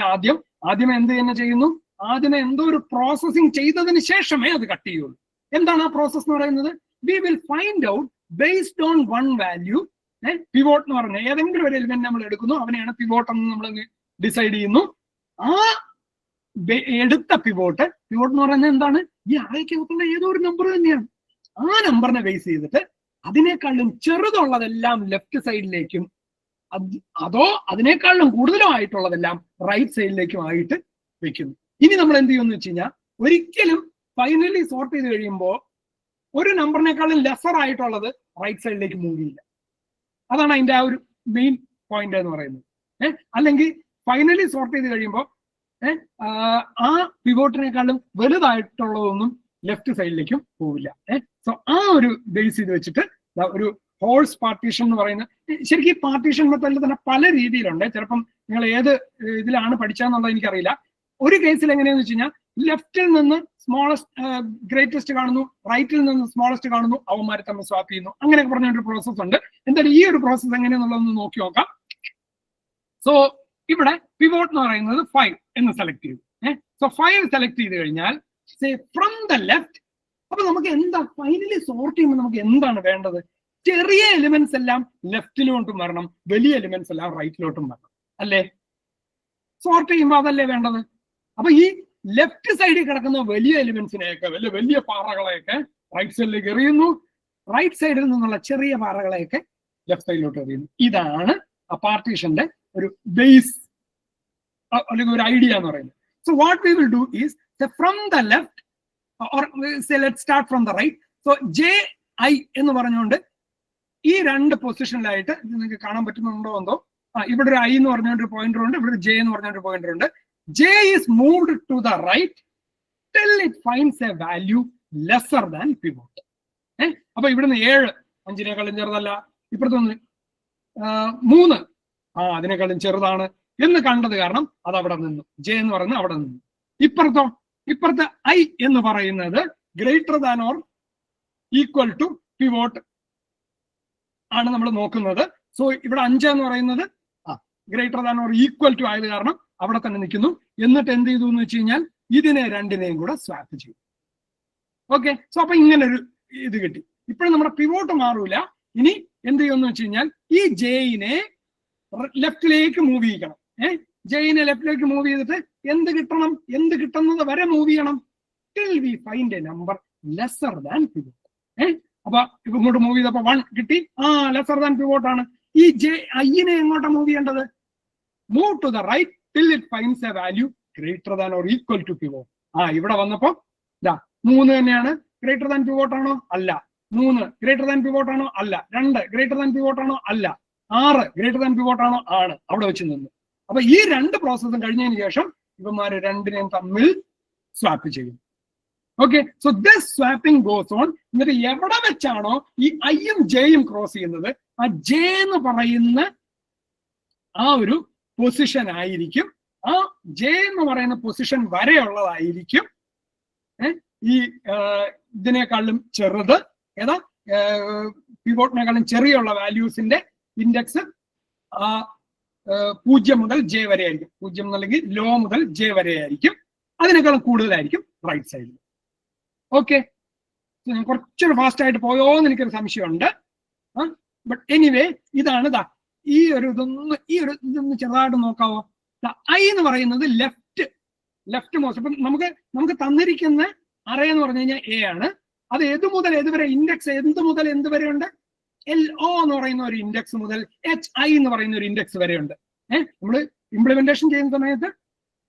Speaker 3: ആദ്യമേ എന്ത് തന്നെ ചെയ്യുന്നു? ആദ്യമേ എന്തോ ഒരു പ്രോസസ്സിംഗ് ചെയ്തതിന് ശേഷമേ അത് കട്ട് ചെയ്യുള്ളൂ. എന്താണ് ആ പ്രോസസ് എന്ന് പറയുന്നത്? We will find out based on one value. Pivot എന്ന് പറഞ്ഞ ഏതെങ്കിലും ഒരു എലിമെന്റ് നമ്മൾ എടുക്കുന്നു, അവനെയാണ് പിവോട്ട് എന്ന് നമ്മൾ ഡിസൈഡ് ചെയ്യുന്നു. ആ എടുത്ത പിവോട്ട് എന്ന് പറയുന്നത് എന്താണ്? ഈ അറേക്കകത്തുള്ള ഏതോ ഒരു നമ്പർ തന്നെയാണ്. ആ നമ്പറിനെ ബേസ് ചെയ്തിട്ട് അതിനേക്കാളും ചെറുതുള്ളതെല്ലാം ലെഫ്റ്റ് സൈഡിലേക്കും അതോ അതിനേക്കാളും കൂടുതലും ആയിട്ടുള്ളതെല്ലാം റൈറ്റ് സൈഡിലേക്കും ആയിട്ട് വെക്കുന്നു. ഇനി നമ്മൾ എന്ത് ചെയ്യുമെന്ന് വെച്ച് കഴിഞ്ഞാൽ ഒരിക്കലും ഫൈനലി സോർട്ട് ചെയ്ത് കഴിയുമ്പോൾ ഒരു നമ്പറിനേക്കാളും ലെസർ ആയിട്ടുള്ളത് റൈറ്റ് സൈഡിലേക്ക് മൂവ് ചെയ്യില്ല. അതാണ് അതിന്റെ ആ ഒരു മെയിൻ പോയിന്റ് എന്ന് പറയുന്നത്. അല്ലെങ്കിൽ ഫൈനലി സോർട്ട് ചെയ്ത് കഴിയുമ്പോൾ ആ പിവോട്ടിനേക്കാളും വലുതായിട്ടുള്ളതൊന്നും ലെഫ്റ്റ് സൈഡിലേക്കും പോവില്ല. സോ ആ ഒരു ബേസ് ചെയ്ത് വെച്ചിട്ട് ഒരു ഹോൾസ് പാർട്ടീഷൻ എന്ന് പറയുന്നത്, ശരിക്കും ഈ പാർട്ടീഷൻ മെത്തേഡിൽ തന്നെ പല രീതിയിലുണ്ട്. ചിലപ്പം നിങ്ങൾ ഏത് ഇതിലാണ് പഠിച്ചതെന്നുള്ളത് എനിക്കറിയില്ല. ഒരു കേസിൽ എങ്ങനെയാന്ന് വെച്ച് കഴിഞ്ഞാൽ ലെഫ്റ്റിൽ നിന്ന് ഗ്രേറ്റസ്റ്റ് കാണുന്നു, റൈറ്റിൽ നിന്ന് സ്മോളസ്റ്റ് കാണുന്നു, അവന്മാരെ തമ്മിൽ സ്വാപ്പ് ചെയ്യുന്നു, അങ്ങനെയൊക്കെ പറഞ്ഞൊരു പ്രോസസ് ഉണ്ട്. എന്തായാലും ഈ ഒരു പ്രോസസ് എങ്ങനെയാന്നുള്ളതൊന്ന് നോക്കി നോക്കാം. സോ ഇവിടെ പിവോട്ട് എന്ന് പറയുന്നത് 5 എന്ന് സെലക്ട് ചെയ്തു. സോ 5 സെലക്ട് ചെയ്ത് കഴിഞ്ഞാൽ ഫ്രം ദ ലെഫ്റ്റ്, അപ്പൊ നമുക്ക് എന്താ ഫൈനലി സോർട്ട് ചെയ്യുമ്പോൾ നമുക്ക് എന്താണ് വേണ്ടത്? ചെറിയ എലിമെന്റ്സ് എല്ലാം ലെഫ്റ്റിലോട്ടും വരണം, വലിയ എലിമെന്റ്സ് എല്ലാം റൈറ്റിലോട്ടും വരണം, അല്ലേ? സോർട്ട് ചെയ്യുമ്പോൾ അതല്ലേ വേണ്ടത്. അപ്പൊ ഈ ലെഫ്റ്റ് സൈഡിൽ കിടക്കുന്ന വലിയ എലിമെന്റ്സിനെയൊക്കെ, വലിയ പാറകളെയൊക്കെ റൈറ്റ് സൈഡിലേക്ക് എറിയുന്നു, റൈറ്റ് സൈഡിൽ നിന്നുള്ള ചെറിയ പാറകളെയൊക്കെ ലെഫ്റ്റ് സൈഡിലോട്ട് എറിയുന്നു. ഇതാണ് ആ പാർട്ടീഷന്റെ ഒരു ബേസ് അല്ലെങ്കിൽ ഒരു ഐഡിയ എന്ന് പറയുന്നത്. So what we will do is from the left or let's start from the right. So ji എന്ന് പറഞ്ഞുകൊണ്ട് ഈ രണ്ട് പൊസിഷനിലായിട്ട് നിങ്ങൾക്ക് കാണാൻ പറ്റുന്നുണ്ടോ എന്തോ, ഇവിടെ ഒരു ഐ എന്ന് പറഞ്ഞൊരു പോയിന്റർ ഉണ്ട്, ഇവിടെ ഒരു ജെ എന്ന് പറഞ്ഞൊരു പോയിന്റർ ഉണ്ട്. J is moved to the right till it finds a value lesser than pivot. അപ്പൊ ഇവിടുന്ന് 7 5-നേക്കാളും ചെറുതല്ല, ഇപ്പുറത്തൊന്ന് 3 അതിനേക്കാളും ചെറുതാണ് എന്ന് കണ്ടത് കാരണം അത് അവിടെ നിന്നു, ജെ എന്ന് പറയുന്നത് അവിടെ നിന്നു. ഇപ്പുറത്തെ ഐ എന്ന് പറയുന്നത് greater than or equal to pivot ആണ് നമ്മൾ നോക്കുന്നത്. സോ ഇവിടെ 5 എന്ന് പറയുന്നത് greater than or equal to ആയത് കാരണം അവിടെ തന്നെ നിൽക്കുന്നു. എന്നിട്ട് എന്ത് ചെയ്തു എന്ന് വെച്ച് കഴിഞ്ഞാൽ ഇതിനെ രണ്ടിനെയും കൂടെ സ്വാപ്പ് ചെയ്യും. ഓക്കെ, സോ അപ്പൊ ഇങ്ങനെ ഒരു ഇത് കിട്ടി. ഇപ്പോഴും നമ്മുടെ പിവോട്ട് മാറൂല. ഇനി എന്ത് ചെയ്യുമെന്ന് വെച്ച് കഴിഞ്ഞാൽ ഈ ജെയിനെ ലെഫ്റ്റിലേക്ക് മൂവ് ചെയ്യിക്കണം. ജെയിനെ ലെഫ്റ്റിലേക്ക് മൂവ് ചെയ്തിട്ട് എന്ത് കിട്ടുന്നത് വരെ മൂവ് ചെയ്യണം till we find a number lesser than pivot. അപ്പൊ ഇങ്ങോട്ട് മൂവ് ചെയ്തപ്പോ 1 കിട്ടി, ലെസർ ദാൻ പിവോട്ട് ആണ്. ഈ ഐനെ എങ്ങോട്ടാ മൂവ് ചെയ്യേണ്ടത്? Move to the right till it finds a value greater than or equal to pivot. ഇവിടെ വന്നപ്പോ 3 തന്നെയാണ്. ഗ്രേറ്റർ ദാൻ പിവോട്ട് ആണോ? അല്ല. 3 ഗ്രേറ്റർ ദാൻ പിവോട്ട് ആണോ? അല്ല. 2 ഗ്രേറ്റർ ദാൻ പിവോട്ട് ആണോ? അല്ല. 6 ഗ്രേറ്റർ ദാൻ പിവോട്ട് ആണോ? ആണ്. അവിടെ വെച്ച് നിന്നു. അപ്പൊ ഈ 2 പ്രോസസ്സും കഴിഞ്ഞതിന് ശേഷം ഇവന്മാര് രണ്ടിനെയും തമ്മിൽ സ്വാപ്പ് ചെയ്യും. Okay, so this swapping goes on. എന്നിട്ട് എവിടെ വെച്ചാണോ ഈ ഐയും ജെയും ക്രോസ് ചെയ്യുന്നത്, ആ ജെ എന്ന് പറയുന്ന ആ ഒരു പൊസിഷൻ ആയിരിക്കും, ആ ജെ എന്ന് പറയുന്ന പൊസിഷൻ വരെയുള്ളതായിരിക്കും ഈ ഇതിനേക്കാളും ചെറുത്. ഏതാ? പിവോട്ടിനേക്കാളും ചെറിയുള്ള വാല്യൂസിന്റെ ഇൻഡെക്സ് 0 മുതൽ ജെ വരെ ആയിരിക്കും. 0 അല്ലെങ്കിൽ ലോ മുതൽ ജെ വരെ ആയിരിക്കും. അതിനേക്കാളും കൂടുതലായിരിക്കും റൈറ്റ് സൈഡിൽ. ഓക്കെ, ഞാൻ കുറച്ചൊരു ഫാസ്റ്റ് ആയിട്ട് പോയോ എന്ന് എനിക്കൊരു സംശയമുണ്ട്. ബട്ട് എനിവേ ഇതാണ് ഈ ഒരു ഇതൊന്ന് ചെറുതായിട്ട് നോക്കാവോ. ഐ എന്ന് പറയുന്നത് ലെഫ്റ്റ് മോസ്റ്റ്. ഇപ്പം നമുക്ക് തന്നിരിക്കുന്ന അറേ എന്ന് പറഞ്ഞു കഴിഞ്ഞാൽ എ ആണ്. അത് ഏത് മുതൽ ഏത് വരെ ഇൻഡെക്സ് എന്ത് മുതൽ എന്ത് വരെ ഉണ്ട്? LO എന്ന് പറയുന്ന ഒരു ഇൻഡെക്സ് മുതൽ HI എന്ന് പറയുന്ന ഒരു ഇൻഡെക്സ് വരെ ഉണ്ട്. നമ്മൾ ഇംപ്ലിമെന്റേഷൻ ചെയ്യുന്ന സമയത്ത്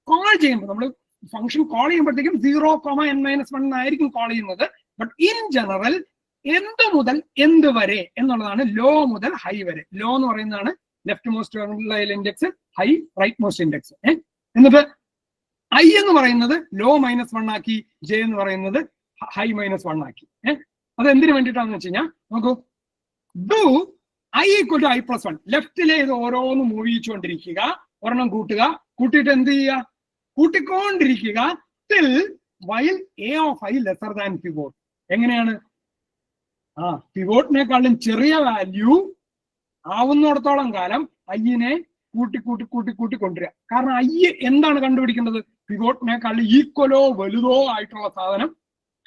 Speaker 3: കോൾ ചെയ്യുമ്പോൾ നമ്മൾ ഫംഗ്ഷൻ കോൾ ചെയ്യുമ്പോഴത്തേക്കും 0,n-1 ആയിരിക്കും കോൾ ചെയ്യുന്നത്. ബട്ട് ഇൻ ജനറൽ എന്ത് മുതൽ എന്ത് വരെ എന്നുള്ളതാണ് ലോ മുതൽ ഹൈ വരെ. ലോ എന്ന് പറയുന്നതാണ് leftmost index, high rightmost index. എന്നിട്ട് ഐ എന്ന് പറയുന്നത് ലോ -1 ആക്കി, ജെ എന്ന് പറയുന്നത് ഹൈ -1 ആക്കി. അത് എന്തിനു വേണ്ടിയിട്ടാണെന്ന് വെച്ച് കഴിഞ്ഞാൽ നോക്കൂ, do I equal to i+1. ലെഫ്റ്റിലെ ഇത് ഓരോന്ന് മൂവ് ചെയ്യിച്ചുകൊണ്ടിരിക്കുക, ഒരെണ്ണം കൂട്ടുക, കൂട്ടിയിട്ട് എന്ത് ചെയ്യുക, കൂട്ടിക്കൊണ്ടിരിക്കുക till while a of i lesser than pivot. എങ്ങനെയാണ്? പിവോട്ടിനേക്കാളും ചെറിയ വാല്യൂ ആവുന്നിടത്തോളം കാലം ഐനെ കൂട്ടി കൊണ്ടുവരിക. കാരണം ഐ എന്താണ് കണ്ടുപിടിക്കേണ്ടത്? പിവോട്ടിനേക്കാളും ഈക്വലോ വലുതോ ആയിട്ടുള്ള സാധനം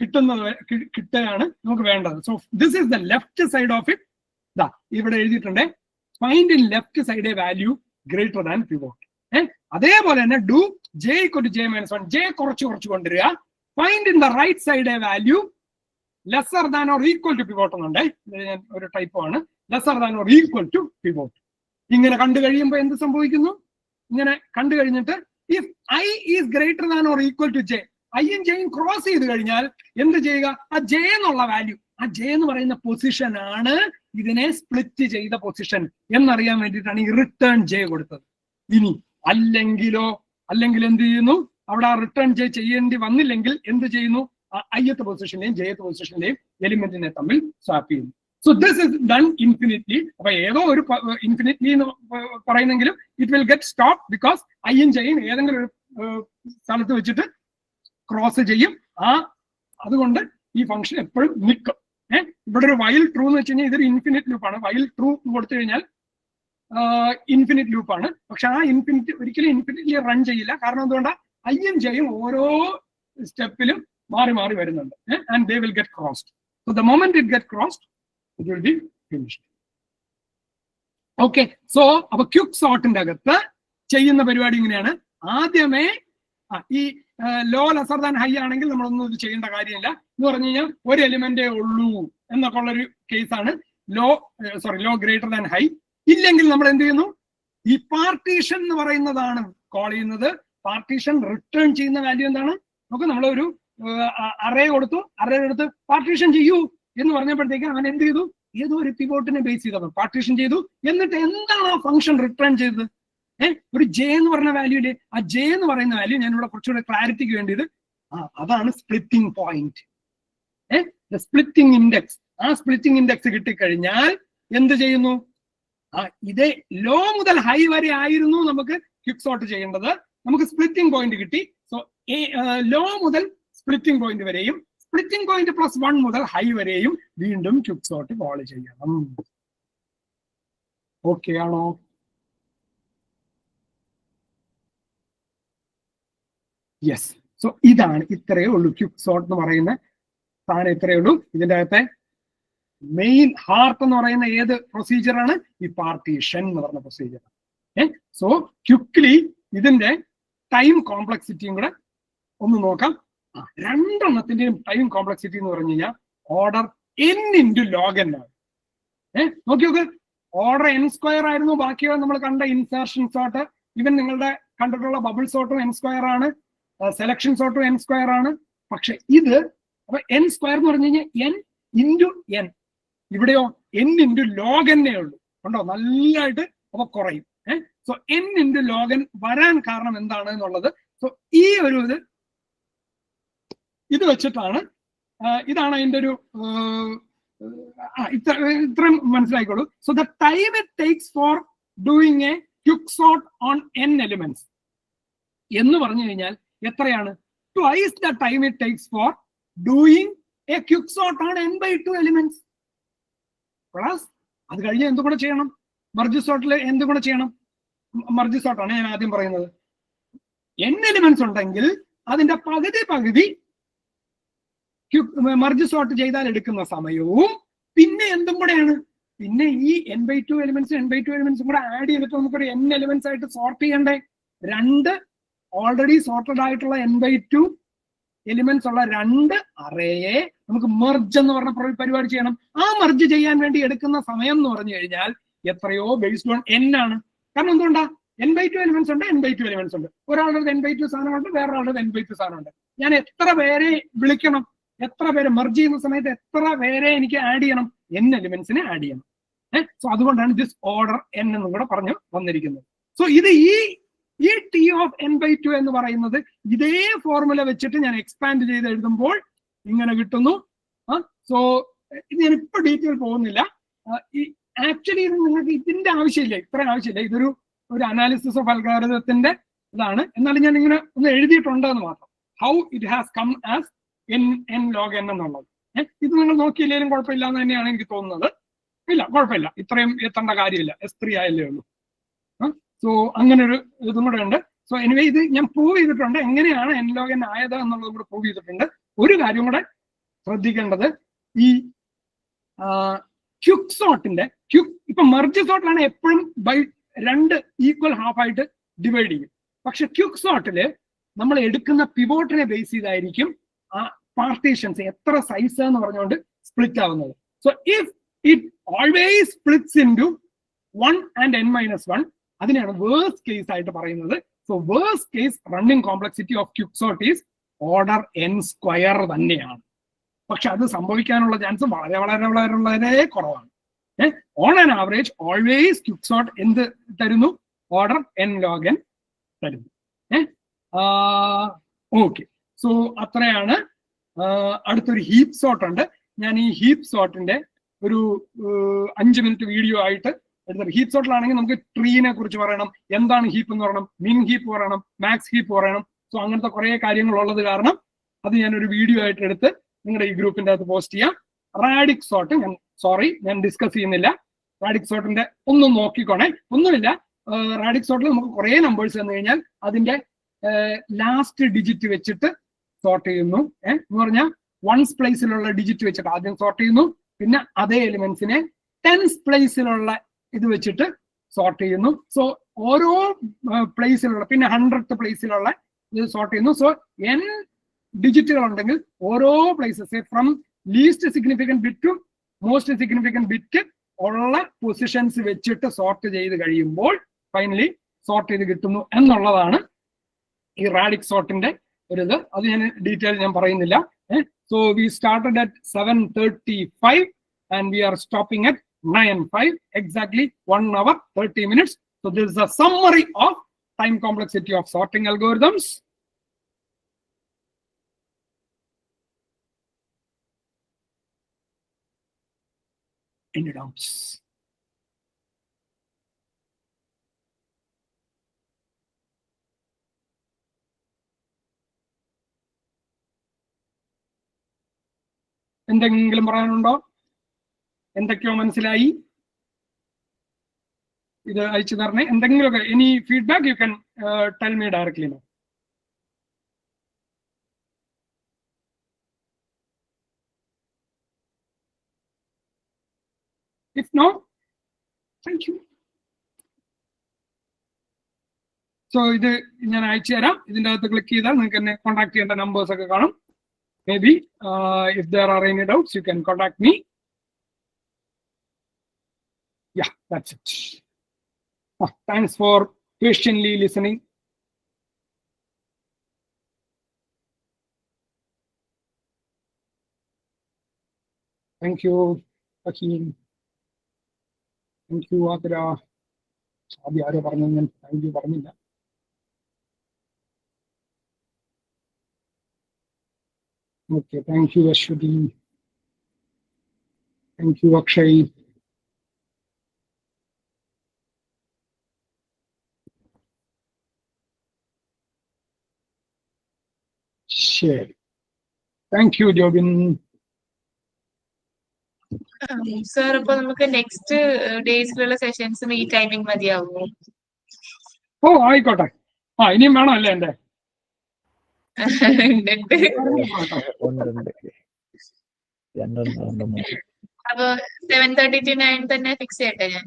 Speaker 3: കിട്ടുകയാണ് നമുക്ക് വേണ്ടത്. So this is the left side of it. ഇവിടെ എഴുതിയിട്ടുണ്ട്, find in left side a value greater than pivot. അതേപോലെ തന്നെ do J equal to j-1, J കുറച്ച് കൊണ്ടുവരിക. Find in the right side a value lesser than or equal to pivot എന്നുണ്ട്. ഒരു type ആണ്, lesser than or equal to pivot. ഇങ്ങനെ കണ്ടു കഴിയുമ്പോൾ എന്ത് സംഭവിക്കുന്നു? ഇങ്ങനെ കണ്ടു കഴിഞ്ഞിട്ട് if I is greater than or equal to J, ഐയും ജെയും ക്രോസ് ചെയ്ത് കഴിഞ്ഞാൽ എന്ത് ചെയ്യുക? ആ ജെ എന്നുള്ള വാല്യൂ, ആ ജെ എന്ന് പറയുന്ന പൊസിഷൻ ആണ് ഇതിനെ സ്പ്ലിറ്റ് ചെയ്ത പൊസിഷൻ എന്നറിയാൻ വേണ്ടിയിട്ടാണ് ഈ റിട്ടേൺ ജെ കൊടുത്തത്. ഇനി അല്ലെങ്കിൽ എന്ത് ചെയ്യുന്നു? അവിടെ ആ റിട്ടേൺ ജെ ചെയ്യേണ്ടി വന്നില്ലെങ്കിൽ എന്ത് ചെയ്യുന്നു? ഐയത്തെ പൊസിഷനിലെയും ജെയത്തെ പൊസിഷനിലെയും എലിമെന്റിനെ തമ്മിൽ സ്വാപ്പ് ചെയ്യുന്നു. So this is done infinitely. അപ്പൊ ഏതോ ഒരു ഇൻഫിനിറ്റ്ലി എന്ന് പറയുന്നെങ്കിലും it will get stop because ഐയും ജെയും ഏതെങ്കിലും ഒരു സ്ഥലത്ത് വെച്ചിട്ട് ക്രോസ് ചെയ്യും. അതുകൊണ്ട് ഈ ഫംഗ്ഷൻ എപ്പോഴും നിൽക്കും. ഇവിടെ ഒരു വൈൽ ട്രൂ എന്ന് വെച്ച് കഴിഞ്ഞാൽ ഇതൊരു ഇൻഫിനിറ്റ് ലൂപ്പാണ്. വൈൽ ട്രൂ കൊടുത്തു കഴിഞ്ഞാൽ ഇൻഫിനിറ്റ് ലൂപ്പാണ്. പക്ഷെ ആ ഒരിക്കലും ഇൻഫിനിറ്റ്ലി റൺ ചെയ്യില്ല. കാരണം എന്തുകൊണ്ടാണ്? ഐയും ജെയും ഓരോ സ്റ്റെപ്പിലും മാറി വരുന്നുണ്ട്. And they will get crossed. So the moment it get crossed it will be finished. Okay, so അപ്പൊ ക്വിക്ക് സോർട്ടിന്റെ അകത്ത് ചെയ്യുന്ന പരിപാടി ഇങ്ങനെയാണ്. ആദ്യമേ ഈ ലോ ലെസർ ദാൻ ഹൈ ആണെങ്കിൽ നമ്മളൊന്നും ഇത് ചെയ്യേണ്ട കാര്യമില്ല. എന്ന് പറഞ്ഞു കഴിഞ്ഞാൽ ഒരു എലിമെന്റേ ഉള്ളൂ എന്നൊക്കെ ഉള്ളൊരു കേസാണ് ലോ ഗ്രേറ്റർ ദാൻ ഹൈ. ഇല്ലെങ്കിൽ നമ്മൾ എന്ത് ചെയ്യുന്നു? ഈ പാർട്ടീഷൻ എന്ന് പറയുന്നതാണ് കോൾ ചെയ്യുന്നത്. പാർട്ടീഷൻ റിട്ടേൺ ചെയ്യുന്ന വാല്യൂ എന്താണ്? നമുക്ക് നമ്മളൊരു അറേ കൊടുത്തു, അറേ എടുത്ത് പാർട്ടീഷൻ ചെയ്യൂ എന്ന് പറഞ്ഞപ്പോഴത്തേക്ക് അവൻ എന്ത് ചെയ്തു? ഏതോ ഒരു പിവോട്ടിനെ ബേസ് ചെയ്തവൻ പാർട്ടീഷൻ ചെയ്തു. എന്നിട്ട് എന്താണ് ആ ഫംഗ്ഷൻ റിട്ടേൺ ചെയ്തത്? ഒരു ജെ എന്ന് പറഞ്ഞ വാല്യൂല് ആ ജെ എന്ന് പറയുന്ന വാല്യൂ ഞാൻ ഇവിടെ കുറച്ചുകൂടെ ക്ലാരിറ്റിക്ക് വേണ്ടിയത് അതാണ് സ്പ്ലിറ്റിംഗ് പോയിന്റ്, സ്പ്ലിറ്റിംഗ് ഇൻഡെക്സ്. ആ സ്പ്ലിറ്റിംഗ് ഇൻഡെക്സ് കിട്ടിക്കഴിഞ്ഞാൽ എന്ത് ചെയ്യുന്നു? ഇതേ ലോ മുതൽ ഹൈ വരെ ആയിരുന്നു നമുക്ക് ക്വിക്ക് സോർട്ട് ചെയ്യേണ്ടത്. നമുക്ക് സ്പ്ലിറ്റിംഗ് പോയിന്റ് കിട്ടി. സോ ലോ മുതൽ സ്പ്ലിറ്റിംഗ് പോയിന്റ് വരെയും സ്പ്ലിറ്റിംഗ് പോയിന്റ് +1 മുതൽ ഹൈ വരെയും വീണ്ടും ക്വിക്ക് സോർട്ട് കോൾ ചെയ്യണം. ഓക്കെ ആണോ? യെസ്. സോ ഇതാണ്, ഇത്രയേ ഉള്ളൂ ക്വിക്ക് സോർട്ട് എന്ന് പറയുന്ന സാധനം. ഇത്രയേ ഉള്ളൂ. ഇതിൻ്റെ അകത്തെ മെയിൻ ഹാർട്ട് എന്ന് പറയുന്ന ഏത് പ്രൊസീജിയറാണ്? ഈ പാർട്ടീഷൻ എന്ന് പറഞ്ഞ പ്രൊസീജിയർ. സോ ക്വിക്ക്ലി ഇതിന്റെ ടൈം കോംപ്ലക്സിറ്റിയും കൂടെ ഒന്ന് നോക്കാം. രണ്ടെണ്ണത്തിന്റെയും ടൈം കോംപ്ലക്സിറ്റി എന്ന് പറഞ്ഞു കഴിഞ്ഞാൽ ഓർഡർ n × log n ആണ്. നോക്കി ഓർഡർ n² ആയിരുന്നു. ബാക്കിയോ നമ്മൾ കണ്ട ഇൻസേർഷൻ സോർട്ട്, ഈവൻ നിങ്ങളുടെ കണ്ടിട്ടുള്ള ബബിൾ സോർട്ടും n² ആണ്, സെലക്ഷൻ സോർട്ടും n² ആണ്. പക്ഷെ ഇത് അപ്പൊ n² എന്ന് പറഞ്ഞു കഴിഞ്ഞാൽ n × n. ഇവിടെയോ n × log n ഉള്ളൂ. കണ്ടോ, നല്ലതായിട്ട് അപ്പൊ കുറയും. സോ n × log n വരാൻ കാരണം എന്താണ് എന്നുള്ളത്. സോ ഈ ഒരു ഇത് വെച്ചിട്ടാണ്, ഇതാണ് അതിന്റെ ഒരു ഇത്രയും മനസ്സിലായിക്കോളൂ. So the time it takes for doing a quick sort on n elements എന്ന് പറഞ്ഞു കഴിഞ്ഞാൽ എത്രയാണ്? Twice the time it takes for doing a quick sort on n/2 elements. Plus അത് കഴിഞ്ഞ് എന്തും കൂടെ ചെയ്യണം, മർജ് സോർട്ടിൽ എന്തും കൂടെ ചെയ്യണം. മർജ് സോർട്ടാണ് ഞാൻ ആദ്യം പറയുന്നത്. n എലിമെന്റ്സ് ഉണ്ടെങ്കിൽ അതിന്റെ പകുതി മർജ് സോർട്ട് ചെയ്താൽ എടുക്കുന്ന സമയവും പിന്നെ എന്തും കൂടെയാണ്, പിന്നെ ഈ n/2 എലിമെന്റ്സും കൂടെ ആഡ് ചെയ്തിട്ട് നമുക്കൊരു n എലിമെന്റ്സ് ആയിട്ട് സോർട്ട് ചെയ്യണ്ടേ. രണ്ട് ഓൾറെഡി സോർട്ടഡ് ആയിട്ടുള്ള n/2 എലിമെന്റ്സ് ഉള്ള രണ്ട് അറേയെ നമുക്ക് മെർജ് എന്ന് പറഞ്ഞ പരിപാടി ചെയ്യണം. ആ മെർജ് ചെയ്യാൻ വേണ്ടി എടുക്കുന്ന സമയം എന്ന് പറഞ്ഞു കഴിഞ്ഞാൽ എത്രയോ ബേസ്ഡ് ഓൺ n ആണ്. കാരണം എന്തുകൊണ്ടാ, n/2 എലിമെന്റ്സ് ഉണ്ട്, n/2 എലിമെന്റ്സ് ഉണ്ട്. ഒരാളുടെ n/2 സാധനമുണ്ട്, വേറൊരാളുടെ n/2 സാധനമുണ്ട്. ഞാൻ എത്ര പേരെ വിളിക്കണം, എത്ര പേര് മെർജ് ചെയ്യുന്ന സമയത്ത് എത്ര പേരെ എനിക്ക് ആഡ് ചെയ്യണം, n എലിമെന്റ്സിനെ ആഡ് ചെയ്യണം. സോ അതുകൊണ്ടാണ് ദിസ് ഓർഡർ n എന്നും കൂടെ പറഞ്ഞു വന്നിരിക്കുന്നത്. സോ ഇത് ഈ ടി ഓഫ് n/2 എന്ന് പറയുന്നത് ഇതേ ഫോർമുല വെച്ചിട്ട് ഞാൻ എക്സ്പാൻഡ് ചെയ്ത് എഴുതുമ്പോൾ ഇങ്ങനെ കിട്ടുന്നു. സോ ഇത് ഞാൻ ഇപ്പൊ ഡീറ്റെയിൽ പോകുന്നില്ല. ആക്ച്വലി ഇത് നിങ്ങൾക്ക് ഇതിന്റെ ആവശ്യമില്ല, ഇത്ര ആവശ്യമില്ല. ഇതൊരു അനാലിസിസ് ഓഫ് അൽഗോരിതത്തിന്റെ ഇതാണ്. എന്നാലും ഞാൻ ഇങ്ങനെ ഒന്ന് എഴുതിയിട്ടുണ്ട് എന്ന് മാത്രം. How it has come as n log n എന്നുള്ളത്. ഇത് നിങ്ങൾ നോക്കിയില്ലെങ്കിലും കുഴപ്പമില്ല എന്ന് തന്നെയാണ് എനിക്ക് തോന്നുന്നത്. ഇല്ല, കുഴപ്പമില്ല, ഇത്രയും എത്തേണ്ട കാര്യമില്ല, S3 ആയല്ലേ ഉള്ളൂ. സോ അങ്ങനെ ഒരു ഇതും കൂടെ ഉണ്ട്. സോ എനിവേ ഇത് ഞാൻ പ്രൂവ് ചെയ്തിട്ടുണ്ട്, എങ്ങനെയാണ് n log n ആയത് എന്നുള്ളത് കൂടെ പ്രൂവ് ചെയ്തിട്ടുണ്ട്. ഒരു കാര്യം കൂടെ ശ്രദ്ധിക്കേണ്ടത്, ഈ ക്യുക്സോട്ടിന്റെ ഇപ്പൊ മെർജ് സോട്ടിലാണ് എപ്പോഴും ബൈ രണ്ട് ഈക്വൽ ഹാഫ് ആയിട്ട് ഡിവൈഡ് ചെയ്യും. പക്ഷെ ക്യുക്സോട്ടില് നമ്മൾ എടുക്കുന്ന പിവോട്ടിനെ ബേസ് ചെയ്തായിരിക്കും ആ പാർട്ടീഷൻസ് എത്ര സൈസ് എന്ന് പറഞ്ഞുകൊണ്ട് സ്പ്ലിറ്റ് ആവുന്നത്. So if it always splits into 1 and n-1, അതിനെയാണ് വേഴ്സ്റ്റ് കേസ് ആയിട്ട് പറയുന്നത്. So worst case running complexity of Quixote is order n² തന്നെയാണ്. പക്ഷെ അത് സംഭവിക്കാനുള്ള ചാൻസ് വളരെ വളരെ വളരെ വളരെ കുറവാണ്. On an average always Quixote എന്ത് തരുന്നു, ഓർഡർ n log n തരുന്നു. ഓക്കെ, സോ അത്രയാണ്. അടുത്തൊരു ഹീപ്പ് സോർട്ട് ഉണ്ട്. ഞാൻ ഈ ഹീപ്പ് സോർട്ടിന്റെ ഒരു 5 മിനിറ്റ് വീഡിയോ ആയിട്ട് എടുത്തത്. ഹീപ്പ് സോർട്ടിലാണെങ്കിൽ നമുക്ക് ട്രീനെ കുറിച്ച് പറയണം, എന്താണ് ഹീപ്പ് എന്ന് പറയണം, മിൻ ഹീപ്പ് പറയണം, മാക്സ് ഹീപ്പ് പറയണം. സോ അങ്ങനത്തെ കുറെ കാര്യങ്ങൾ ഉള്ളത് കാരണം അത് ഞാനൊരു വീഡിയോ ആയിട്ട് എടുത്ത് നിങ്ങളുടെ ഈ ഗ്രൂപ്പിന്റെ അകത്ത് പോസ്റ്റ് ചെയ്യാം. റാഡിക് സോർട്ട് ഞാൻ ഡിസ്കസ് ചെയ്യുന്നില്ല. റാഡിക് സോർട്ടിന്റെ ഒന്നും നോക്കിക്കോണേ, ഒന്നുമില്ല. റാഡിക് സോർട്ടിൽ നമുക്ക് കുറെ നമ്പേഴ്സ് തന്നു കഴിഞ്ഞാൽ അതിന്റെ ലാസ്റ്റ് ഡിജിറ്റ് വെച്ചിട്ട് സോർട്ട് ചെയ്യുന്നു. എന്ന് പറഞ്ഞാൽ 1s പ്ലേസിലുള്ള ഡിജിറ്റ് വെച്ചിട്ട് ആദ്യം സോർട്ട് ചെയ്യുന്നു, പിന്നെ അതേ എലിമെന്റ്സിനെ 10s പ്ലേസിലുള്ള ഇത് വെച്ചിട്ട് സോർട്ട് ചെയ്യുന്നു. സോ ഓരോ പ്ലേസിലുള്ള, പിന്നെ 100th പ്ലേസിലുള്ള ഇത് സോർട്ട് ചെയ്യുന്നു. സോ n ഡിജിറ്റുകൾ ഉണ്ടെങ്കിൽ ഓരോ places from least significant bit to most significant bit ഉള്ള പൊസിഷൻസ് വെച്ചിട്ട് സോർട്ട് ചെയ്ത് കഴിയുമ്പോൾ ഫൈനലി സോർട്ട് ചെയ്ത് കിട്ടുന്നു എന്നുള്ളതാണ് ഈ റാഡിക് സോർട്ടിന്റെ ഒരു ഇത്. അത് ഞാൻ ഡീറ്റെയിൽ ഞാൻ പറയുന്നില്ല. So we started at 7:35 and we are stopping at 9:05, exactly 1 hour 30 minutes. So this is a summary of time complexity of sorting algorithms. Any doubts? എന്തെങ്കിലും പറയാനുണ്ടോ? എന്തൊക്കെയോ മനസ്സിലായി? ഇത് അയച്ചു തരണേ. എന്തെങ്കിലുമൊക്കെ any feedback you can tell me directly no. If no, thank you. So ഇത് ഞാൻ അയച്ചു തരാം. ഇതിൻ്റെ അകത്ത് ക്ലിക്ക് ചെയ്താൽ നിങ്ങൾക്ക് എന്നെ കോൺടാക്ട് ചെയ്യേണ്ട നമ്പേഴ്സ് ഒക്കെ കാണും. Maybe if there are any doubts, you can contact me. Yeah, that's it. Thanks for patiently listening. Thank you, Hakeem. Thank you, Adra. ആദ്യം ആരോ പറഞ്ഞു, ഞാൻ താങ്ക് യു പറഞ്ഞില്ല. Okay, thank you, Ashwati. Thank you, Akshay. Share. Thank you, Jobin.
Speaker 2: Sir അപ്പൊ നമുക്ക് next ഡേയ്സിലുള്ള സെഷൻസും ഈ timing മതിയാവുമോ?
Speaker 3: ഓ ആയിക്കോട്ടെ. ഇനിയും വേണം അല്ലേ എന്റെ?
Speaker 2: ഉണ്ട്.
Speaker 5: ഉണ്ട്. രണ്ടെണ്ണം
Speaker 2: അപ്പൊ 7:30 to 9 തന്നെ ഫിക്സ് ചെയ്യട്ടെ ഞാൻ.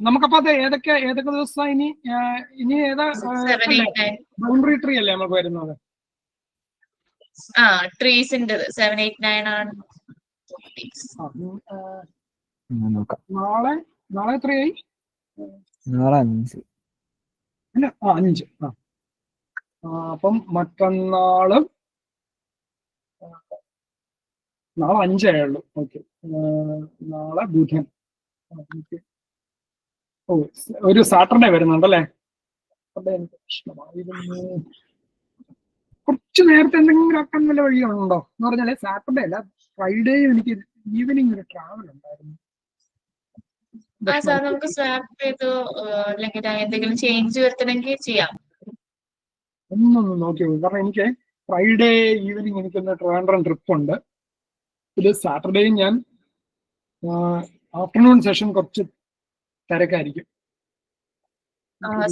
Speaker 3: നമുക്കപ്പോ അത് ഏതൊക്കെ ദിവസം ഇനി ഏതാ
Speaker 2: 7, 8, 9.
Speaker 3: ബൗണ്ടറി ട്രീ അല്ലേ നമുക്ക് വരുന്നത്?
Speaker 2: ട്രീസിന്റെ 7, 8, 9 ആണ്.
Speaker 5: നോക്കാം.
Speaker 3: നാളെ എത്രയായി?
Speaker 5: നാളെ 5.
Speaker 3: അല്ല 5. അപ്പം മറ്റന്നാളും നാളെ 5 ആയുള്ളൂ. ഓക്കെ, നാളെ ബുധൻ. ഒരു സാറ്റർഡേ വരുന്നുണ്ടല്ലേ? എനിക്ക് പ്രശ്നമായിരുന്നു. കുറച്ച് നേരത്തെ എന്തെങ്കിലും ആക്കാൻ വല്ല വഴിയുണ്ടോ എന്ന് പറഞ്ഞാല് സാറ്റർഡേ അല്ല, ഫ്രൈഡേയും എനിക്ക് ഈവനിങ് ഒരു ട്രാവൽ ഉണ്ടായിരുന്നു.
Speaker 2: സാർ നമുക്ക് സ്വാപ്പ് ചെയ്തോ അല്ലെങ്കിൽ എന്തെങ്കിലും ചേഞ്ച് വരുത്തണമെങ്കിൽ ചെയ്യാം.
Speaker 3: ഒന്നൊന്ന് നോക്കി നോക്കും. കാരണം എനിക്ക് ഫ്രൈഡേ ഈവനിങ് എനിക്കൊന്ന് ട്രിവാൻഡ്രം ട്രിപ്പ് ഉണ്ട്. ഇത് സാറ്റർഡേയും ഞാൻ ആഫ്റ്റർനൂൺ സെഷൻ കുറച്ച് തിരക്കായിരിക്കും.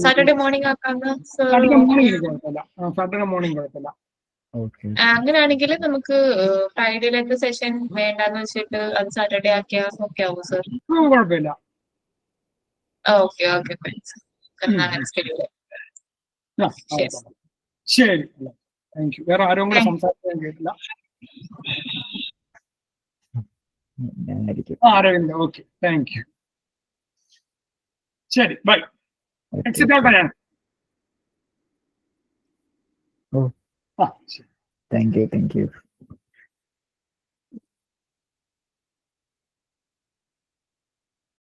Speaker 2: സാറ്റർഡേ മോർണിംഗ് ആക്കാം.
Speaker 3: സാറ്റർഡേ മോർണിംഗ് കുഴപ്പമില്ല. സാറ്റർഡേ മോർണിംഗ് കുഴപ്പമില്ല.
Speaker 2: അങ്ങനെയാണെങ്കിൽ നമുക്ക് ഫ്രൈഡേയിലേക്ക് സെഷൻ വേണ്ടെന്ന് വെച്ചിട്ട് അത് സാറ്റർഡേ ആക്കിയാൽ ഓക്കെ ആവും സാർ?
Speaker 3: കുഴപ്പമില്ല.
Speaker 2: ഓക്കെ അങ്ങനെ സ്കെഡ്യൂൾ.
Speaker 3: ശരി, താങ്ക് യു. വേറെ ആരും കൂടെ സംസാരിക്കാൻ കേട്ടില്ല. Aravind, okay, thank you. ശരി, ബൈ. എക്സിറ്റ് ഔട്ടാ ഞാൻ.
Speaker 5: Thank U.